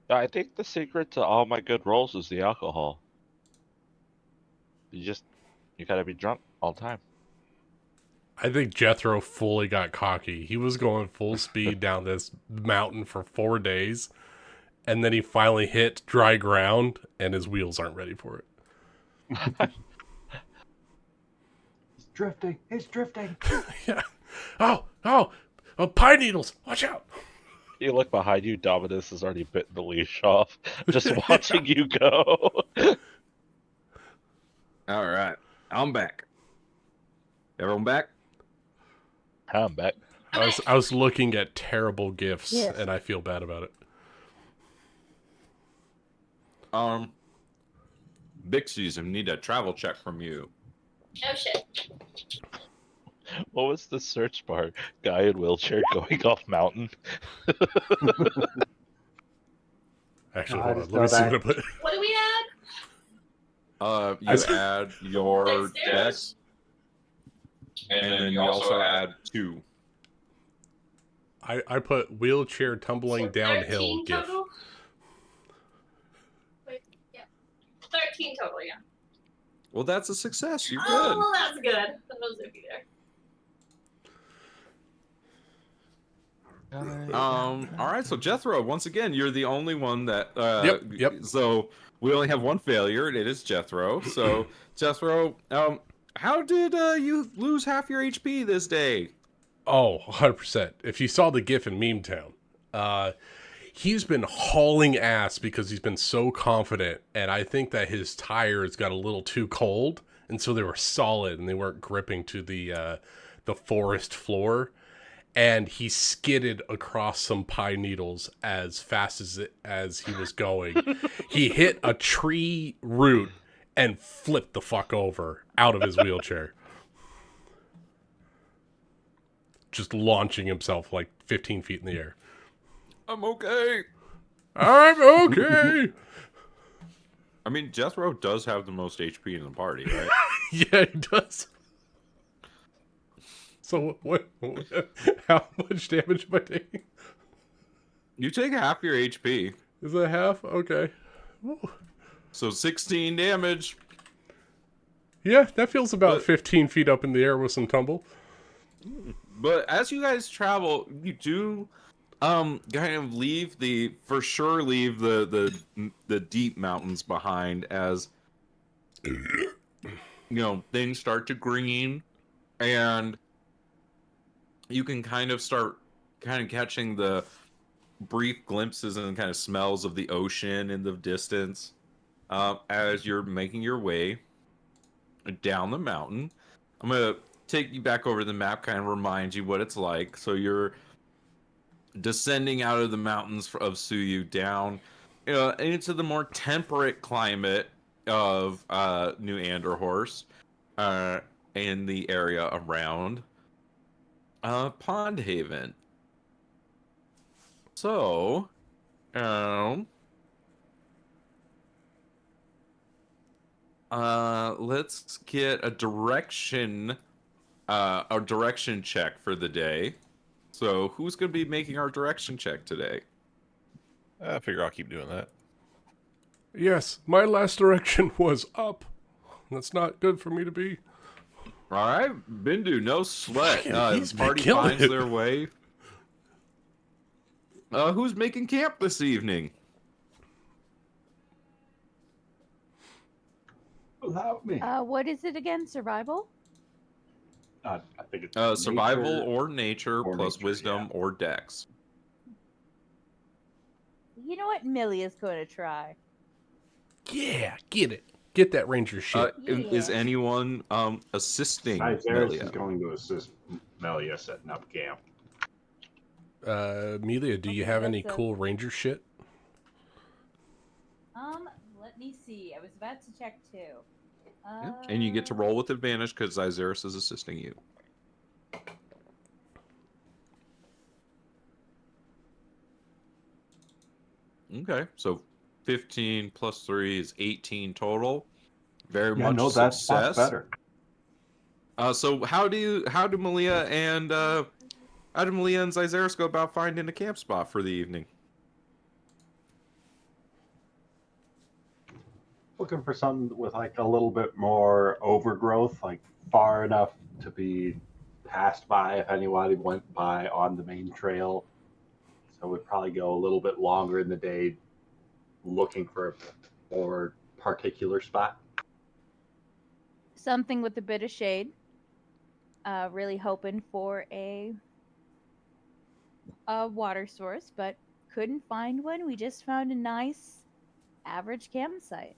I think the secret to all my good rolls is the alcohol. You gotta be drunk all the time. I think Jethro fully got cocky. He was going full speed down this mountain for 4 days, and then he finally hit dry ground, and his wheels aren't ready for it. He's drifting. He's drifting. Yeah. Oh, pine needles! Watch out! You look behind you, Dominus has already bitten the leash off, just watching you go. All right, I'm back. Everyone back? I'm back. I was looking at terrible gifts, Yes. and I feel bad about it. Bixies, I need a travel check from you. Oh shit. What was the search bar? Guy in wheelchair going off mountain. Actually, I hold on. just Let me know see that- what I put. What do we add? You add your Dexterity. dex, and then you also add 2. I put wheelchair tumbling So downhill 13 gif. total? Wait, yeah. 13 total, yeah. Well, that's a success. You're good. Oh, well, that's good. That was iffy there. All right, so Jethro, once again, you're the only one that. Yep. So we only have one failure, and it is Jethro. So Jethro, how did you lose half your HP this day? Oh, 100%. If you saw the gif in Meme Town, he's been hauling ass because he's been so confident, and I think that his tires got a little too cold, and so they were solid and they weren't gripping to the forest floor, and he skidded across some pine needles as fast as he was going. He hit a tree root and flipped the fuck over out of his wheelchair. Just launching himself like 15 feet in the air. I'm okay. I'm okay. I mean, Jethro does have the most HP in the party, right? Yeah, he does. So what? How much damage am I taking? You take half your HP, Is that half? Okay. Ooh. so 16 damage. Yeah, that feels about But- 15 feet up in the air with some tumble. But as you guys travel, you do kind of leave the deep mountains behind as things start to green, and you can kind of start catching the brief glimpses and kind of smells of the ocean in the distance as you're making your way down the mountain. I'm gonna take you back over the map, kind of remind you what it's like. So you're descending out of the mountains of Suyu down into the more temperate climate of New Anderhorst in the area around Pond Haven. So, let's get a direction check for the day. So, who's going to be making our direction check today? I figure I'll keep doing that. Yes, my last direction was up. That's not good for me to be. All right, Bindu, no sweat. Man, he's The been party killing finds it. their way. Who's making camp this evening? without me. What is it again? Survival? I think it's Survival nature or nature or plus nature, wisdom yeah. or dex. You know what? Millie is going to try. Yeah, get it. Get that ranger shit. Is Yeah. anyone assisting Cytheris is Melia? going to assist Melia setting up camp. Amelia, do you Okay, have any that's a- cool ranger shit? Let me see. I was about to check too. Yeah. And you get to roll with advantage because Cytheris is assisting you. Okay, so 15 plus 3 is 18 total. Very Yeah, much no, that's success. better. So how do Malia and Cytheris go about finding a camp spot for the evening? Looking for something with like a little bit more overgrowth, like far enough to be passed by if anybody went by on the main trail. So we'd probably go a little bit longer in the day looking for a more particular spot. Something with a bit of shade. Really hoping for a water source, but couldn't find one. We just found a nice average campsite.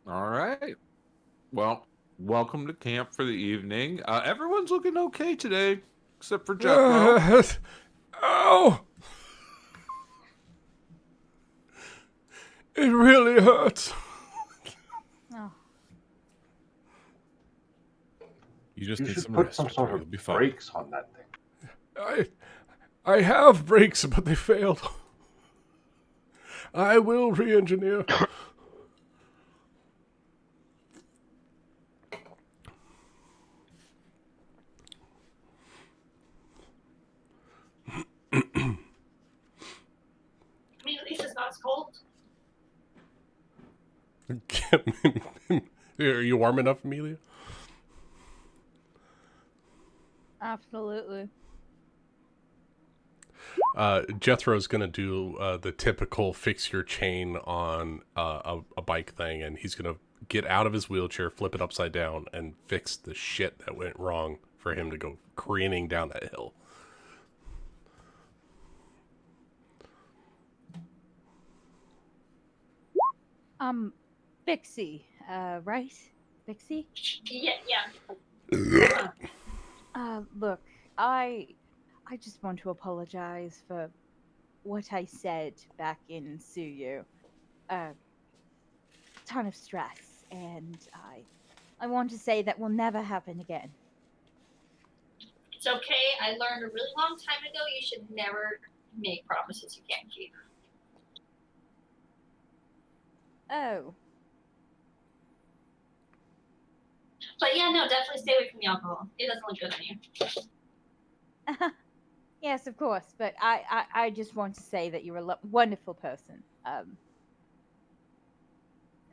All right. Well, welcome to camp for the evening. Everyone's looking okay today, except for Jethro. Ow! It really hurts. Oh, You just You need should some put rest, some Victor. sort You'll of be fine. brakes on that thing. I have brakes, but they failed. I will re-engineer. I mean, at least it's not as cold. Are you warm enough, Amelia? absolutely. Jethro's gonna do the typical fix your chain on a bike thing, and he's gonna get out of his wheelchair, flip it upside down, and fix the shit that went wrong for him to go careening down that hill. Bixie, right? Bixie? Yeah. Look, I just want to apologize for what I said back in Suyu. Ton of stress, and I want to say that will never happen again. It's okay. I learned a really long time ago you should never make promises you can't keep. Oh, But yeah, no, definitely stay away from the alcohol. It doesn't look good on you. yes, of course, but I just want to say that you're a wonderful person.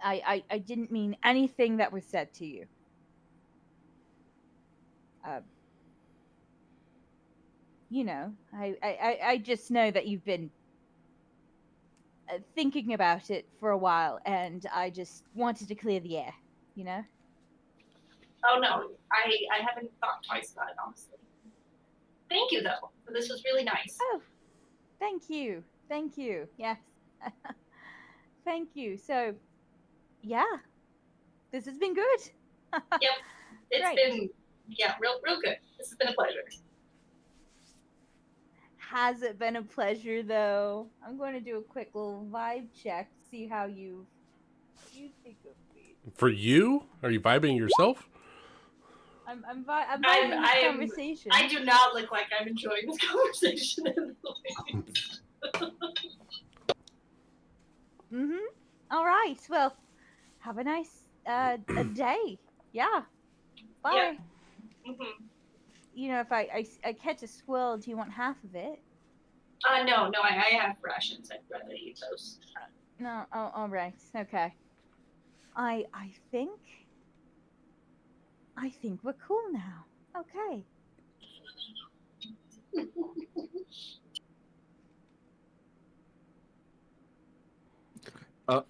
I didn't mean anything that was said to you. You know, I just know that you've been thinking about it for a while, and I just wanted to clear the air, you know? Oh no, I haven't thought twice about it, honestly. Thank you though. This was really nice. Oh, thank you. Thank you. Yes. Thank you. So, yeah, this has been good. Yep. It's Great. been real good. This has been a pleasure. Has it been a pleasure, though? I'm going to do a quick little vibe check, see how you think of me. For you? Are you vibing yourself? I'm vibing this conversation. I do not look like I'm enjoying this conversation in the least. All right. Well, have a nice a day. Yeah. Bye. Yeah. Mm-hmm. You know, if I catch a squirrel, do you want half of it? No, I have rations. I'd rather eat those. No. Oh, all right. Okay. I think we're cool now. Okay.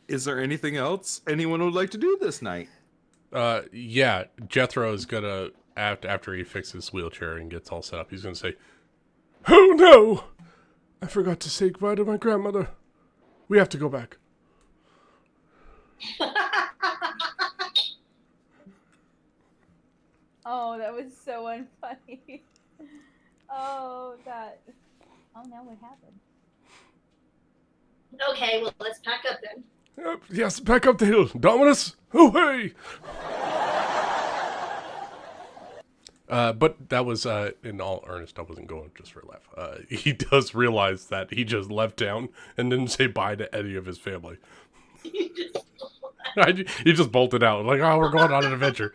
Is there anything else anyone would like to do this night? Yeah, Jethro is gonna, after he fixes his wheelchair and gets all set up, he's gonna say, "Oh no! I forgot to say goodbye to my grandmother. We have to go back." Oh, that was so unfunny. Oh, that. Oh, now what happened? Okay, well, let's pack up then. Yep, yes, back up the hill. Dominus, away! But that was, in all earnest, I wasn't going just for a laugh. He does realize that he just left town and didn't say bye to any of his family. He just bolted out, like, oh, we're going on an adventure.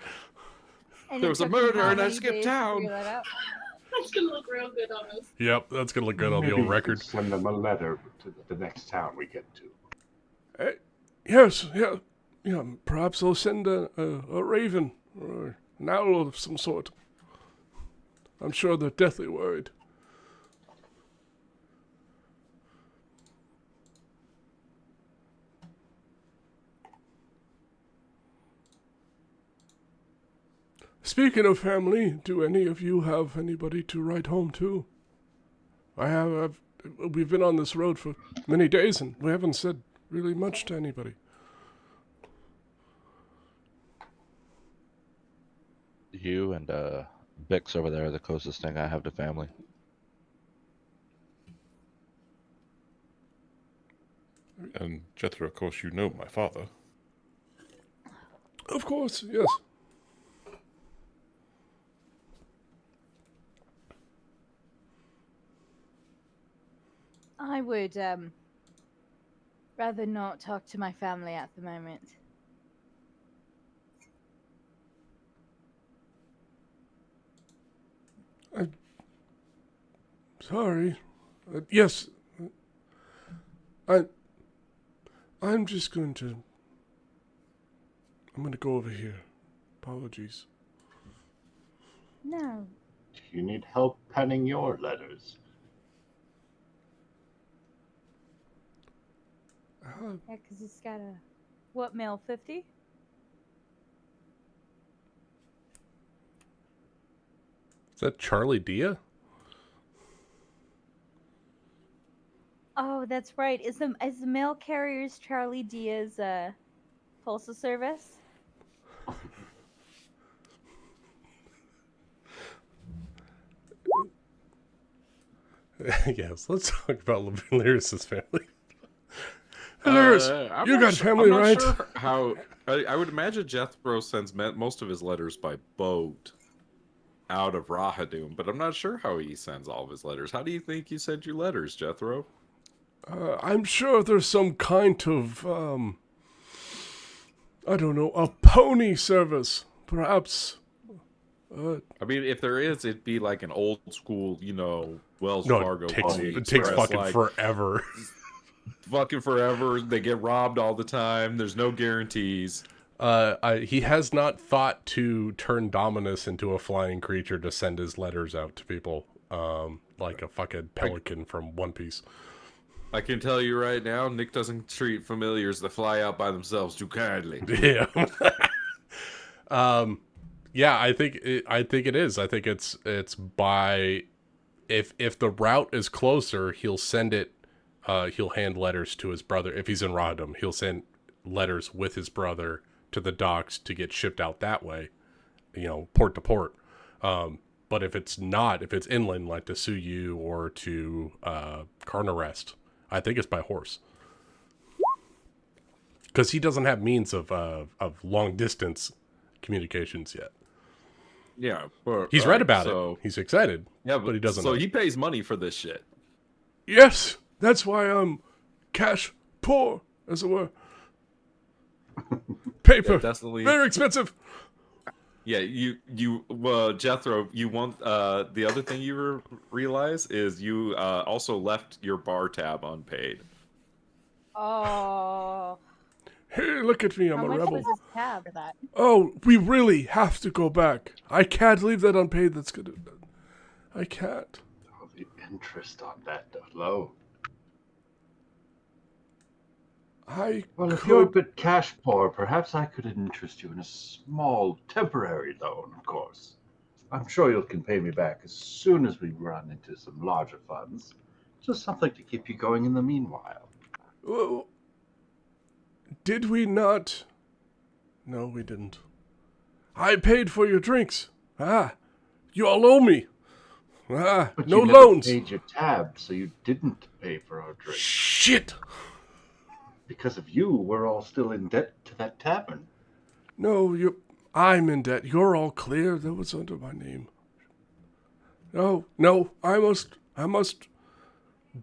And There it was a took him murder how and I many skipped days to town. figure that out? That's gonna look real good on us. Yep, that's gonna look good on the Maybe old you record. could send them a letter to the next town we get to. Yes, yeah, perhaps they'll send a raven or an owl of some sort. I'm sure they're deathly worried. Speaking of family, do any of you have anybody to write home to? We've been on this road for many days and we haven't said really much to anybody. You and Bix over there are the closest thing I have to family. And Jethro, of course, you know my father. Of course, yes. I would rather not talk to my family at the moment. Sorry. Yes. I'm just going to... I'm going to go over here. Apologies. No. Do you need help penning your letters? Yeah, because it's got a... What, mail 50? Is that Charlie Dia? Oh, that's right. Is the mail carrier's Charlie Diaz postal service? Yes, let's talk about Lyris's family. Lyris, I'm you not got sure- family, I'm not right? Sure how I would imagine Jethro sends most of his letters by boat out of Rahadum, but I'm not sure how he sends all of his letters. How do you think you send your letters, Jethro? I'm sure there's some kind of, I don't know, a pony service, perhaps. I mean, if there is, it'd be like an old school, Wells No, Fargo. it takes Pony fucking Express, like, forever. Fucking forever. They get robbed all the time. There's no guarantees. He has not thought to turn Dominus into a flying creature to send his letters out to people, like a fucking pelican from One Piece. I can tell you right now, Nick doesn't treat familiars that fly out by themselves too kindly. Yeah. Yeah, I think it is. I think it's by if the route is closer, he'll send it. He'll hand letters to his brother. If he's in Rotterdam, he'll send letters with his brother to the docks to get shipped out that way, port to port. But if it's not, if it's inland, like to Suyu or to Carnarest, I think it's by horse. Because he doesn't have means of long distance communications yet. Yeah, but He's read about it. He's excited. Yeah, but he doesn't. So know. he pays money for this shit. Yes, that's why I'm cash poor, as it were. Paper, Yeah, definitely. very expensive. Yeah, Jethro, you want the other thing you realize is you also left your bar tab unpaid. Oh. Hey, look at me, I'm How a much rebel. was his tab for that? Oh, we really have to go back. I can't leave that unpaid. That's gonna. I can't. Oh, the interest on that low. Well, if you're a could. bit cash poor, perhaps I could interest you in a small temporary loan, of course. I'm sure you can pay me back as soon as we run into some larger funds. Just something to keep you going in the meanwhile. Well, did we not? No, we didn't. I paid for your drinks. You all owe me. But No you never loans. paid your tab, so you didn't pay for our drinks. Shit. Because of you, we're all still in debt to that tavern. No, I'm in debt. You're all clear. That was under my name. No, I must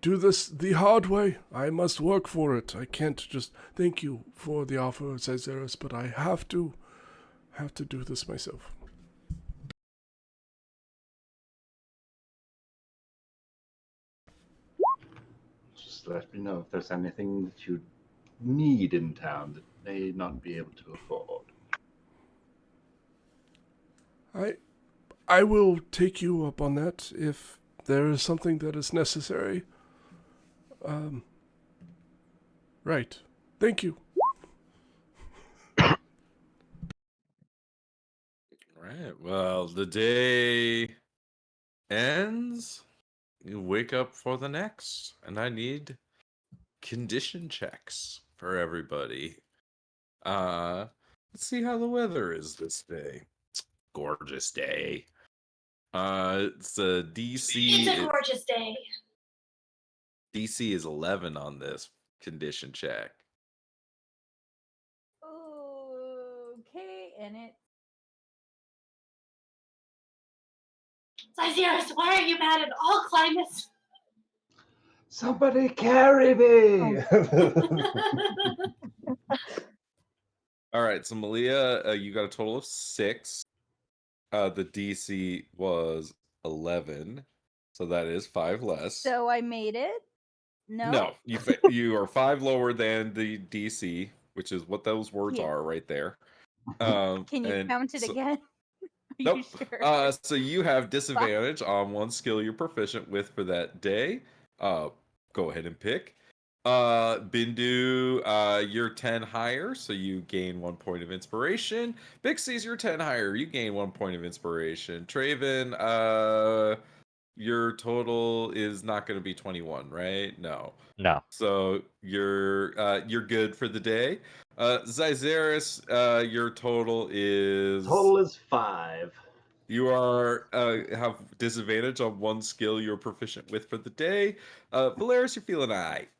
do this the hard way. I must work for it. I can't just thank you for the offer, Caesaris, but I have to do this myself. Just let me know if there's anything that you need in town that may not be able to afford. I will take you up on that if there is something that is necessary. Right. Thank you. Right. Well, the day ends. You wake up for the next, and I need condition checks for everybody. Let's see how the weather is this day. Gorgeous day. It's a DC. It's a gorgeous day. DC is 11 on this condition check. Okay, and it. Caesaris, why are you mad at all climates? Somebody carry me! All right, so Malia, you got a total of 6. The DC was 11, so that is 5 less. So I made it. No, you are 5 lower than the DC, which is what those words Yeah. are right there. Can you and count it so- again? Are Nope. you sure? So you have disadvantage on one skill you're proficient with for that day. Go ahead and pick. Bindu, you're 10 higher, so you gain 1 point of inspiration. Bixie's you're 10 higher, you gain 1 point of inspiration. Traven, your total is not going to be 21, right? No. No. So you're good for the day. Zyzeris, your total is Total is 5. you are have disadvantage on one skill you're proficient with for the day. Valeris, you're feeling alright.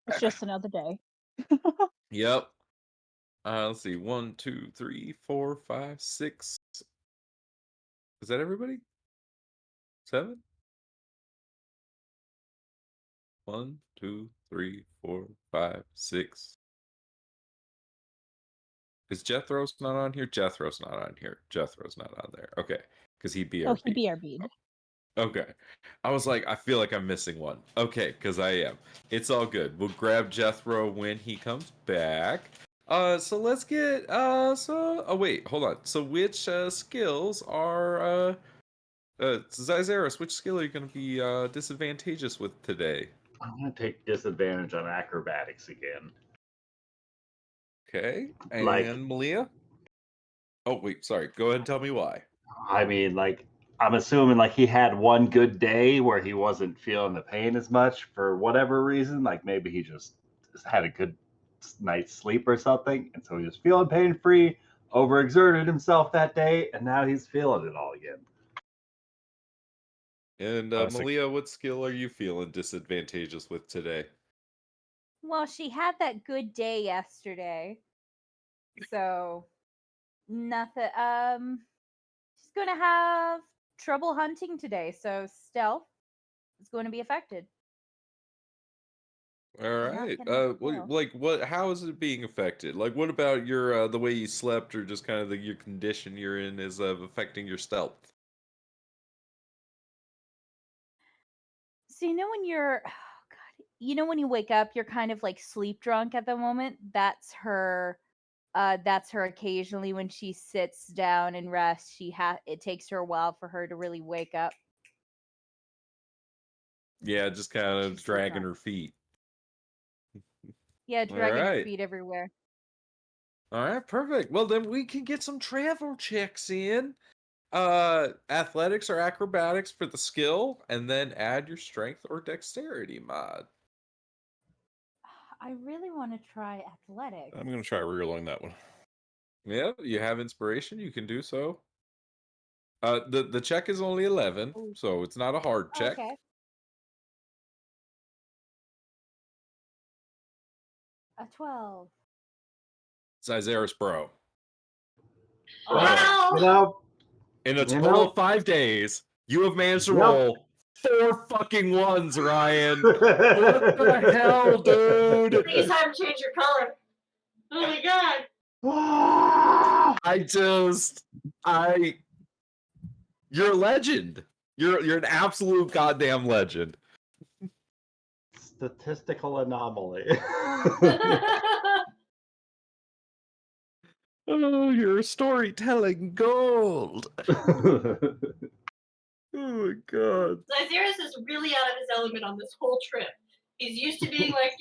It's just another day. Yep. Let's see. 1, 2, 3, 4, 5, 6. Is that everybody? 7? 1, 2, 3, 4, 5, 6. Is Jethro's not on here? Jethro's not on here. Jethro's not on there. Okay. Because he BRB. Oh, he BRB'd. Okay. I was like, I feel like I'm missing one. Okay, because I am. It's all good. We'll grab Jethro when he comes back. So let's get oh wait, hold on. So which skills are Zyzeris, which skill are you gonna be disadvantageous with today? I'm going to take disadvantage on acrobatics again. Okay. And Like- Malia? Oh wait, sorry. Go ahead and tell me why. I mean, like, I'm assuming like he had one good day where he wasn't feeling the pain as much for whatever reason. Like maybe he just had a good night's sleep or something, and so he was feeling pain free, overexerted himself that day, and now he's feeling it all again. And Malia, what skill are you feeling disadvantageous with today? Well, she had that good day yesterday, so nothing. She's gonna have trouble hunting today, so stealth is going to be affected. All not right. gonna fail. Like what? How is it being affected? Like, what about your the way you slept, or just kind of your condition you're in is affecting your stealth? So when you're, oh god, when you wake up, you're kind of like sleep drunk at the moment. That's her. That's her occasionally when she sits down and rests. It takes her a while for her to really wake up. Yeah, just kind of She's dragging drunk. her feet. Yeah, dragging her right. feet everywhere. All right, perfect. Well, then we can get some travel checks in. Athletics or acrobatics for the skill, and then add your strength or dexterity mod. I really want to try athletics. I'm going to try rerolling that one. Yeah, you have inspiration, you can do so. The check is only 11, Ooh. so it's not a hard check. Okay. A 12. Cyzeris, bro. Wow. You know, In a You total know- of 5 days, you have managed to Yep. roll 4 fucking ones, Ryan. What the hell, dude? Please have him change your color. Oh my god. You're a legend. You're an absolute goddamn legend. Statistical anomaly. Oh, you're storytelling gold. Oh my god. Lysaris is really out of his element on this whole trip. He's used to being like,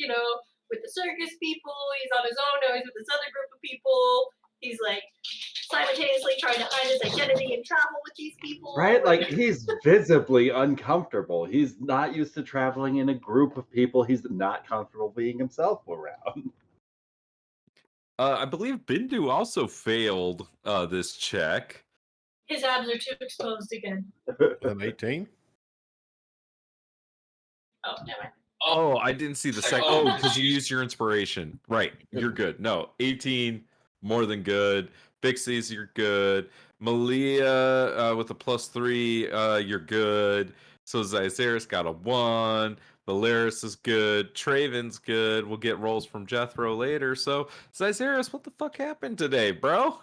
with the circus people. He's on his own. Now he's with this other group of people. He's like simultaneously trying to hide his identity and travel with these people. Right? Like, he's visibly uncomfortable. He's not used to traveling in a group of people he's not comfortable being himself around. I believe Bindu also failed this check. His abs are too exposed again. An 18? Oh, never mind. Oh, I didn't see the second. Oh, because you used your inspiration. Right. You're good. No, 18, more than good. Bixies, you're good. Malia with a +3, you're good. So Zyzeris got a 1. Valeris is good. Traven's good. We'll get rolls from Jethro later. So, Zyzeris, what the fuck happened today, bro?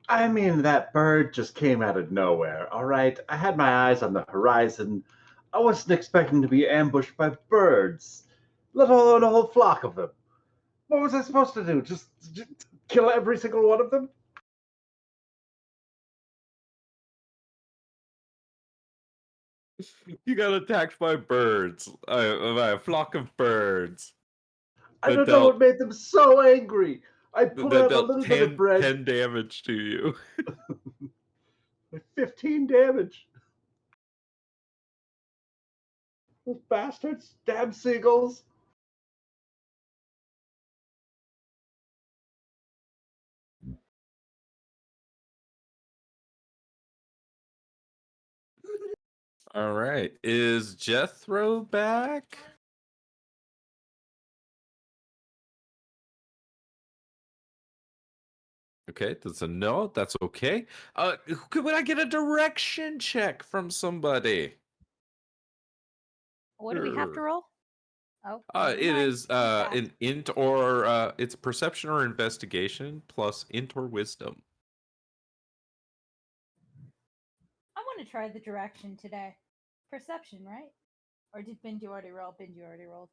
I mean, that bird just came out of nowhere, all right? I had my eyes on the horizon. I wasn't expecting to be ambushed by birds, let alone a whole flock of them. What was I supposed to do? Just kill every single one of them? You got attacked by birds. By a flock of birds. I don't know what made them so angry. I pulled That out a dealt little bit of bread. 10 damage to you. 15 damage. Those bastards. Damn seagulls. All right. Is Jethro back? Okay, that's a no. That's okay. Could I get a direction check from somebody? What do we have to Sure. roll? Oh, It never mind. is Back. an int or it's perception or investigation plus int or wisdom. I want to try the direction today. Perception, right? Or did Bindu already roll? Bindu already rolled.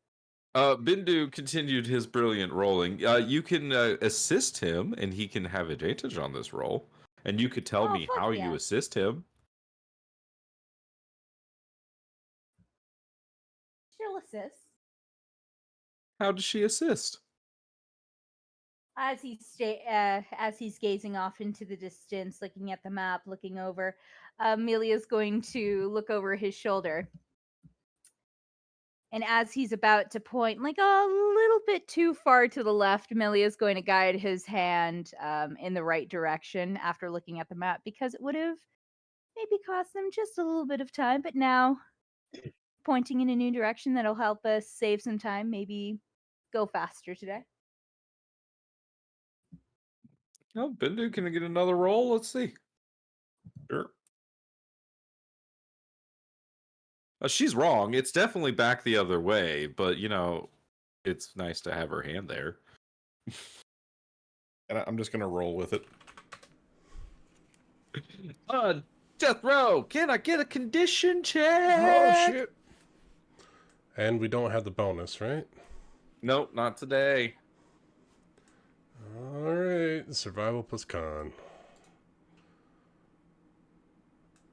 Bindu continued his brilliant rolling. You can assist him, and he can have advantage on this roll. And you could tell Oh, me fuck how yeah. you assist him. She'll assist. How does she assist? As he's gazing off into the distance, looking at the map, looking over, Amelia's going to look over his shoulder. And as he's about to point, like a little bit too far to the left, Amelia's going to guide his hand in the right direction after looking at the map, because it would have maybe cost them just a little bit of time. But now, pointing in a new direction that'll help us save some time, maybe go faster today. Oh, Bindu, can I get another roll? Let's see. Sure. She's wrong. It's definitely back the other way, but it's nice to have her hand there. And I'm just going to roll with it. Jethro, can I get a condition check? Oh, shit. And we don't have the bonus, right? Nope, not today. All right. Survival plus con.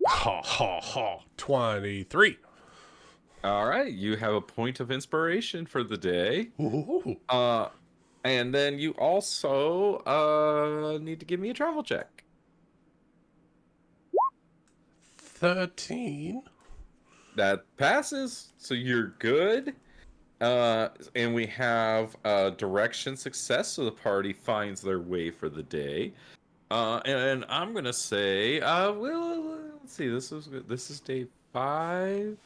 Ha, ha, ha. 23. All right, you have a point of inspiration for the day. Ooh. And then you also need to give me a travel check. 13. That passes, so you're good. And we have direction success, so the party finds their way for the day. And I'm gonna say, well, let's see. This is good. This is day 5.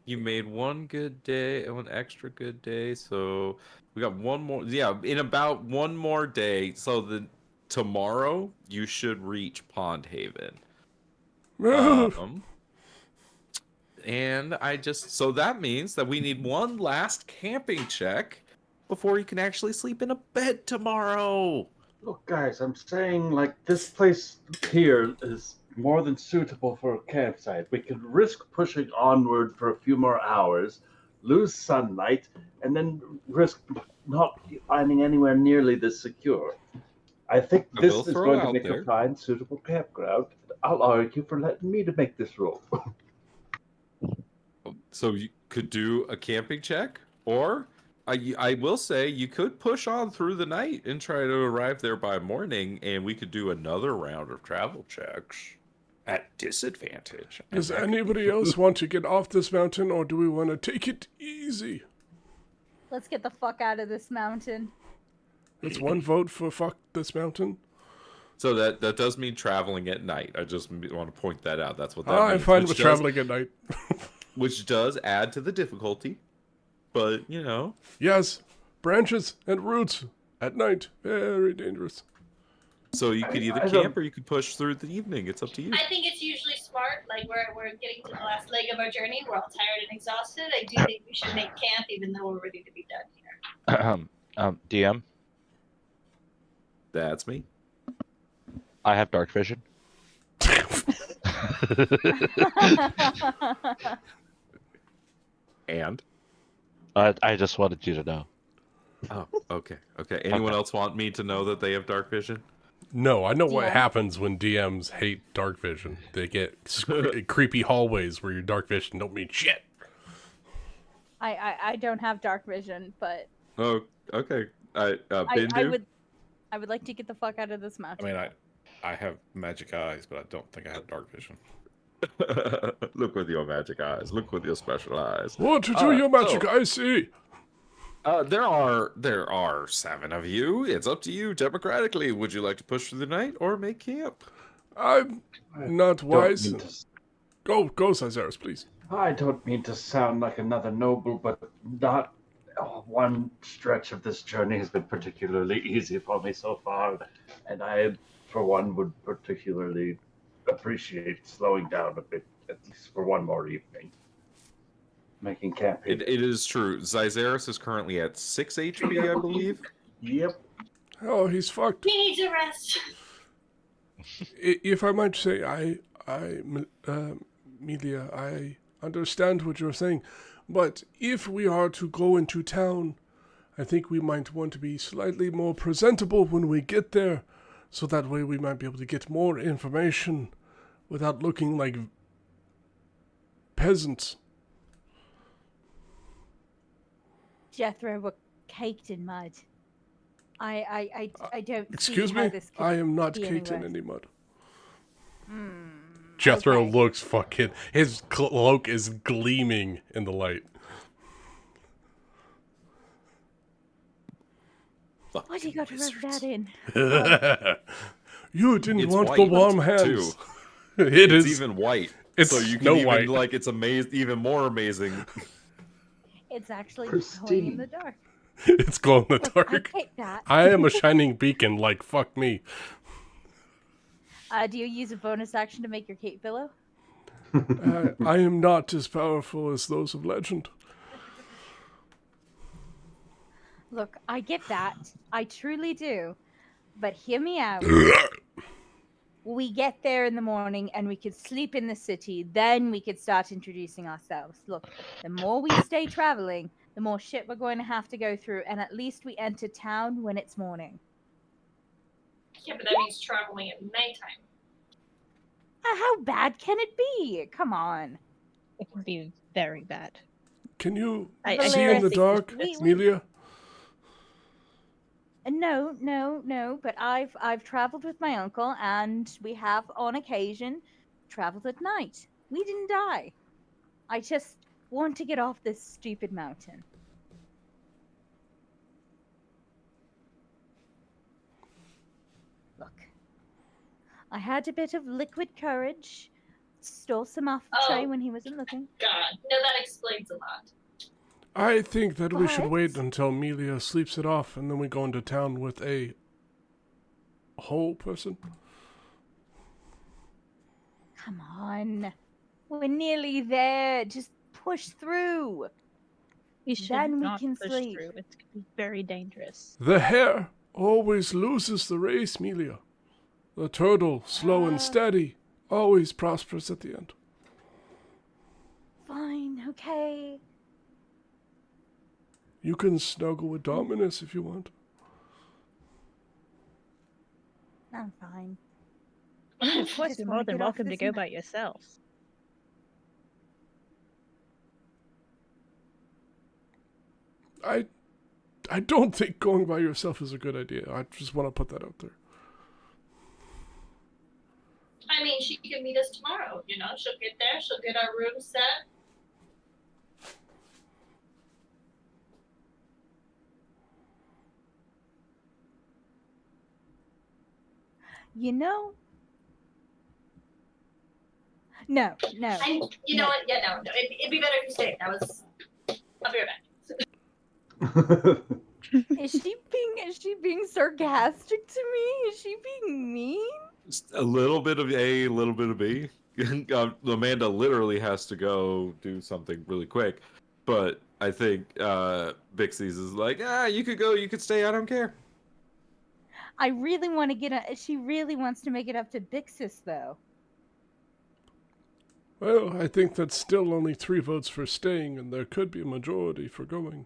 You made one good day and one extra good day, so we got one more. Yeah, in about one more day. So tomorrow you should reach Pond Haven. And so that means that we need one last camping check before you can actually sleep in a bed tomorrow. Look, guys, I'm saying like this place here is more than suitable for a campsite. We could risk pushing onward for a few more hours, lose sunlight, and then risk not finding anywhere nearly this secure. I think I will this is throw going to out make there. a fine, suitable campground. I'll argue for letting me to make this rule. So you could do a camping check, or I will say you could push on through the night and try to arrive there by morning, and we could do another round of travel checks at disadvantage. And Does that could be anybody fun. else want to get off this mountain, or do we want to take it easy? Let's get the fuck out of this mountain. It's one vote for fuck this mountain. So that does mean traveling at night. I just want to point that out. That's what that means. I'm fine which with does- traveling at night. Which does add to the difficulty, but you know. Yes, branches and roots at night, very dangerous. So you could either I don't- camp or you could push through the evening. It's up to you. I think it's usually smart. Like we're getting to the last leg of our journey. We're all tired and exhausted. I do think we should make camp, even though we're ready to be done here. DM, That's me. I have dark vision. And I just wanted you to know. oh, okay. Anyone else want me to know that they have dark vision? No, I know what Yeah. happens when DMs hate dark vision. They get creepy hallways where your dark vision don't mean shit. I don't have dark vision, but Oh, okay. I Bindu? would like to get the fuck out of this I mountain. mean, I have magic eyes, but I don't think I have dark vision. Look with your magic eyes. Look with your special eyes. What do your magic so- eyes see? There are 7 of you. It's up to you democratically. Would you like to push through the night or make camp? I'm not Don't wise. mean to- Go, Caesaris, please. I don't mean to sound like another noble, but not one stretch of this journey has been particularly easy for me so far, and I, for one, would particularly appreciate slowing down a bit, at least for one more evening. Making camp. It is true. Zyzaris is currently at 6 HP, I believe. Yep. Oh, he's fucked. He needs a rest. If I might say, Melia, I understand what you're saying, but if we are to go into town, I think we might want to be slightly more presentable when we get there, so that way we might be able to get more information without looking like peasants. Jethro, we're caked in mud. I don't Excuse see how me? this could I am not be caked in any worse. any mud. Jethro okay. looks fucking... His cloak is gleaming in the light. Why'd you go to rub that in? You didn't It's want white, the warm too. hands. It's even white. It's so you can Snow even White. like it's amazing, even more amazing. It's actually Pristine. glowing in the dark. It's glow in the Look, I dark. take that. I am a shining beacon, like, fuck me. Do you use a bonus action to make your cape billow? I am not as powerful as those of legend. Look, I get that. I truly do. But hear me out. We get there in the morning and we could sleep in the city. Then we could start introducing ourselves. Look, the more we stay traveling, the more shit we're going to have to go through. And at least we enter town when it's morning. Yeah, but that means traveling at nighttime. How bad can it be? Come on. It can be very bad. Can you I see in the think dark, we- Amelia? No. But I've traveled with my uncle, and we have on occasion traveled at night. We didn't die. I just want to get off this stupid mountain. Look, I had a bit of liquid courage. Stole some off Trey when he wasn't looking. God, no, that explains a lot. I think that we should wait But- until Amelia sleeps it off, and then we go into town with a whole person. Come on. We're nearly there. Just push through. You should Then we not can push sleep. through. It could be very dangerous. The hare always loses the race, Amelia. The turtle, slow and steady, always prospers at the end. Fine, okay. You can snuggle with Dominus if you want. I'm fine. Of course, Just you're wanna more than get off welcome to this go map. by yourself. I don't think going by yourself is a good idea. I just want to put that out there. I mean, she can meet us tomorrow. You know, she'll get there. She'll get our room set. You know? No. And you know what? Yeah, no. It'd be better if you stayed. I'll be right back. Is she being sarcastic to me? Is she being mean? Just a little bit of A, a little bit of B. Amanda literally has to go do something really quick, but I think Bixie's is like, you could go, you could stay, I don't care. I really want to she really wants to make it up to Bixis, though. Well, I think that's still only 3 votes for staying, and there could be a majority for going.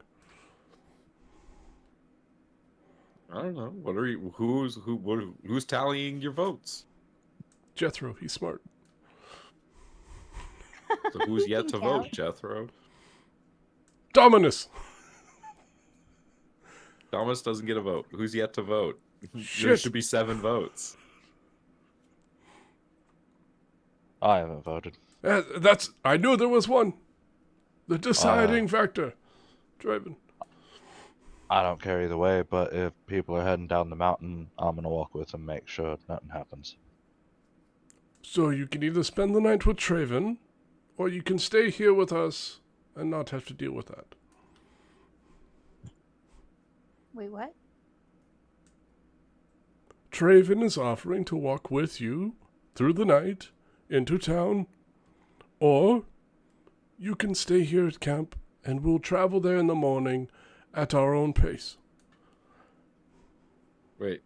I don't know. What are you? Who's tallying your votes? Jethro, he's smart. So who's He yet can to tell. vote, Jethro? Dominus! Thomas doesn't get a vote. Who's yet to vote? There Shit. should be 7 votes. I haven't voted. I knew there was one. The deciding factor. Draven. I don't care either way, but if people are heading down the mountain, I'm gonna walk with them, make sure nothing happens. So you can either spend the night with Traven, or you can stay here with us and not have to deal with that. Wait, what? Traven is offering to walk with you through the night into town, or you can stay here at camp and we'll travel there in the morning at our own pace. Wait.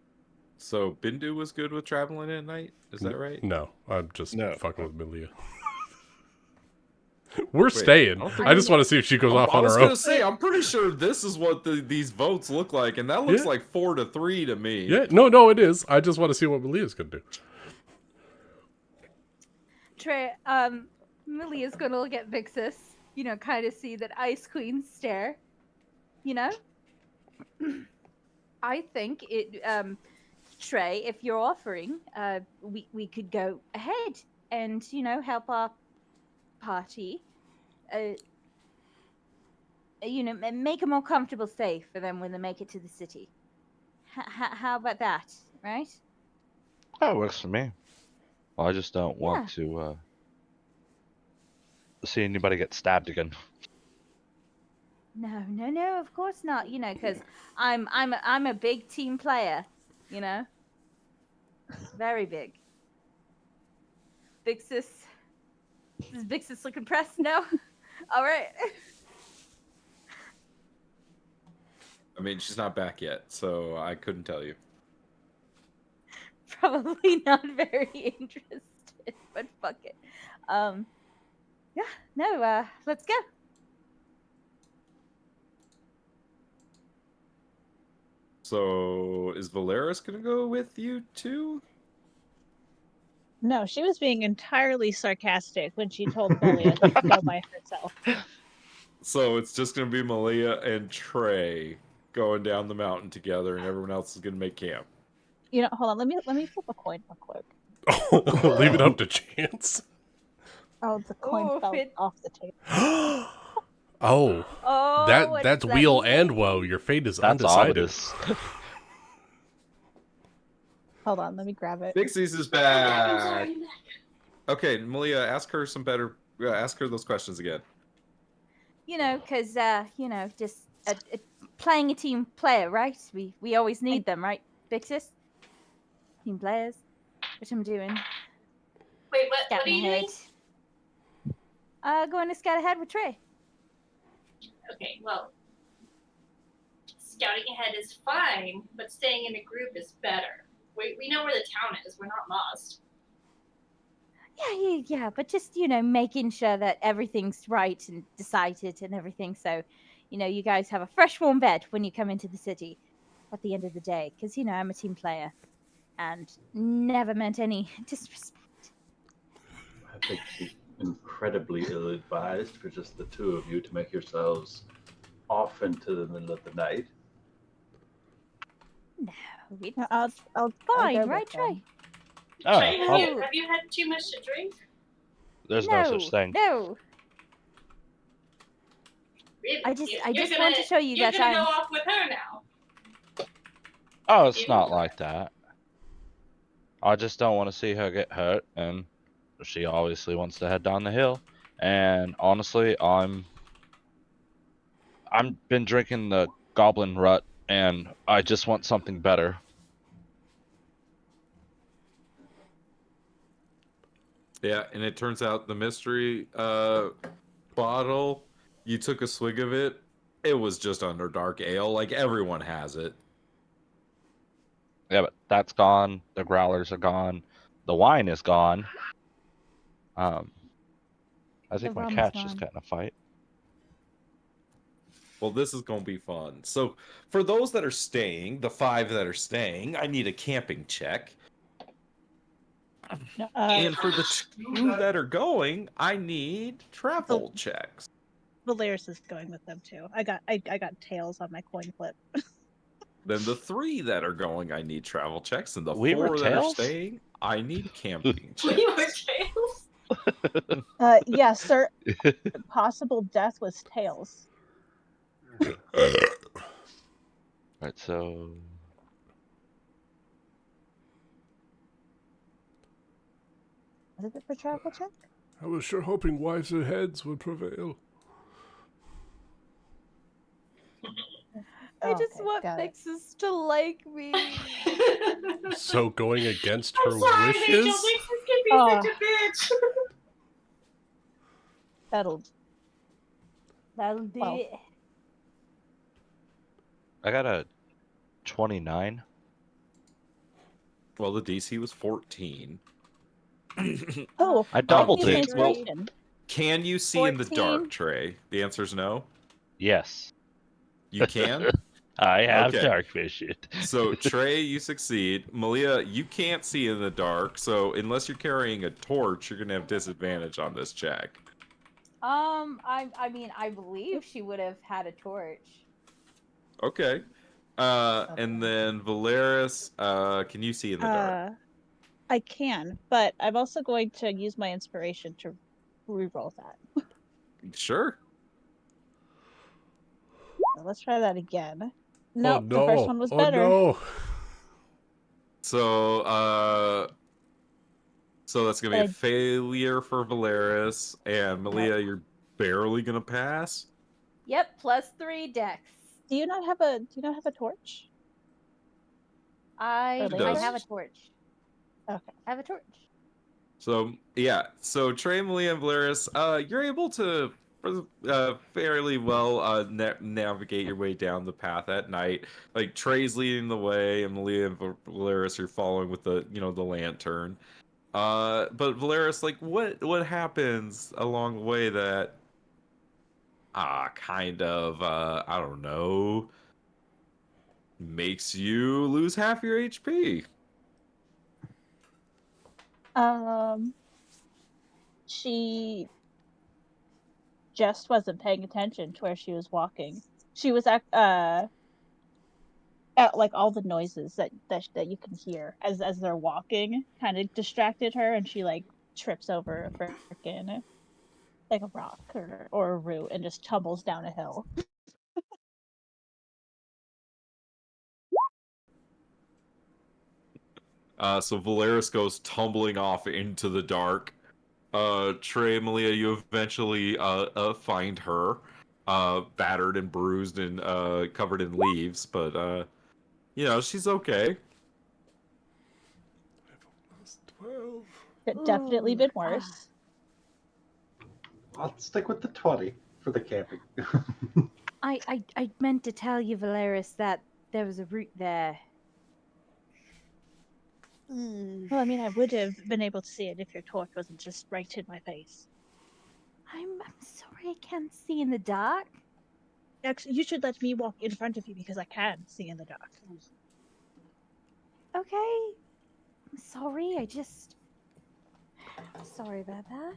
So Bindu was good with traveling at night? Is that right? No, I'm just No. fucking with Amelia. We're staying. don't think- I just want to see if she goes off I on was her gonna own. say, I'm pretty sure this is what these votes look like, and that looks Yeah. like 4-3 to me. Yeah, no, it is. I just want to see what Amelia's gonna do. Milia's gonna look at Vixis, kind of see that Ice Queen stare, I think Trey, if you're offering, we could go ahead and, help our party, make a more comfortable stay for them when they make it to the city. How about that, right? That works for me. Well, I just don't want to see anybody get stabbed again. No, of course not. Because I'm a big team player. Very big. Vixis. Is Vixis looking pressed? No. All right. I mean, she's not back yet, so I couldn't tell you. Probably not very interested, but fuck it. Let's go. So, is Valeris gonna go with you too? No, she was being entirely sarcastic when she told Belia to go by herself. So it's just gonna be Malia and Trey going down the mountain together, and everyone else is gonna make camp. You know, hold on. Let me flip a coin real quick. Leave it up to chance. Oh, the coin Ooh, fell it- off the table. Oh, Oh, what that's does that wheel mean? and woe. Your fate is That's undecided. ominous. Hold on, let me grab it. Pixies is back. Okay, Malia, ask her some better. Ask her those questions again. You know, because just playing a team player, right? We always need them, right, Bixis? Team players, which I'm doing. Wait, what Scouting are you ahead. doing? Going to scout ahead with Trey. Okay, well, scouting ahead is fine, but staying in a group is better. We know where the town is. We're not lost. Yeah, but just making sure that everything's right and decided and everything. So, you guys have a fresh, warm bed when you come into the city at the end of the day. Because I'm a team player, and never meant any disrespect. I think she's incredibly ill-advised for just the two of you to make yourselves off into the middle of the night. No, it's I'll fine, go right, with them. Trey? Oh, Trey, Oh. have you had too much to drink? there's no such thing. No. Really? I just You're want to show you you're that gonna go I'm. off with her now. Oh, it's You? not like that. I just don't want to see her get hurt, and she obviously wants to head down the hill. And honestly, I'm been drinking the Goblin Rut, and I just want something better. Yeah, and it turns out the mystery bottle, you took a swig of it, it was just Underdark Ale. Like, everyone has it. Yeah, but that's gone. The growlers are gone. The wine is gone. I think The my rum's cat's just gone. got in a fight. Well, this is going to be fun. So, for those that are staying, the 5 that are staying, I need a camping check. And for the 2 that are going, I need travel checks. Valeris is going with them too. I got tails on my coin flip. Then the 3 that are going, I need travel checks. And the We were 4 that are tails? staying, I need camping checks. We were tails. Yeah, sir. Possible death was tails. Right, so Is it for travel check? I was sure hoping wiser heads would prevail. I just Okay, want got it. Bixis to like me. So going against I'm her sorry, wishes? Rachel. This can be Oh. such a bitch. Settled. That'll do Well. it. I got a 29. Well, the DC was 14. Oh, I doubled use my it. Well, inspiration. can you see in the 14? dark, Trey? The answer is no. Yes, You can? I have Okay. dark vision. So, Trey, you succeed. Malia, you can't see in the dark, so unless you're carrying a torch, you're going to have disadvantage on this check. I mean, I believe she would have had a torch. Okay. And then Valeris, can you see in the dark? I can, but I'm also going to use my inspiration to reroll that. Sure. So let's try that again. Oh Nope, no! the first one was oh better. no! So, so that's going to be a But- failure for Valeris, and Malia, you're barely going to pass? Yep, +3 dex. Do you not have a torch? I does. have a torch. Okay. I have a torch. So yeah, so Trey, Malia, and Valeris, you're able to fairly well navigate your way down the path at night. Like Trey's leading the way, and Malia and Valeris are following with the the lantern. But Valeris, like, what happens along the way that kind of I don't know, makes you lose half your HP? just wasn't paying attention to where she was walking. She was at like all the noises that you can hear as they're walking kind of distracted her, and she like trips over a frickin' like a rock or a root and just tumbles down a hill. So Valeris goes tumbling off into the dark. Trey and Malia, you eventually find her, battered and bruised and covered in leaves, but she's okay. 12. Could definitely been Ah. worse. I'll stick with the 20 for the camping. I meant to tell you, Valeris, that there was a route there. Well, I mean, I would have been able to see it if your torch wasn't just right in my face. I'm sorry I can't see in the dark. Actually, you should let me walk in front of you because I can see in the dark. Okay. I'm sorry, I'm sorry about that.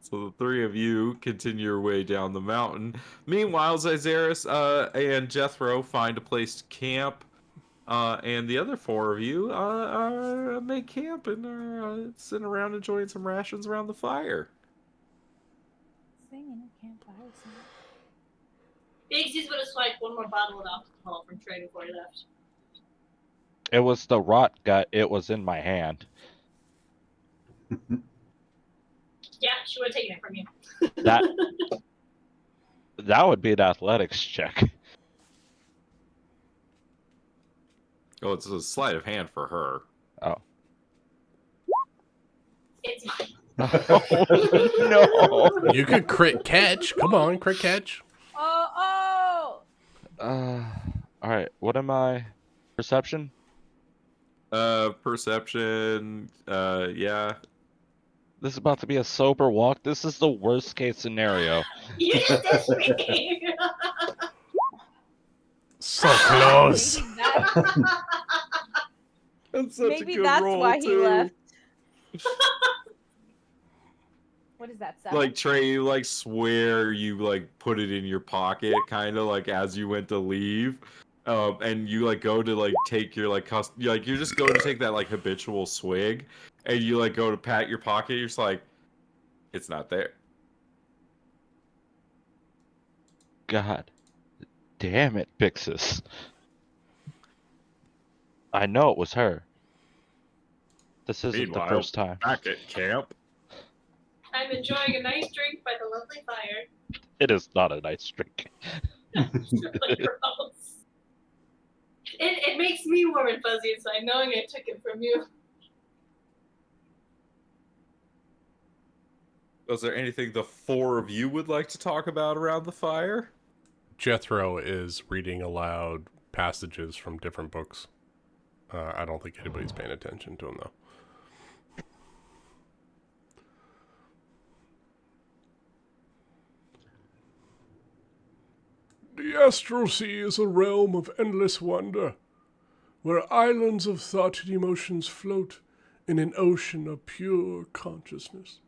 So the three of you continue your way down the mountain. Meanwhile, Zyzeris and Jethro find a place to camp. And the other four of you make camp and are sitting around enjoying some rations around the fire. Singing a campfire song. Bigsy's gonna swipe one more bottle of alcohol from Trey before he left. It was the rot gut. It was in my hand. Yeah, she would have taken it from you. That would be an athletics check. Oh, it's a sleight of hand for her. Oh. It's mine. Oh, no. You could crit catch. Come on, crit catch. Oh! All right. What am I? Perception? Perception, yeah. This is about to be a sober walk. This is the worst case scenario. You did this for me. So close. Maybe that's, That's such maybe a good that's roll, why too. he left. What is that, 7? Like, Trey, you, like, swear you, like, put it in your pocket, kind of, like, as you went to leave. And you, like, go to, like, take your, like, like, you're just going to take that, like, habitual swig, and you, like, go to pat your pocket, you're just like, it's not there. God damn it, Pixis. I know it was her. This isn't Meanwhile, the first time. back at camp. I'm enjoying a nice drink by the lovely fire. It is not a nice drink. It's really gross. It makes me warm and fuzzy inside knowing I took it from you. Was there anything the four of you would like to talk about around the fire? Jethro is reading aloud passages from different books. I don't think anybody's paying attention to him, though. The astral sea is a realm of endless wonder, where islands of thought and emotions float in an ocean of pure consciousness.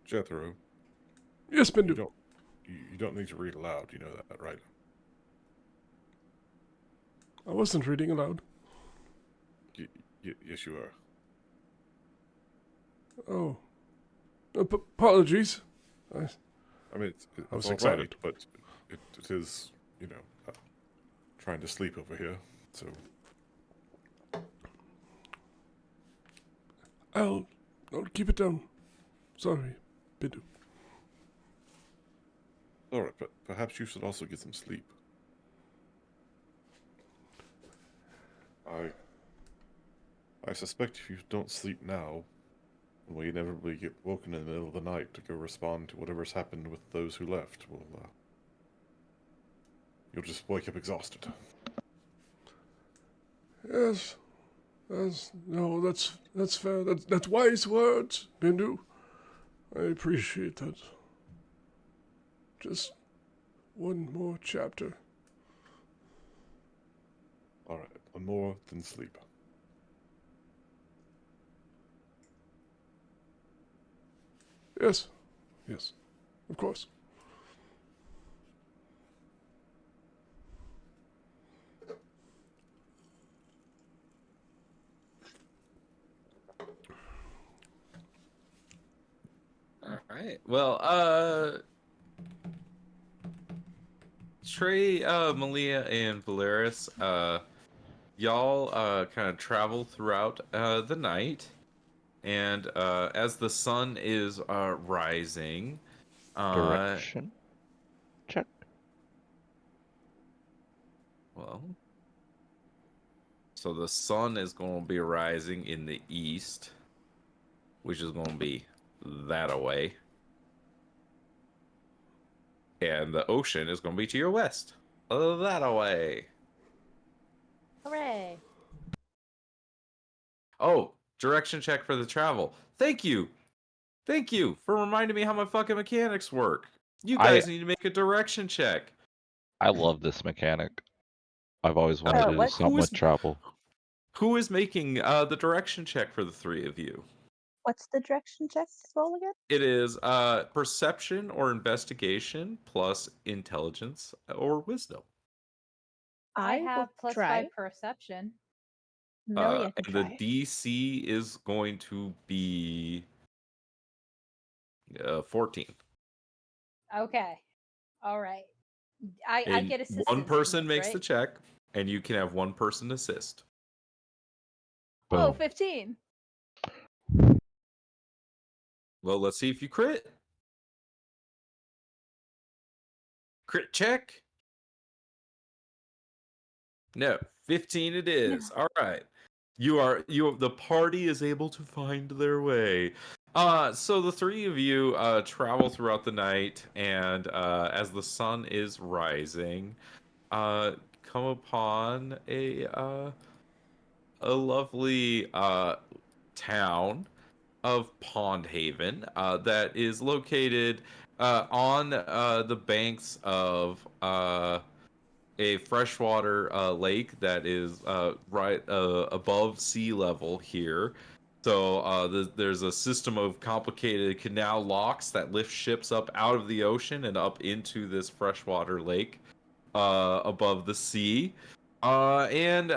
Jethro, Yes, you Bindu. don't need to read aloud. You know that, right? I wasn't reading aloud. Yes, you are. Oh. Apologies. I mean, I was all excited. right, but it is, trying to sleep over here. So I'll keep it down. Sorry, Bindu. all right, but perhaps you should also get some sleep. I suspect if you don't sleep now, we inevitably get woken in the middle of the night to go respond to whatever's happened with those who left. You'll just wake up exhausted. Yes. No, that's fair. That's wise words, Bindu. I appreciate that. Just one more chapter. on more than sleep. Yes, yes, of course. All right. Well, Trey, Malia, and Valeris, y'all kind of travel throughout the night, and as the sun is rising, Direction check. well, so the sun is going to be rising in the east, which is going to be that away, and the ocean is going to be to your west, that away. Hooray! Oh, direction check for the travel. Thank you. Thank you for reminding me how my fucking mechanics work. You I guys need to make a direction check. I love this mechanic. I've always wanted to do what? something with travel. Who is making the direction check for the three of you? What's the direction check roll again? It is perception or investigation plus intelligence or wisdom. I will have plus try. 5 perception. Melia can And try. the DC is going to be 14. Okay. All right. I And get assistance. one in person this, makes right? the check, and you can have one person assist. Oh, Boom. 15. Well, let's see if you crit. Crit check. No, 15 it is. All right. The party is able to find their way. So the three of you travel throughout the night, and as the sun is rising, come upon a lovely town of Pond Haven that is located on the banks of a freshwater lake that is right above sea level here. So there's a system of complicated canal locks that lift ships up out of the ocean and up into this freshwater lake above the sea. And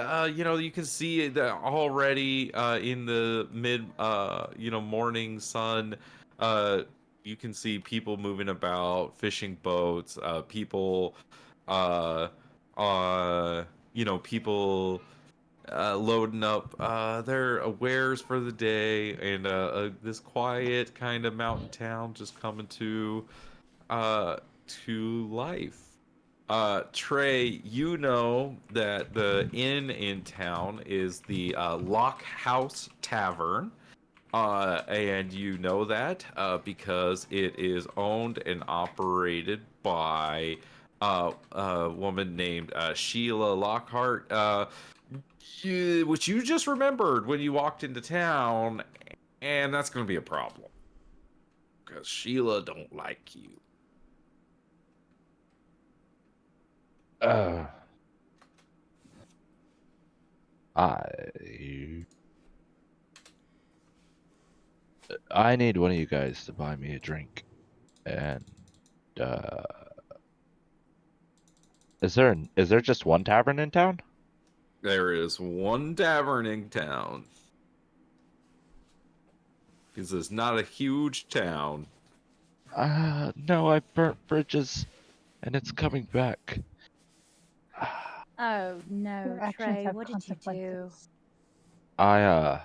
you can see that already in the mid morning sun. You can see people moving about, fishing boats, people uh people loading up their wares for the day, and this quiet kind of mountain town just coming to life. Trey, you know that the inn in town is the Lock House Tavern. And you know that because it is owned and operated by a woman named Sheila Lockhart, which you just remembered when you walked into town, and that's going to be a problem because Sheila don't like you. I need one of you guys to buy me a drink. And uh is there just one tavern in town? There is one tavern in town. This is not a huge town. No, I burnt bridges and it's coming back. Oh no, Your actions Trey, have what did you do? consequences. I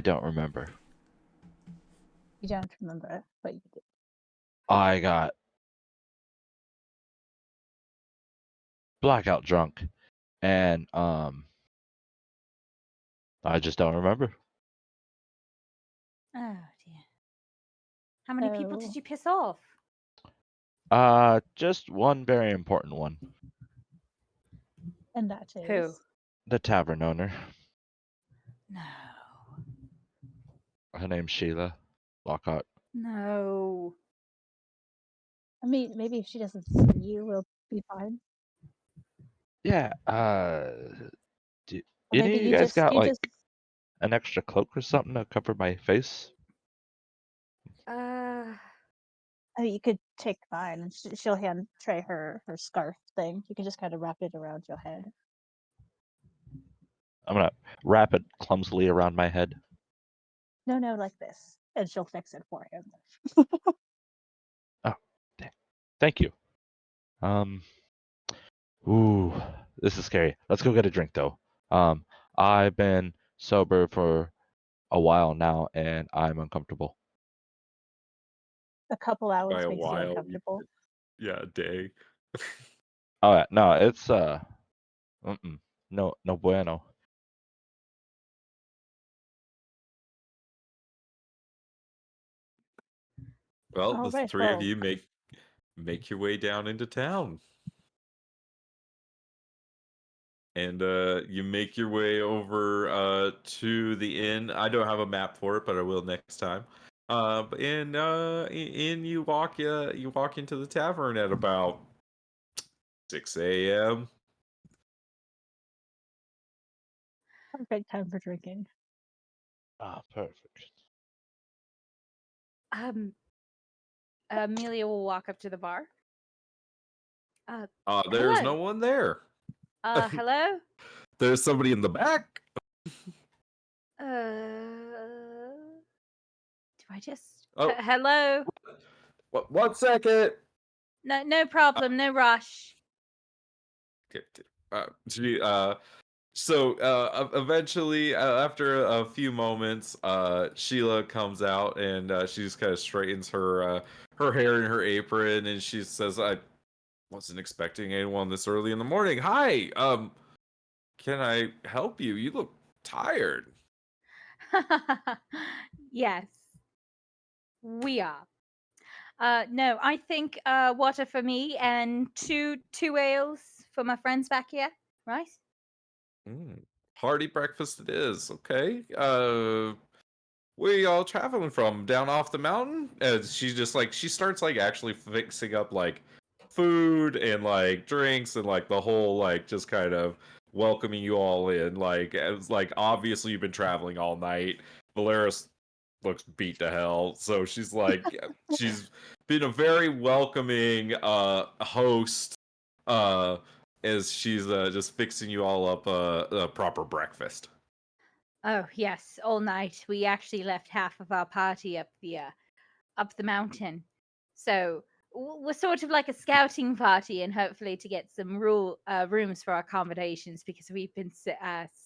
don't remember. You don't remember, but you did. I got blackout drunk and I just don't remember. Oh dear. How many people So- did you piss off? Just one very important one. And that is. Who? The tavern owner. No. Her name's Sheila Lockhart. No. I mean, maybe if she doesn't see you, we'll be fine. Yeah. Do Or any maybe of you guys got you like just an extra cloak or something to cover my face? I mean, you could take mine and she'll hand Trey her scarf thing. You can just kind of wrap it around your head. I'm gonna wrap it clumsily around my head. No, like this, and she'll fix it for him. Oh, thank you. Ooh, this is scary. Let's go get a drink though. I've been sober for a while now, and I'm uncomfortable. A couple By hours a makes you while, uncomfortable. yeah, a day. Oh yeah, no, it's no bueno. Well, All the right, three of well, you make your way down into town. And you make your way over to the inn. I don't have a map for it, but I will next time. And you walk into the tavern at about 6 a.m. perfect time for drinking. Ah, perfect. Amelia will walk up to the bar. There's Hello. no one there. Hello. There's somebody in the back. Do I just? Oh, Hello. one second. No problem. No rush. Okay, eventually, after a few moments, Sheila comes out and she just kind of straightens her hair in her apron, and she says, "I wasn't expecting anyone this early in the morning. Hi, can I help you? You look tired." Yes, we are. No, I think water for me and two ales for my friends back here, right? Mm, hearty breakfast it is. Okay. Where y'all traveling from? Down off the mountain? She just like she starts like actually fixing up like food and like drinks and like the whole like just kind of welcoming you all in. Like it's like obviously you've been traveling all night. Valeris looks beat to hell, so she's like she's been a very welcoming host uh as she's just fixing you all up a proper breakfast. Oh yes, all night. We actually left half of our party up the mountain, so we're sort of like a scouting party, and hopefully to get some rooms for our accommodations because we've been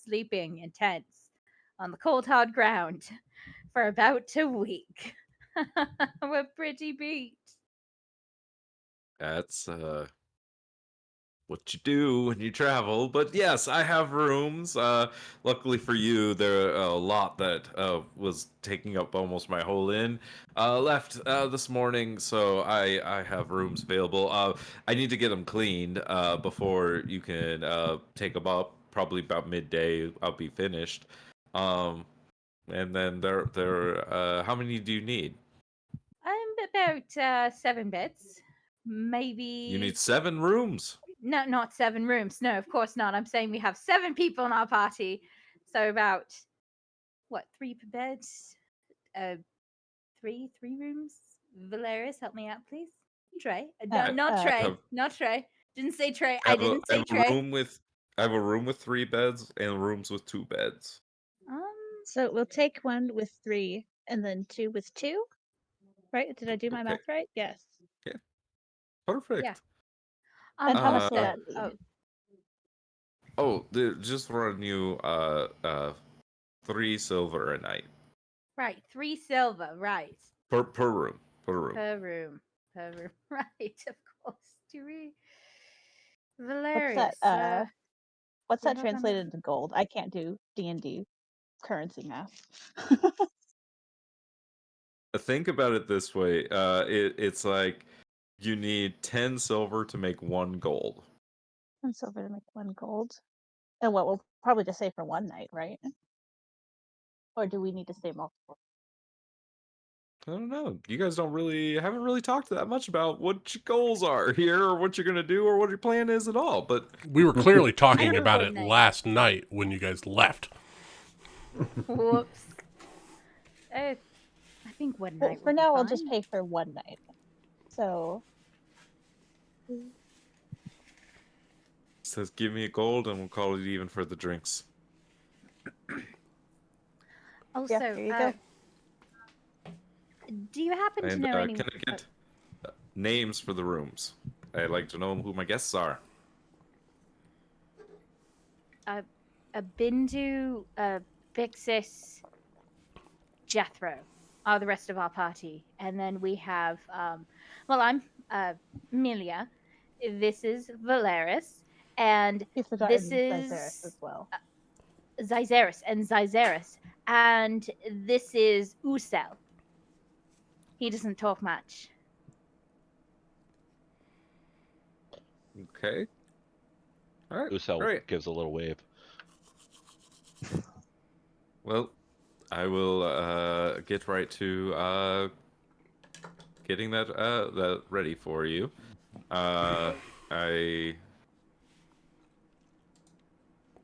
sleeping in tents on the cold hard ground for about a week. We're pretty beat. That's what you do when you travel. But yes, I have rooms. Luckily for you, there are a lot that was taking up almost my whole inn. Left this morning, so I have rooms available. I need to get them cleaned before you can take them up. Probably about midday, I'll be finished. Um, and then there. How many do you need? About 7 beds, You maybe. need 7 rooms. No, not 7 rooms. No, of course not. I'm saying we have 7 people in our party, so about what 3 beds? Uh, three rooms. Valerius, help me out, please. Trey, no, Uh, not uh, Trey, Have not Trey. Didn't say Trey. I I have a didn't I say have a Trey. room with I have a room with 3 beds and rooms with 2 beds. Um, so we'll take one with 3 and then 2 with 2. Right? Did I do my Okay. math right? Yes. Yeah. yeah. Perfect. And how much will Uh that be? just run you 3 silver a night Right, 3 silver. Right, per room. Per room. per room. Per room. Right, of course. Three. What's that? Valerius. What's We're that not gonna. translated into gold? I can't do D&D currency math. Think about it this way. It's like you need 10 silver to make 1 gold. And silver to make 1 gold. And what we'll probably just say for one night, right? Or do we need to say multiple? I don't know. You guys haven't really talked that much about what your goals are here, or what you're gonna do, or what your plan is at all. But We were clearly talking think about one it night. last night when you guys left. Whoops. I think one Well, night for would be now, I'll fine. just pay for one night. So says, "Give me a gold, and we'll call it even for the drinks." Also, here you go. do you happen to And know any? can I get names for the rooms? I'd like to know who my guests are. A Bindu, Vixis, Jethro are the rest of our party, and then we have. I'm Milia. This is Valeris, and You've forgotten this is Lazarus as well. Zyzeris, and this is Usel. He doesn't talk much. Okay. All right. Usel Great. gives a little wave. Well, I will get right to getting that ready for you.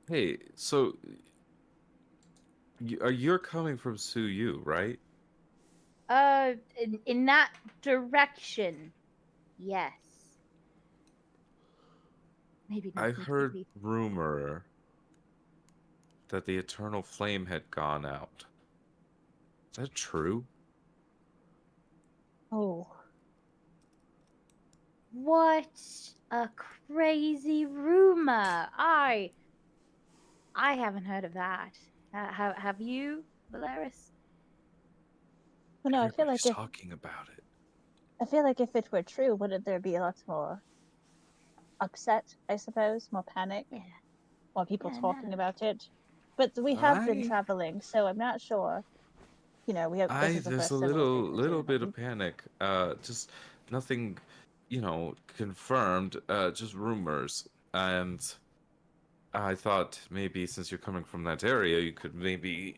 Hey, so you're coming from Suyu, right? In that direction, yes. Maybe not I heard completely. rumor that the Eternal Flame had gone out. Is that true? Oh, What a crazy rumor! I haven't heard of that. Have you, Valeris? well, no, Everybody's talking about it. I feel like if it were true, wouldn't there be a lot more upset? I suppose, more panic, Yeah. more people Yeah, talking no. about it. But we have been I- traveling, so I'm not sure. We have this is the There's first a similar thing we're little bit doing. of panic. Just nothing, confirmed. Just rumors. And I thought maybe since you're coming from that area, you could maybe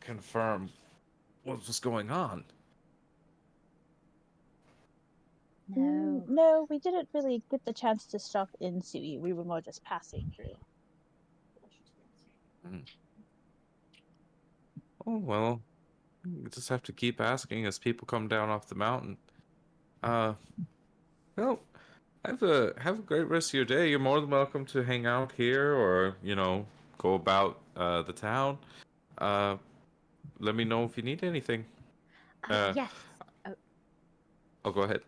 confirm what was going on. No. No, we didn't really get the chance to stop in Sui. We were more just passing through. Oh well, you just have to keep asking as people come down off the mountain. Well, have a great rest of your day. You're more than welcome to hang out here, or go about the town. Uh, Let me know if you need anything. Yes. I'll go ahead.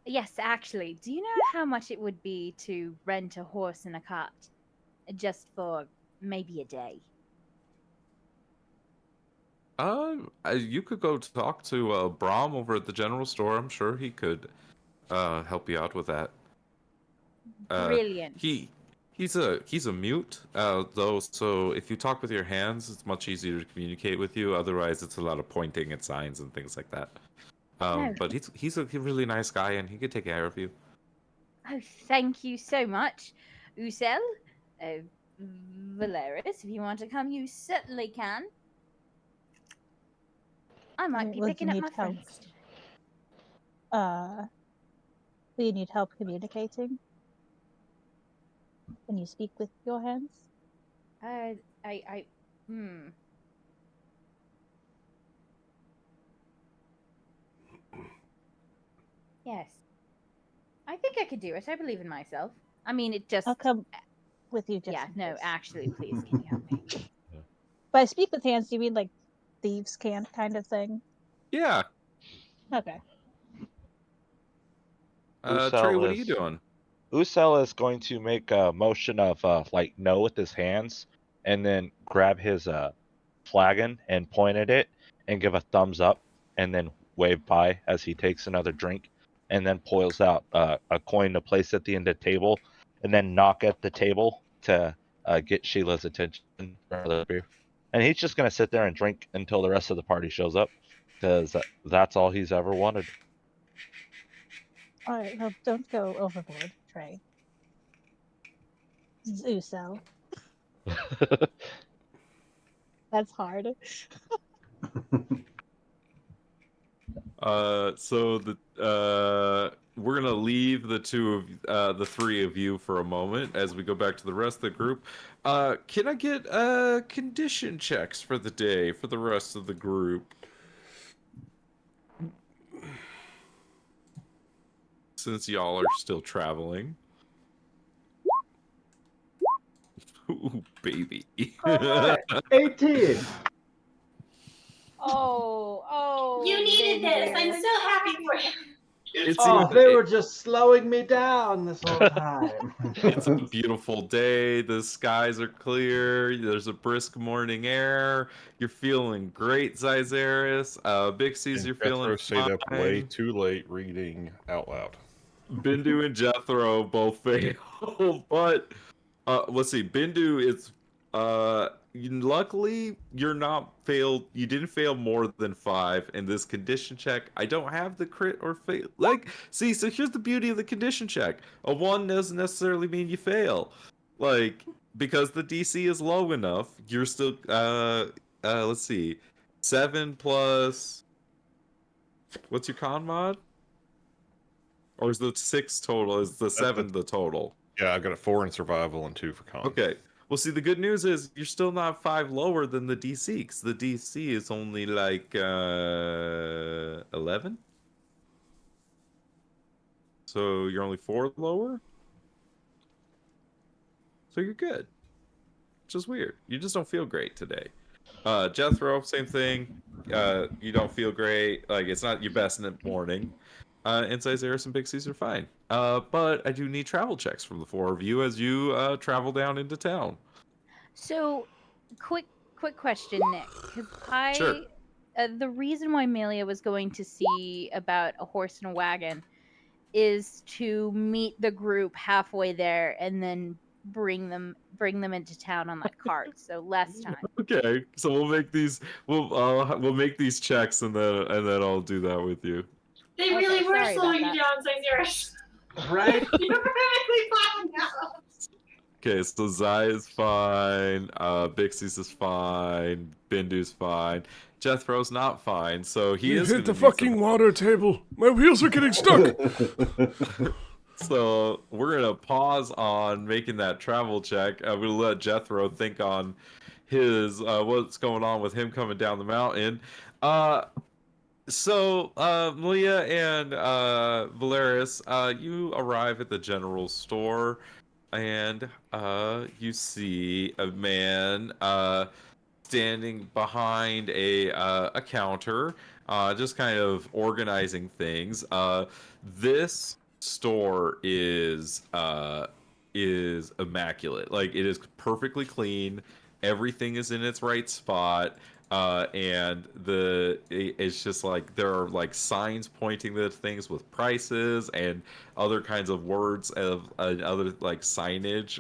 Yes, actually. Do you know how much it would be to rent a horse and a cart? Just for maybe a day. You could go talk to Brom over at the general store. I'm sure he could help you out with that. Brilliant. He's a mute though, so if you talk with your hands, it's much easier to communicate with you. Otherwise, it's a lot of pointing at signs and things like that. No. But he's a really nice guy, and he could take care of you. Oh, thank you so much, Usel. Valeris, if you want to come, you certainly can. I might be Would picking you up need my help? friends today. Do you need help communicating? Can you speak with your hands? Hmm. Yes. I think I could do it. I believe in myself. I mean, it just. I'll come with you just Yeah, in no, case. actually, please, can you help me? By speak with hands, do you mean like thieves can't kind of thing? Yeah. Okay. Trey, what are you doing? Usel is going to make a motion of like no with his hands, and then grab his flagon and point at it and give a thumbs up, and then wave by as he takes another drink, and then pulls out a coin to place at the end of the table, and then knock at the table to get Sheila's attention for another beer. And he's just going to sit there and drink until the rest of the party shows up, because that's all he's ever wanted. All right. Well, don't go overboard, Trey. Zusel. That's hard. So we're gonna leave the three of you for a moment as we go back to the rest of the group. Can I get condition checks for the day for the rest of the group? Since y'all are still traveling. Ooh, baby. All right, 18. Oh, You needed this. I'm Bender. so happy for you. It's Oh, a, they it- were just slowing me down this whole time. it's a beautiful day. The skies are clear. There's a brisk morning air. You're feeling great, Zyzaris. Bixies, And you're feeling Jethro stayed up way fine. too late reading out loud. Bindu and Jethro both fail, but let's see. Bindu is luckily you're not failed. You didn't fail more than 5 in this condition check. I don't have the crit or fail. Like, see, so here's the beauty of the condition check. A 1 doesn't necessarily mean you fail. Like, because the DC is low enough, you're still let's see. 7 plus what's your con mod? Or is the 6 total? Is the 7 the total? Yeah, I got a 4 in survival and 2 for con. Okay. Well, see, the good news is you're still not 5 lower than the DC, because the DC is only like 11. So you're only 4 lower. So you're good. Which is weird. You just don't feel great today. Jethro, same thing. You don't feel great. Like, it's not your best in the morning. And Cyzaris and Bixies are fine. But I do need travel checks from the 4 of you as you travel down into town. So, quick question, Nick. Because Sure. the reason why Amelia was going to see about a horse and a wagon is to meet the group halfway there and then bring them into town on that cart. So less time. Okay, so we'll make these we'll make these checks and then I'll do that with you. They Okay, really were sorry about slowing you that. down, Zyzaris. Right? You're perfectly fine now. Okay, so Zai is fine, Bixie's is fine, Bindu's fine, Jethro's not fine, so he We is hit gonna the need fucking some... water table. My wheels are getting stuck. So we're gonna pause on making that travel check. We'll let Jethro think on his what's going on with him coming down the mountain. So Malia and Valeris, you arrive at the general store, and you see a man standing behind a counter, just kind of organizing things. This store is immaculate. Like, it is perfectly clean. Everything is in its right spot. And it's just like there are like signs pointing to things with prices and other kinds of words of other like signage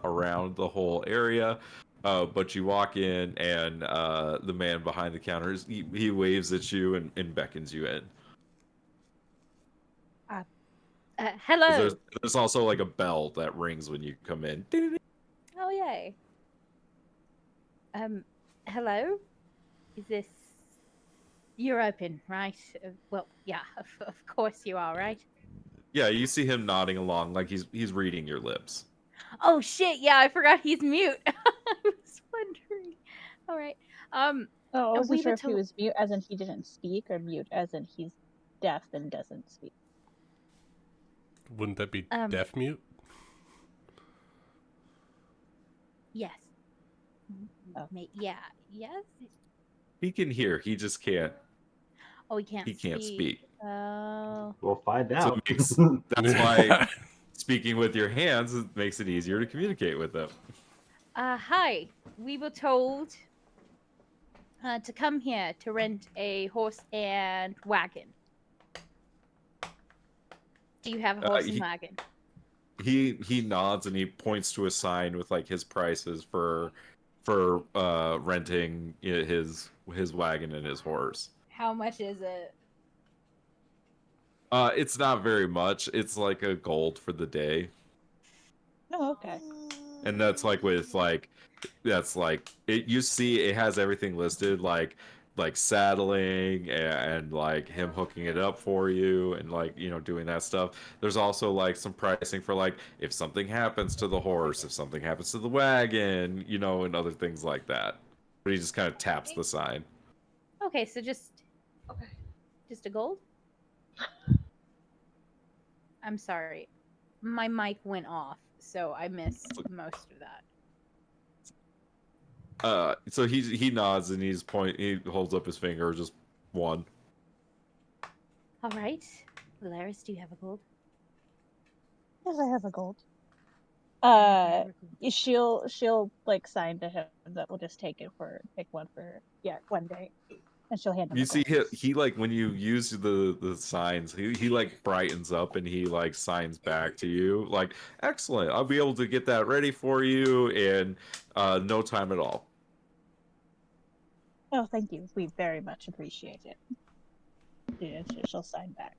around the whole area. But you walk in, and the man behind the counter he waves at you and beckons you in. Hello. There's also like a bell that rings when you come in. Oh yay. Hello. Is this? You're open, right? Well, yeah. Of course you are, right? Yeah, you see him nodding along like he's reading your lips. Oh shit! Yeah, I forgot he's mute. I was wondering. All right. Oh, I wasn't we sure were if he told- was mute as in he didn't speak, or mute as in he's deaf and doesn't speak. Wouldn't that be Um, deaf mute? Yes. Oh. Yeah. Yes. He can hear, he just can't. Oh, he can't. He can't speak. Oh. We'll find So out. that's why speaking with your hands makes it easier to communicate with them. Hi. We were told to come here to rent a horse and wagon. Do you have a horse and wagon? He nods and he points to a sign with like his prices for renting his wagon and his horse. How much is it? It's not very much. It's like a gold for the day. Oh, okay. And that's like with like that's like it, you see it has everything listed, like like saddling and like him hooking it up for you and like doing that stuff. There's also like some pricing for like if something happens to the horse, if something happens to the wagon, and other things like that. But he just kind of taps the sign. Okay, so just a gold? I'm sorry. My mic went off, so I missed most of that. So he nods and he holds up his finger, just one. All right. Valeris, do you have a gold? Yes, I have a gold. Have a gold. She'll like sign to him that we'll just pick one for one day, and she'll hand him. You see he like when you use the signs, he like brightens up and he like signs back to you like, excellent, I'll be able to get that ready for you in no time at all. Oh, thank you. We very much appreciate it. Yeah, she'll sign back.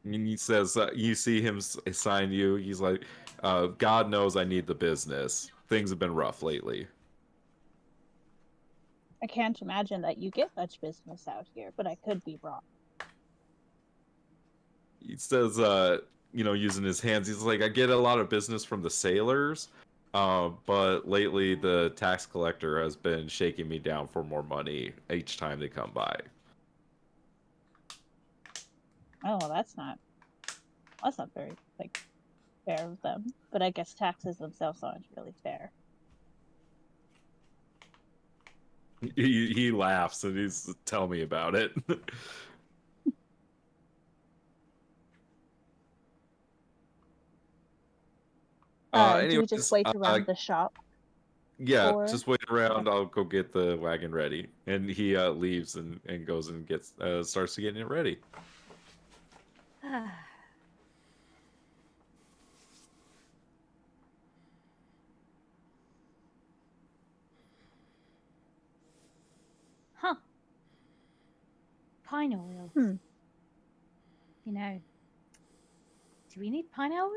And he says, you see him sign you. He's like, God knows I need the business. Things have been rough lately. I can't imagine that you get much business out here, but I could be wrong. He says, using his hands, he's like, I get a lot of business from the sailors, but lately the tax collector has been shaking me down for more money each time they come by. Oh, well, that's not very fair of them. But I guess taxes themselves aren't really fair. He laughs and he's tell me about it. Do we just wait around the shop? Yeah, just wait around. I'll go get the wagon ready. And he leaves and goes and gets starts to getting it ready. Huh. Pine oil. Do we need pine oil?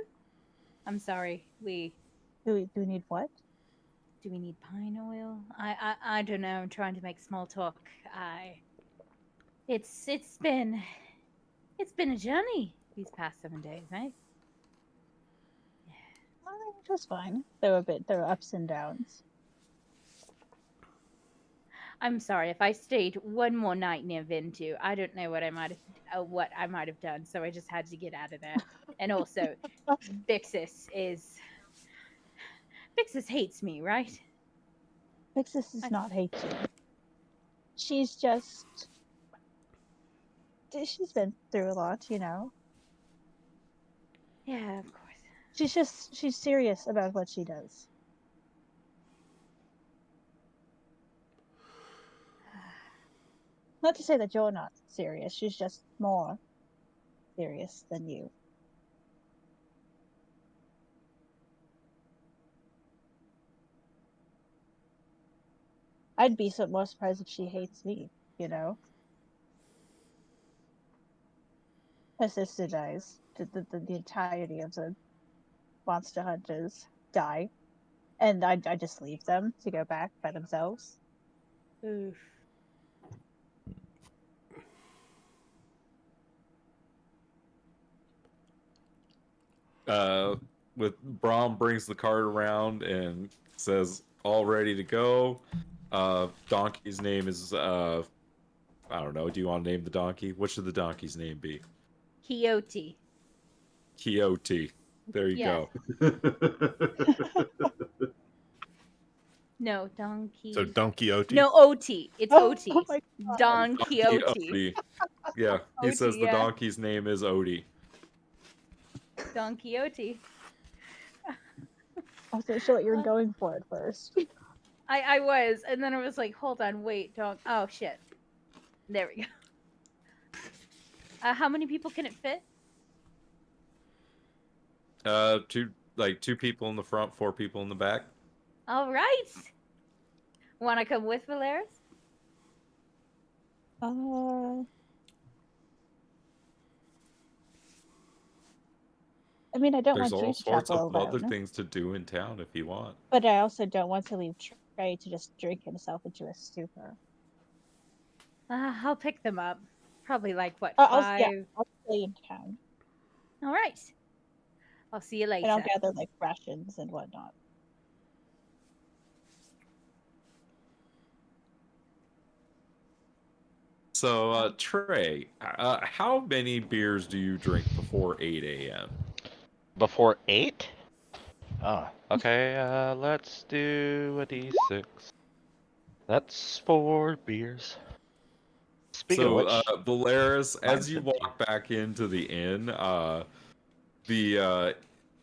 I'm sorry. Do we need what? Do we need pine oil? I don't know. I'm trying to make small talk. It's been a journey these past 7 days, right? It was fine. There were ups and downs. I'm sorry if I stayed one more night near Vintu. I don't know what I might have done, so I just had to get out of there. And also, Bixis hates me, right? Bixis does not hate you. She's been through a lot, Yeah, of course. She's serious about what she does. Not to say that you're not serious, she's just more serious than you. I'd be more surprised if she hates me, Her sister dies. The entirety of the monster hunters die. And I just leave them to go back by themselves. Oof. With Brahm brings the cart around and says, all ready to go. Donkey's name is, I don't know. Do you want to name the donkey? What should the donkey's name be? Quixote. Quixote. There you go. No, donkey. So Don Quixote? No, Oti. It's Oti. Oh my God. Don Quixote. Yeah, he Oti, says the yeah. donkey's name is Odie. Don Quixote. I wasn't sure what you were going for at first. I was, and then I was like, hold on, wait, don't. Oh shit. There we go. How many people can it fit? Two people in the front, 4 people in the back. All right. Want to come with Valeris? I mean, I don't There's want you all to sorts travel of alone. other things to do in town if you want. But I also don't want to leave Trey to just drink himself into a stupor. I'll pick them up. Probably like what, I'll 5? I'll stay in town All right. I'll see you and I'll later. gather like rations and whatnot. So, Trey, how many beers do you drink before 8 a.m.? Before 8? Oh, okay. Let's do a D6. That's 4 beers. Speaking of So, which, Valeris, as mine's you empty. walk back into the inn,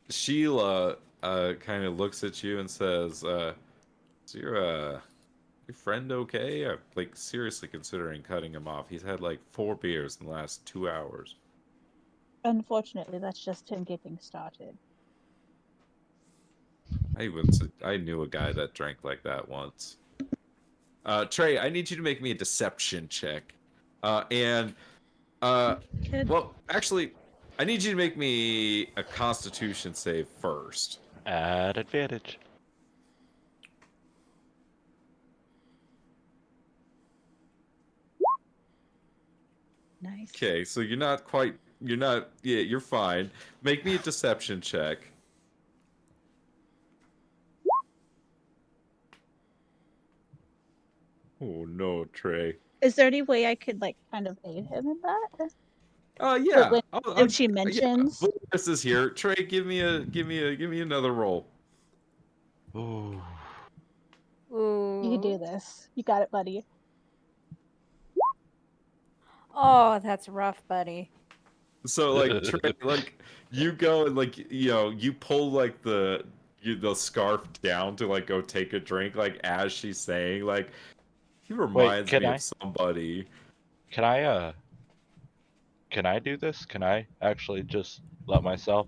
Sheila kind of looks at you and says, "Is your friend okay? I'm like seriously considering cutting him off. He's had like 4 beers in the last 2 hours." Unfortunately, that's just him getting started. I knew a guy that drank like that once. Trey, I need you to make me a deception check. And Kid. well, actually, I need you to make me a Constitution save first. At advantage. Nice. Okay, so you're fine. Make me a deception check. Oh no, Trey. Is there any way I could like kind of aid him in that? Yeah. When, when she Yeah, mentions, This is here. Trey, give me another roll. Ooh. you can do Ooh. this. You got it, buddy. Oh, that's rough, buddy. So like Trey, like you go and like you pull like the scarf down to like go take a drink like as she's saying like he reminds me of somebody. Can I do this? Can I actually just let myself?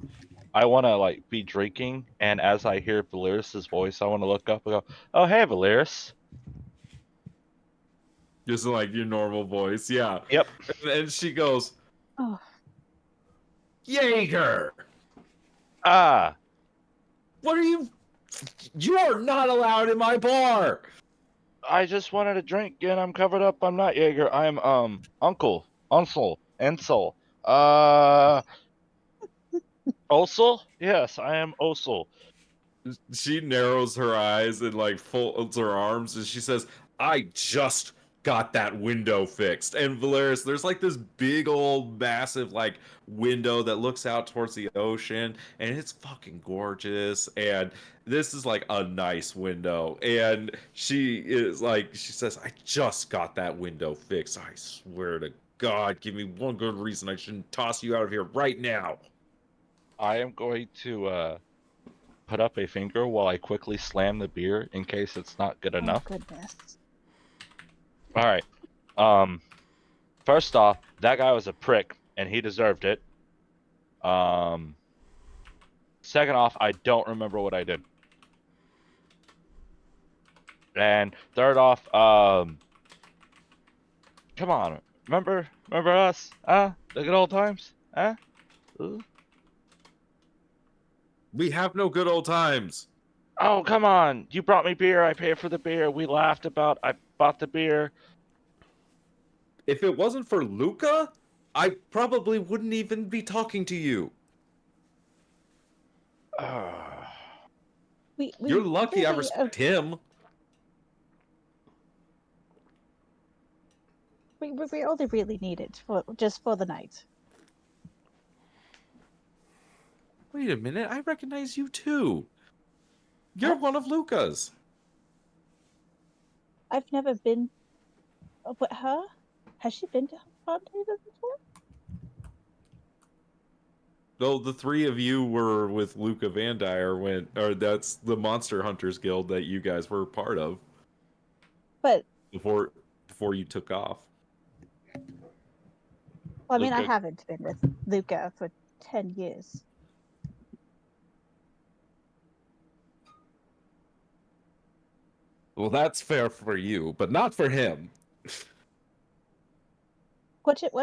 I want to like be drinking, and as I hear Valeris's voice, I want to look up and go, "Oh, hey, Valeris." Just like your normal voice, yeah. Yep. And she goes, Oh, Jaeger! Ah, What are you? You are not allowed in my bar! I just wanted a drink, and I'm covered up. I'm not Jaeger. I'm Uncle, Ensel. Osel? Yes, I am Osel. She narrows her eyes and like folds her arms and she says, I just got that window fixed. And Valeris, there's like this big old massive like window that looks out towards the ocean and it's fucking gorgeous. And this is like a nice window. And she says, I just got that window fixed. I swear to God, give me one good reason I shouldn't toss you out of here right now. I am going to put up a finger while I quickly slam the beer in case it's not good oh enough. goodness. All right. First off, that guy was a prick, and he deserved it. Second off, I don't remember what I did. And third off, come on, remember us? The good old times? Ooh. We have no good old times. Oh, come on! You brought me beer. I paid for the beer. We laughed about. I bought the beer. If it wasn't for Luca, I probably wouldn't even be talking to you. You're lucky I really, respect him. we only really need it for just for the night. Wait a minute, I recognize you too. You're one of Luca's. I've never been. But her? Has she been to Fontaine before? No, the three of you were with Luca Van Dyer or that's the Monster Hunters Guild that you guys were part of. But before you took off. well, I mean, I Luca. haven't been with Luca for 10 years. Well, that's fair for you, but not for him. What if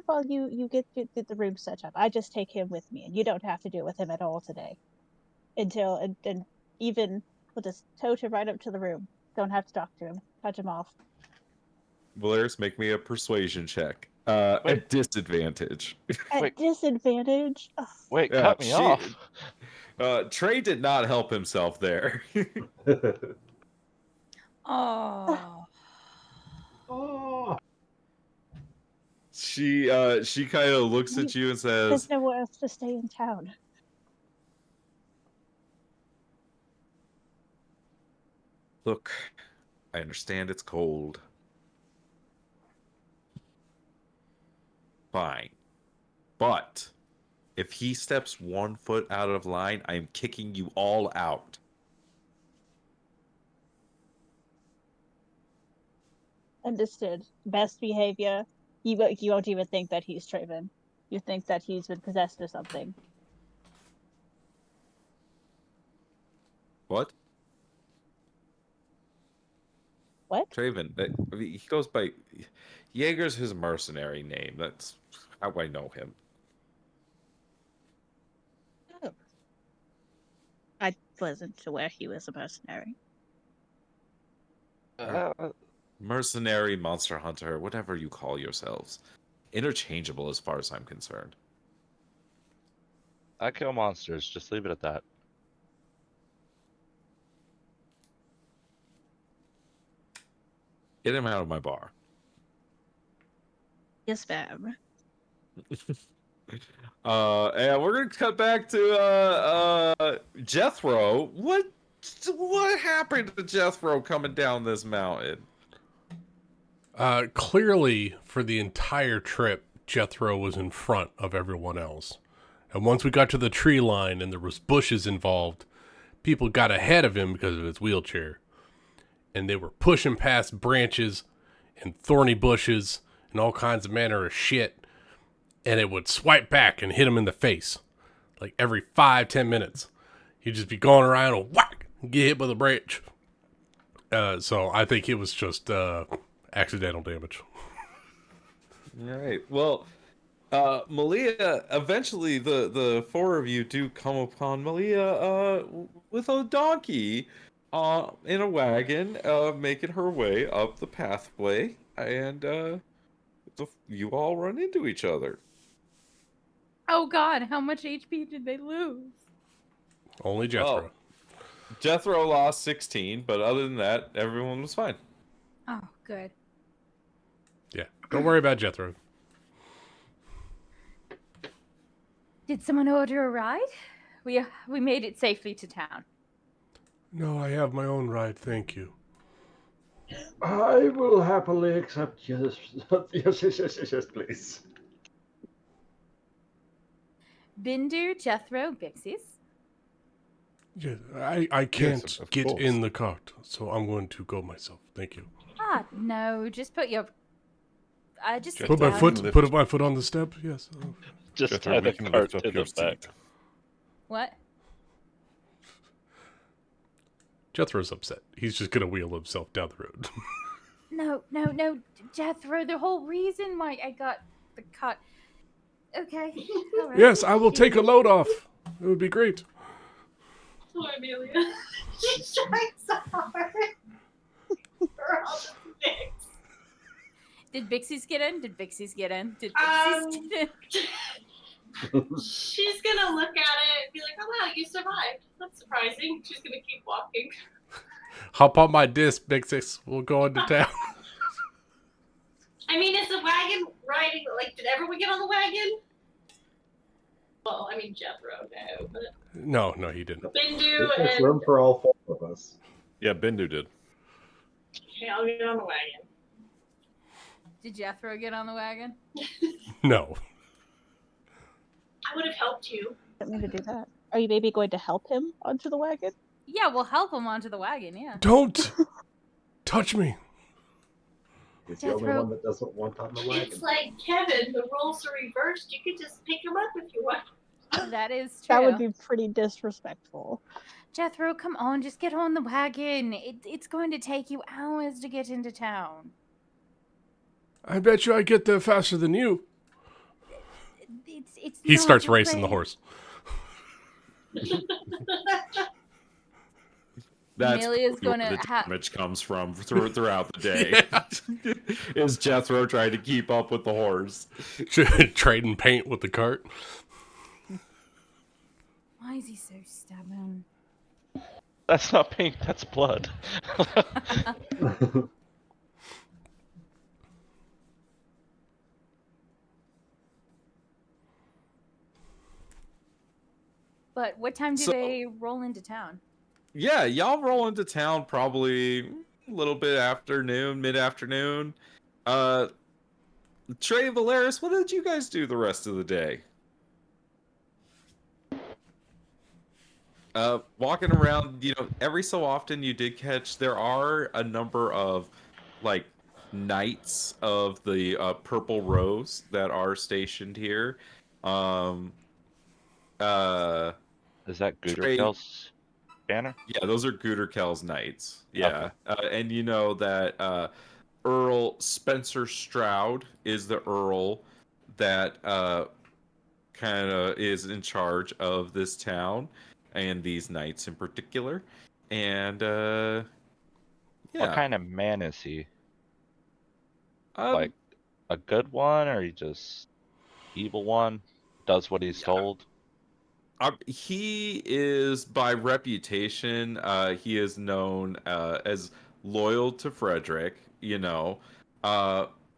all you get the room set up? I just take him with me, and you don't have to deal with him at all today. And even we'll just tote him right up to the room. Don't have to talk to him. Touch him off. Valeris, make me a persuasion check. Wait. At disadvantage. At Wait. disadvantage. Ugh. Wait, Yeah, cut me off. Trey did not help himself there. Oh. Oh, She kind of looks at you and says, There's nowhere else to stay in town. "Look, I understand it's cold. Fine. But if he steps 1 foot out of line, I am kicking you all out." Understood. Best behavior. You won't even think that he's Traven. You think that he's been possessed or something. What? What? Traven. He goes by... Jaeger's his mercenary name. That's how I know him. Oh. I wasn't aware he was a mercenary. Mercenary, monster hunter, whatever you call yourselves. Interchangeable as far as I'm concerned. I kill monsters. Just leave it at that. Get him out of my bar. Yes, ma'am. And we're gonna cut back to Jethro. What happened to Jethro coming down this mountain? Clearly, for the entire trip, Jethro was in front of everyone else. And once we got to the tree line and there was bushes involved, people got ahead of him because of his wheelchair. And they were pushing past branches and thorny bushes and all kinds of manner of shit. And it would swipe back and hit him in the face. Like every 5-10 minutes. He'd just be going around and whack, get hit by the branch. So I think it was just accidental damage. All right. Well, Malia, eventually the four of you do come upon Malia with a donkey in a wagon, making her way up the pathway, and you all run into each other. Oh God, how much HP did they lose? Only Jethro. Oh, Jethro lost 16, but other than that, everyone was fine. Oh, good. Yeah, don't worry about Jethro. Did someone order a ride? We made it safely to town. No, I have my own ride, thank you. I will happily accept yes. Yes, please. Bindu, Jethro, Bixies. Yeah, I can't Yes, of get course. in the cart, so I'm going to go myself. Thank you. Ah, no, just put your. Just sit Put my down. foot. Put my foot on the step. Yes. Oh. Just Jethro, tie we the can cart lift up to your the back. seat. What? Jethro's upset. He's just gonna wheel himself down the road. No, Jethro. The whole reason why I got the cut. Okay. All right. Yes, I will take a load off. It would be great. Poor Amelia. She's trying so hard. We're all just dicks. Did Bixies get in? Did Bixies get in? Did Bixies get in? She's gonna look at it and be like, "Oh wow, you survived. That's surprising." She's gonna keep walking. Hop on my disc, Big Six. We'll go into town. I mean, is the wagon riding? Like, did everyone get on the wagon? Well, I mean, Jethro, no, but No, he didn't. Bindu There's and room for all four of us. Yeah, Bindu did. okay, I'll get on the wagon. Did Jethro get on the wagon? No. I would have helped you. I didn't mean to do that. Are you maybe going to help him onto the wagon? Yeah, we'll help him onto the wagon. Yeah. Don't touch me. He's the only Jethro. one that doesn't want on the wagon. It's like Kevin. The roles are reversed. You could just pick him up if you want. That is true. That would be pretty disrespectful. Jethro, come on, just get on the wagon. It's going to take you hours to get into town. I bet you I get there faster than you. It's He not starts a racing the race. horse. That's Amelia's probably where gonna the have. damage comes from throughout the day. Is Jethro trying to keep up with the horse? Trading paint with the cart. Why is he so stubborn? That's not paint, that's blood. But what time do So- they roll into town? Yeah, y'all roll into town probably a little bit afternoon, mid-afternoon. Trey and Valeris, what did you guys do the rest of the day? Walking around, every so often you did catch, there are a number of, like, knights of the Purple Rose that are stationed here. Um, Is that Trey, Gooderkel's banner? yeah, those are Gooderkel's knights. Okay. Yeah. And you know that Earl Spencer Stroud is the Earl that kind of is in charge of this town and these knights in particular. And yeah, What kind of man is he? um, Like a good one, or he just evil one? Does what he's Yeah. told? He is by reputation, he is known as loyal to Frederick,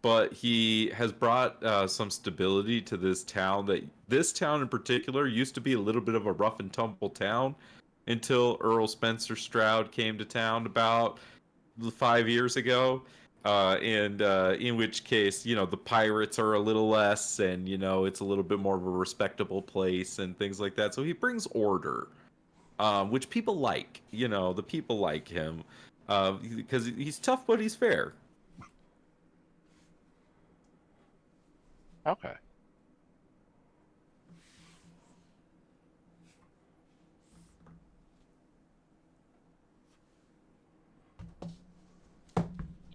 but he has brought some stability to this town. That this town in particular used to be a little bit of a rough and tumble town until Earl Spencer Stroud came to town about 5 years ago. And in which case, the pirates are a little less, and it's a little bit more of a respectable place and things like that. So he brings order, which people like. The people like him because he's tough, but he's fair. Okay.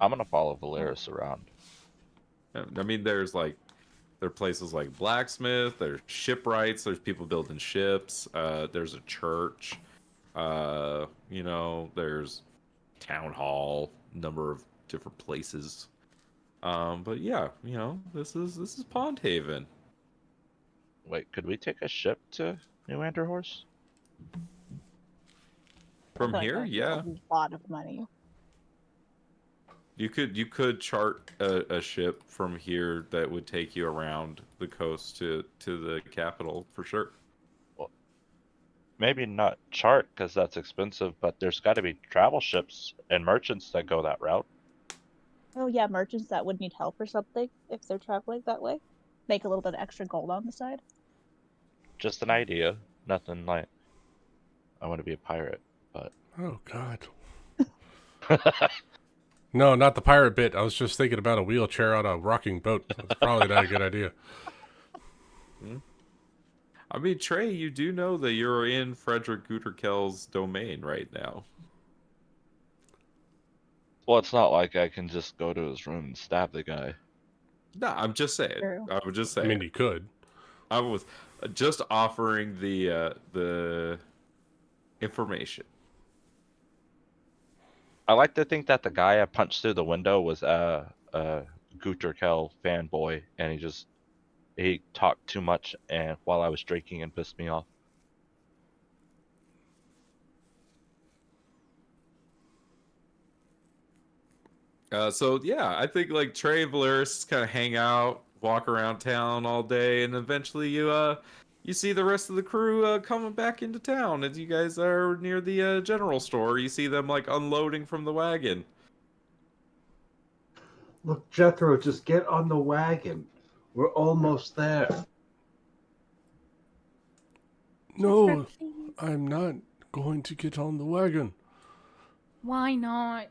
I'm gonna follow Valeris around. I mean, there are places like blacksmith, there's shipwrights, there's people building ships, there's a church, there's town hall, number of different places. But yeah, this is Pond Haven. Wait, could we take a ship to New Anderhorse? From I feel like here, that would be yeah. a lot of money. You could chart a ship from here that would take you around the coast to the capital for sure. Maybe not chart, because that's expensive, but there's got to be travel ships and merchants that go that route. Oh yeah, merchants that would need help or something if they're traveling that way. Make a little bit of extra gold on the side. Just an idea. Nothing like I want to be a pirate, but Oh, God. No, not the pirate bit. I was just thinking about a wheelchair on a rocking boat. That's probably not a good idea. I mean, Trey, you do know that you're in Frederick Gooderkel's domain right now. well, it's not like I can just go to his room and stab the guy. No, I'm just saying. True. I was just I saying. mean, you could. I was just offering the information. I like to think that the guy I punched through the window was a Gooterkel fanboy, and he talked too much and while I was drinking and pissed me off. So yeah, I think like Trey and Valeris kind of hang out, walk around town all day, and eventually you see the rest of the crew coming back into town as you guys are near the general store. You see them like unloading from the wagon. Look, Jethro, just get on the wagon. We're almost there. No, Jethro, please. I'm not going to get on the wagon. Why not?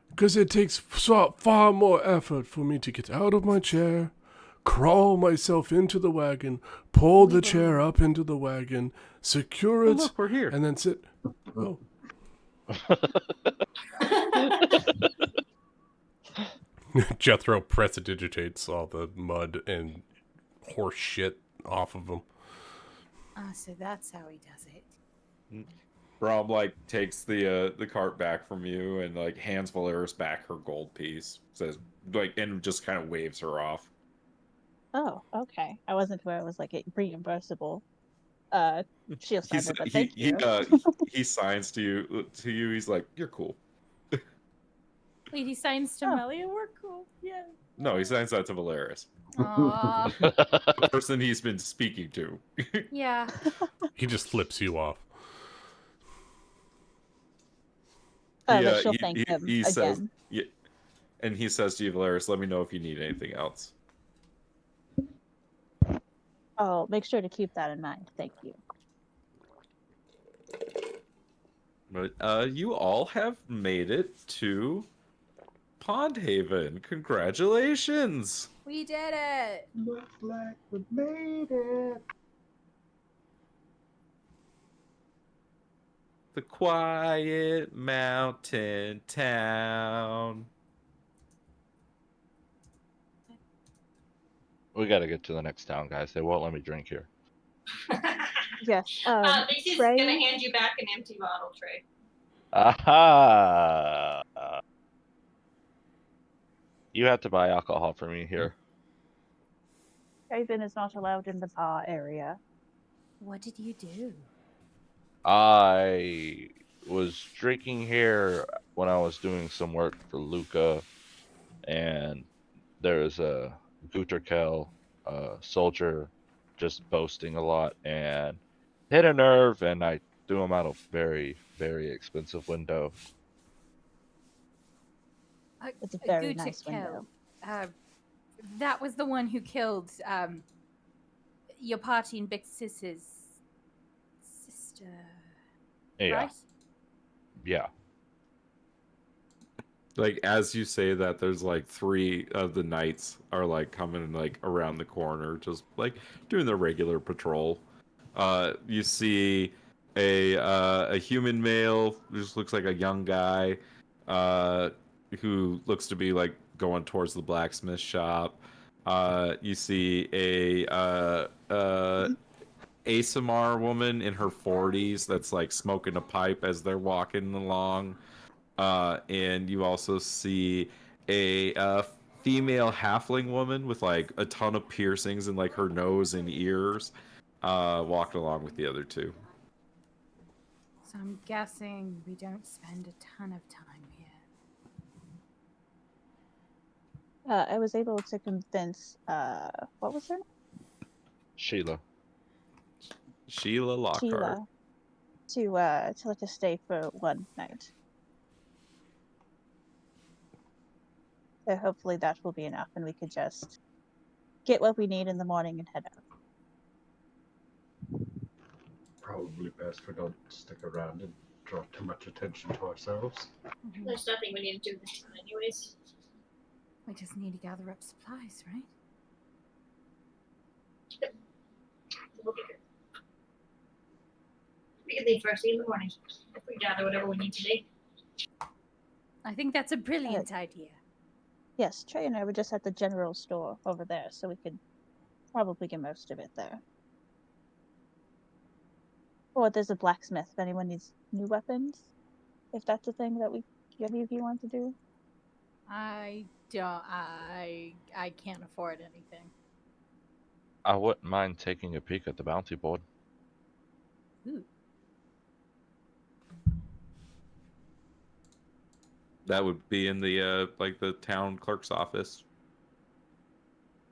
Because it takes far more effort for me to get out of my chair, crawl myself into the wagon, pull the chair up into the wagon, secure Oh, it, look, we're here. and then sit. Oh. Jethro prestidigitates all the mud and horse shit off of him. Ah, so that's how he does it. Brom like takes the cart back from you and like hands Valeris back her gold piece. Says like and just kind of waves her off. Oh, okay. I wasn't aware it was like a reimbursable shield He's cyber, but thank you. he signs to you. He's like, you're cool. Wait, he signs to Oh. Melia. We're cool. Yeah. No, he signs that to Valeris, Aw. the person he's been speaking to. Yeah. He just flips you off. But she'll thank him He says, again. yeah, and he says to you, Valeris, let me know if you need anything else. I'll make sure to keep that in mind. Thank you. But you all have made it to Pond Haven. Congratulations! We did it. Looks like we made it. The quiet mountain town. We got to get to the next town, guys. They won't let me drink here. Yes. Macy's Trey, gonna hand you back an empty bottle, Trey. Aha! You have to buy alcohol for me here. Raven is not allowed in the bar area. What did you do? I was drinking here when I was doing some work for Luca, and there was a Guterkel soldier just boasting a lot and hit a nerve, and I threw him out a very, very expensive window. It's a very nice Gutekel. window. That was the one who killed Yopati and Bixis's sister. Yeah, Right? yeah. Like as you say that, there's like 3 of the knights are like coming like around the corner, just like doing their regular patrol. You see a human male who just looks like a young guy, who looks to be like going towards the blacksmith shop. You see a ASMR woman in her 40s that's like smoking a pipe as they're walking along. And you also see a female halfling woman with like a ton of piercings in like her nose and ears, walking along with the other 2. So I'm guessing we don't spend a ton of time here. I was able to convince what was her name? Sheila. Sheila Lockhart. Sheila to let us stay for one night. So hopefully that will be enough, and we could just get what we need in the morning and head out. Probably best we don't stick around and draw too much attention to ourselves. There's nothing we need to do this time, anyways. We just need to gather up supplies, right? We'll be good. We can leave first thing in the morning if we gather whatever we need today. I think that's a brilliant idea. Yes, Trey and I were just at the general store over there, so we could probably get most of it there. Or there's a blacksmith if anyone needs new weapons. If that's a thing that any of you want to do. I can't afford anything. I wouldn't mind taking a peek at the bounty board. Ooh. That would be in the like the town clerk's office.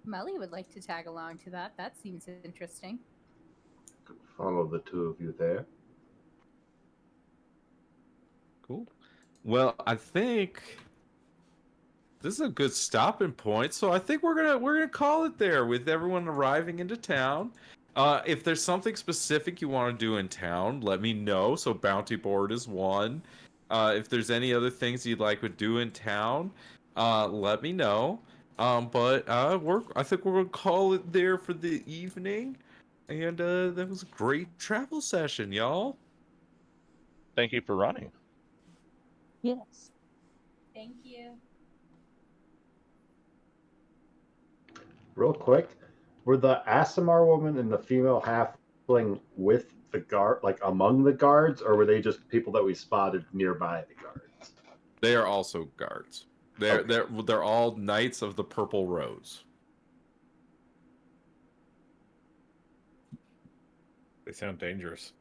Melly would like to tag along to that. That seems interesting. Could follow the 2 of you there. Cool. Well, I think this is a good stopping point. So I think we're gonna call it there with everyone arriving into town. If there's something specific you want to do in town, let me know. So bounty board is one. If there's any other things you'd like to do in town, let me know. But I think we're gonna call it there for the evening. And that was a great travel session, y'all. Thank you for running. Yes. Thank you. Real quick, were the Asimar woman and the female half with the guard, like among the guards, or were they just people that we spotted nearby the guards? They are also guards. They're all Knights of the Purple Rose. They sound dangerous.